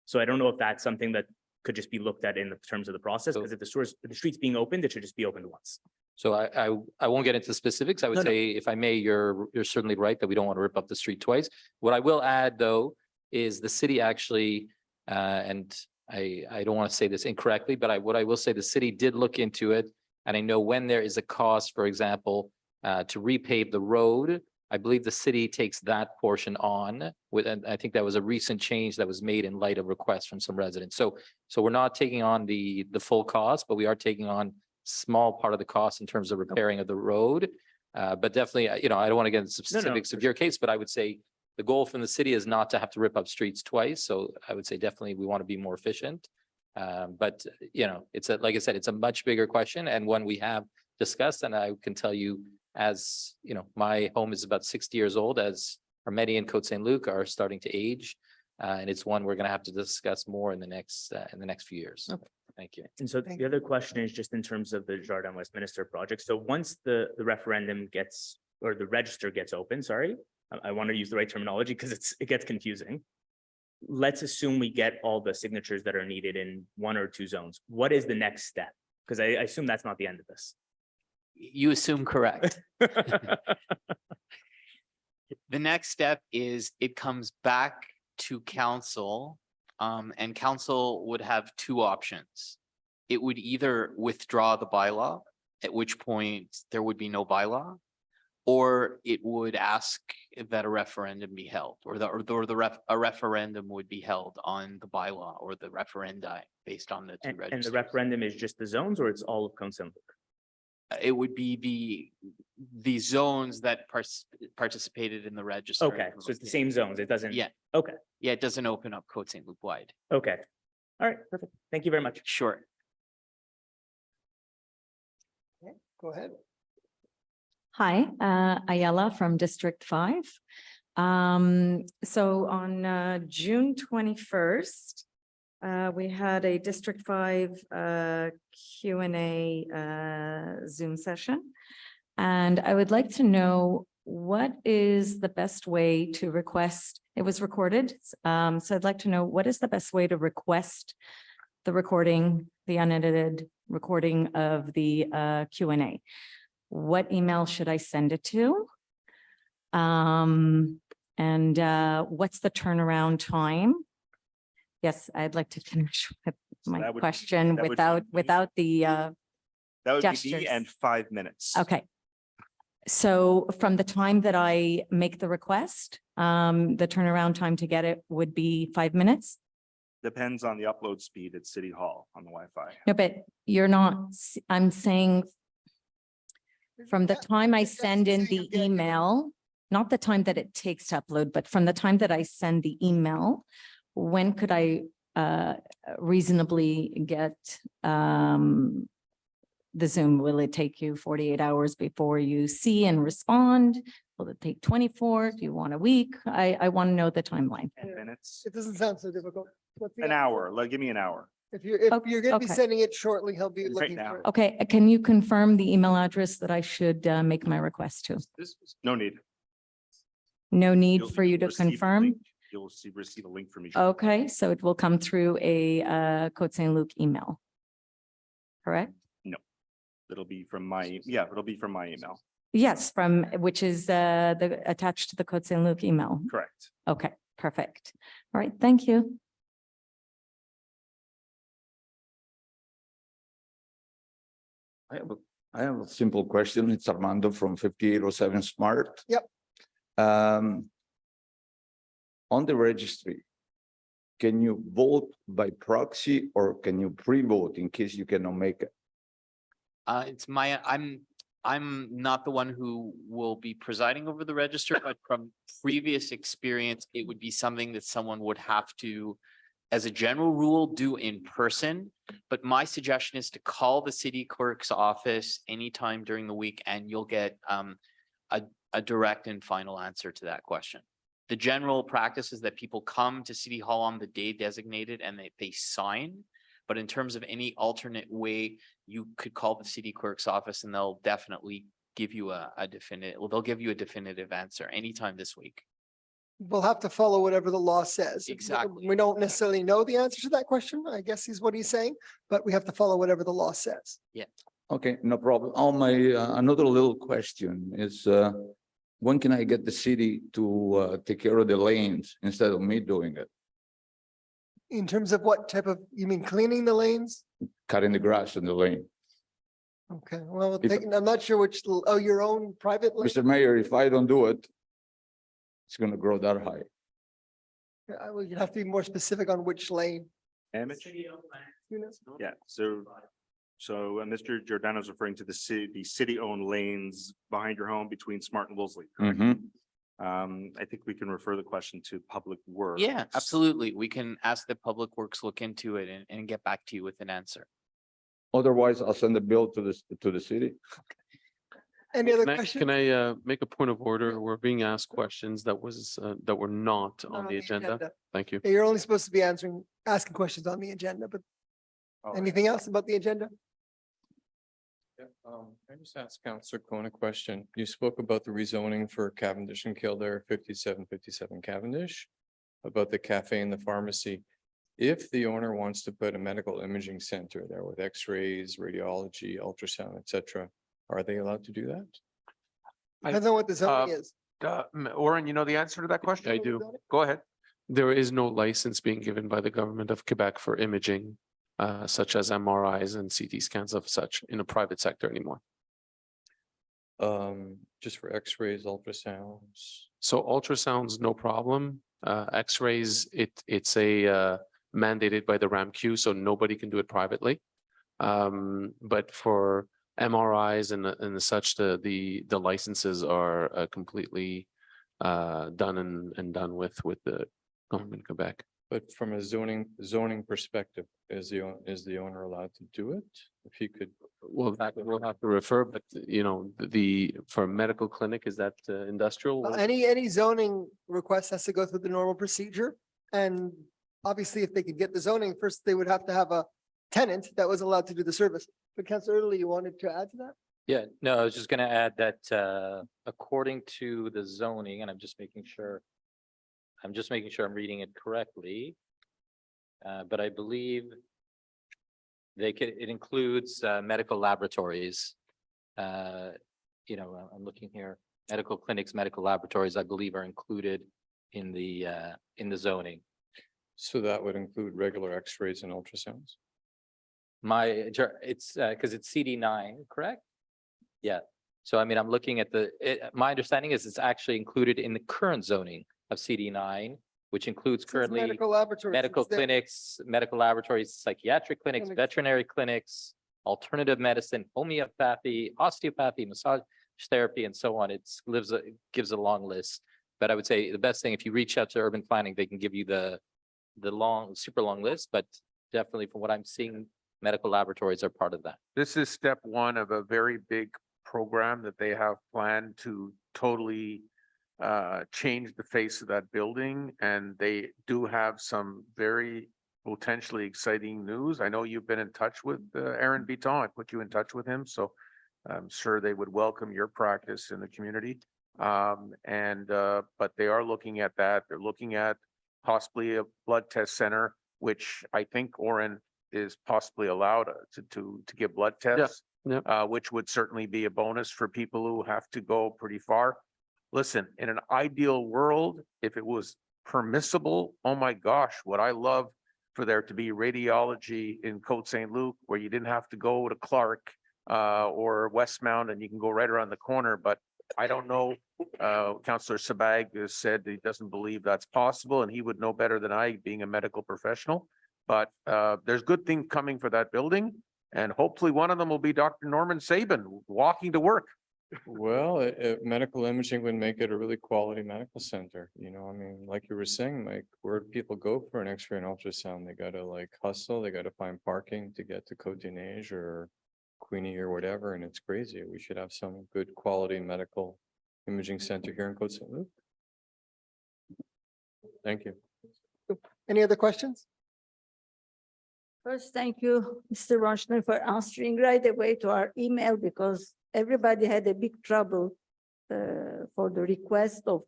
U: So I don't know if that's something that could just be looked at in the terms of the process, because if the street's being opened, it should just be opened once.
H: So I won't get into specifics. I would say, if I may, you're certainly right that we don't want to rip up the street twice. What I will add, though, is the city actually, and I don't want to say this incorrectly, but what I will say, the city did look into it. And I know when there is a cost, for example, to repave the road, I believe the city takes that portion on with, and I think that was a recent change that was made in light of requests from some residents. So we're not taking on the full cost, but we are taking on small part of the cost in terms of repairing of the road. But definitely, I don't want to get into specifics of your case, but I would say the goal from the city is not to have to rip up streets twice. So I would say definitely we want to be more efficient. But like I said, it's a much bigger question and one we have discussed. And I can tell you, as my home is about 60 years old, as our many in Côte Saint-Luc are starting to age. And it's one we're going to have to discuss more in the next few years. Okay. Thank you.
U: And so the other question is just in terms of the Jardin Westminster project. So once the referendum gets, or the register gets open, sorry, I want to use the right terminology because it gets confusing. Let's assume we get all the signatures that are needed in 1 or 2 zones. What is the next step? Because I assume that's not the end of this.
K: You assume correct. The next step is it comes back to council, and council would have 2 options. It would either withdraw the bylaw, at which point there would be no bylaw, or it would ask that a referendum be held, or a referendum would be held on the bylaw or the referenda based on the 2 registers.
U: And the referendum is just the zones, or it's all of Côte Saint-Luc?
K: It would be the zones that participated in the register.
U: Okay, so it's the same zones. It doesn't.
K: Yeah.
U: Okay.
K: Yeah, it doesn't open up Côte Saint-Luc wide.
U: Okay. All right. Perfect. Thank you very much.
K: Sure.
A: Okay, go ahead.
C: Hi, Ayala from District 5. So on June 21st, we had a District 5 Q&A Zoom session. And I would like to know what is the best way to request, it was recorded. So I'd like to know what is the best way to request the recording, the unedited recording of the Q&A. What email should I send it to? And what's the turnaround time? Yes, I'd like to finish with my question without the
D: That would
C: gestures.
D: be me and 5 minutes.
C: Okay. So from the time that I make the request, the turnaround time to get it would be 5 minutes?
D: Depends on the upload speed at City Hall on the Wi-Fi.
C: No, but you're not, I'm saying from the time I send in the email, not the time that it takes to upload, but from the time that I send the email, when could I reasonably get the Zoom? Will it take you 48 hours before you see and respond? Will it take 24? Do you want a week? I want to know the timeline.
D: 10 minutes.
A: It doesn't sound so difficult. What's the
D: An hour. Give me an hour.
A: If you're going to be
C: Okay.
A: sending it shortly, he'll be looking
D: now.
A: for it.
C: Okay, can you confirm the email address that I should make my request to?
D: No need.
C: No need
D: You'll
C: for you to
D: receive the
C: confirm?
D: link. You'll receive a link from me.
C: Okay, so it will come through a Côte Saint-Luc email. Correct?
D: No, it'll be from my, yeah, it'll be from my email.
C: Yes, from, which is attached to the Côte Saint-Luc email.
D: Correct.
C: Okay, perfect. All right, thank you.
E: I have a simple question. It's Armando from 5807 Smart.
A: Yep.
E: On the registry, can you vote by proxy or can you pre-vote in case you cannot make it?
K: I'm not the one who will be presiding over the register, but from previous experience, it would be something that someone would have to, as a general rule, do in person. But my suggestion is to call the city clerk's office anytime during the week and you'll get a direct and final answer to that question. The general practice is that people come to City Hall on the day designated and they sign. But in terms of any alternate way, you could call the city clerk's office and they'll definitely give you a definitive, well, they'll give you a definitive answer anytime this week.
A: We'll have to follow whatever the law says.
K: Exactly.
A: We don't necessarily know the answer to that question, I guess is what he's saying, but we have to follow whatever the law says.
K: Yeah.
E: Okay, no problem. On my another little question is when can I get the city to take care of the lanes instead of me doing it?
A: In terms of what type of, you mean cleaning the lanes?
E: Cutting the grass in the lane.
A: Okay, well,
E: If-
A: I'm not sure which, oh, your own private lane?
E: Mr. Mayor, if I don't do it, it's gonna grow that high.
A: I would have to be more specific on which lane.
D: Damage?
A: You know?
D: Yeah, so Mr. Giordano's referring to the city-owned lanes behind your home between Smart and Wolseley. Correct? I think we can refer the question to Public Works.
K: Yeah, absolutely. We can ask the Public Works look into it and get back to you with an answer.
E: Otherwise, I'll send the bill to the city.
A: Any other
B: Can
A: questions?
B: can I make a point of order? We're being asked questions that were not on the agenda. Thank you.
A: Yeah, you're only supposed to be asking questions on the agenda, but anything else about the agenda?
F: I just asked Councillor Cohen a question. You spoke about the rezoning for Cavendish and Kildare, 5757 Cavendish, about the cafe and the pharmacy. If the owner wants to put a medical imaging center there with x-rays, radiology, ultrasound, etc., are they allowed to do that?
A: Depends on what the zoning is.
Q: Oren, you know the answer to that question?
B: I do.
Q: Go ahead.
B: There is no license being given by the government of Quebec for imaging, such as MRIs and CT scans of such in a private sector anymore.
F: Just for x-rays, ultrasounds.
B: So ultrasounds, no problem. X-rays, it's mandated by the RAMQ, so nobody can do it privately. But for MRIs and such, the licenses are completely done and done with the government of Quebec.
F: But from a zoning perspective, is the owner allowed to do it? If he could.
B: Well, we'll have to refer, but you know, for a medical clinic, is that industrial?
A: Well, any zoning request has to go through the normal procedure. And obviously, if they could get the zoning, first they would have to have a tenant that was allowed to do the service. But Councillor Early, you wanted to add to that?
H: Yeah, no, I was just gonna add that according to the zoning, and I'm just making sure I'm reading it correctly. But I believe it includes medical laboratories. You know, I'm looking here, medical clinics, medical laboratories, I believe are included in the zoning.
F: So that would include regular x-rays and ultrasounds?
H: It's because it's CD9, correct? Yeah. So I mean, I'm looking at my understanding is it's actually included in the current zoning of CD9, which includes currently
A: Medical laboratories.
H: medical
A: it's there.
H: clinics, medical laboratories, psychiatric clinics, veterinary clinics, alternative medicine, homeopathy, osteopathy, massage therapy, and so on. It gives a long list. But I would say the best thing, if you reach out to urban planning, they can give you the super long list, but definitely from what I'm seeing, medical laboratories are part of that.
Q: This is step one of a very big program that they have planned to totally change the face of that building. And they do have some very potentially exciting news. I know you've been in touch with Aaron Biton. I put you in touch with him, so I'm sure they would welcome your practice in the community. But they are looking at that. They're looking at possibly a blood test center, which I think Oren is possibly allowed to give blood tests. Which would certainly be a bonus for people who have to go pretty far. Listen, in an ideal world, if it was permissible, oh my gosh, would I love for there to be radiology in Côte Saint-Luc where you didn't have to go to Clark or Westmount and you can go right around the corner. But I don't know. Councillor Sabag has said he doesn't believe that's possible and he would know better than I, being a medical professional. But there's good things coming for that building. And hopefully one of them will be Dr. Norman Sabin walking to work.
F: Well, medical imaging would make it a really quality medical center, you know, I mean, like you were saying, like, where do people go for an X-ray and ultrasound? They gotta like hustle, they gotta find parking to get to Côte-des-Neiges or Queenie or whatever, and it's crazy. We should have some good quality medical imaging center here in Côte Saint-Luc. Thank you.
A: Any other questions?
I: First, thank you, Mr. Rochner, for answering right away to our email because everybody had a big trouble for the request of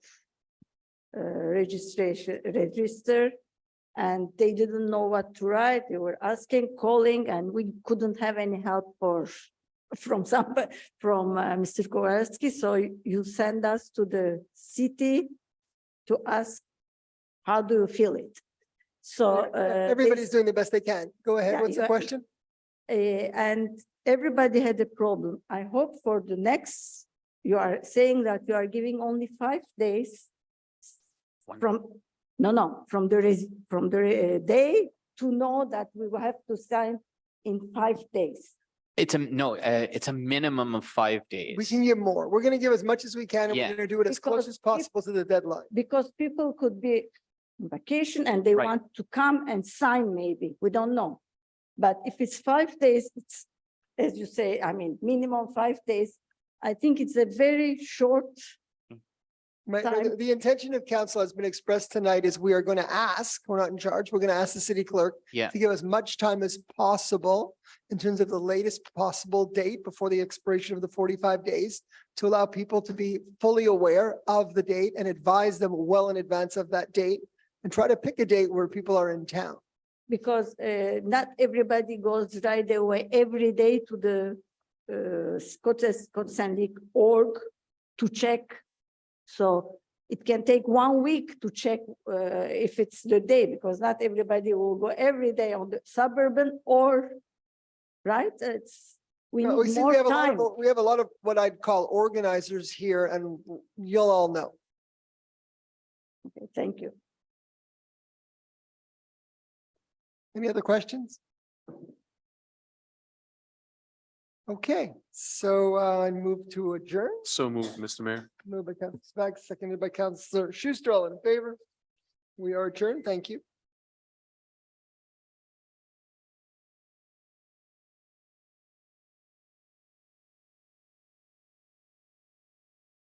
I: register, and they didn't know what to write. They were asking, calling, and we couldn't have any help from Mr. Kowalski. So you send us to the city to ask, how do you feel it? So
A: everybody's doing the best they can. Go ahead. What's the question?
I: And everybody had a problem. I hope for the next, you are saying that you are giving only 5 days from the day to know that we will have to sign in 5 days.
K: It's it's a minimum of 5 days.
A: We can give more. We're going to give as much as we can, and
K: Yeah.
A: we're going to do it as close as possible to the deadline.
I: Because people could be on vacation and they
K: Right.
I: want to come and sign maybe, we don't know. But if it's 5 days, it's, as you say, I mean, minimum 5 days, I think it's a very short
A: Right,
I: time.
A: the intention of council has been expressed tonight is we are going to ask, we're not in charge, we're going to ask the city clerk
K: Yeah.
A: to give as much time as possible in terms of the latest possible date before the expiration of the 45 days to allow people to be fully aware of the date and advise them well in advance of that date and try to pick a date where people are in town.
I: Because not everybody goes right away every day to the Côte Saint-Luc org to check. So it can take 1 week to check if it's the day, because not everybody will go every day on the suburban or, right? We
A: No,
I: need
A: see,
I: more time.
A: we have a lot of what I'd call organizers here, and you'll all know.
I: Okay, thank you.
A: Any other questions? Okay, so I move to adjourn.
B: So moved, Mr. Mayor.
A: Moved by Councilor Spag, seconded by Councilor Schuster, all in favor. We are adjourned. Thank you.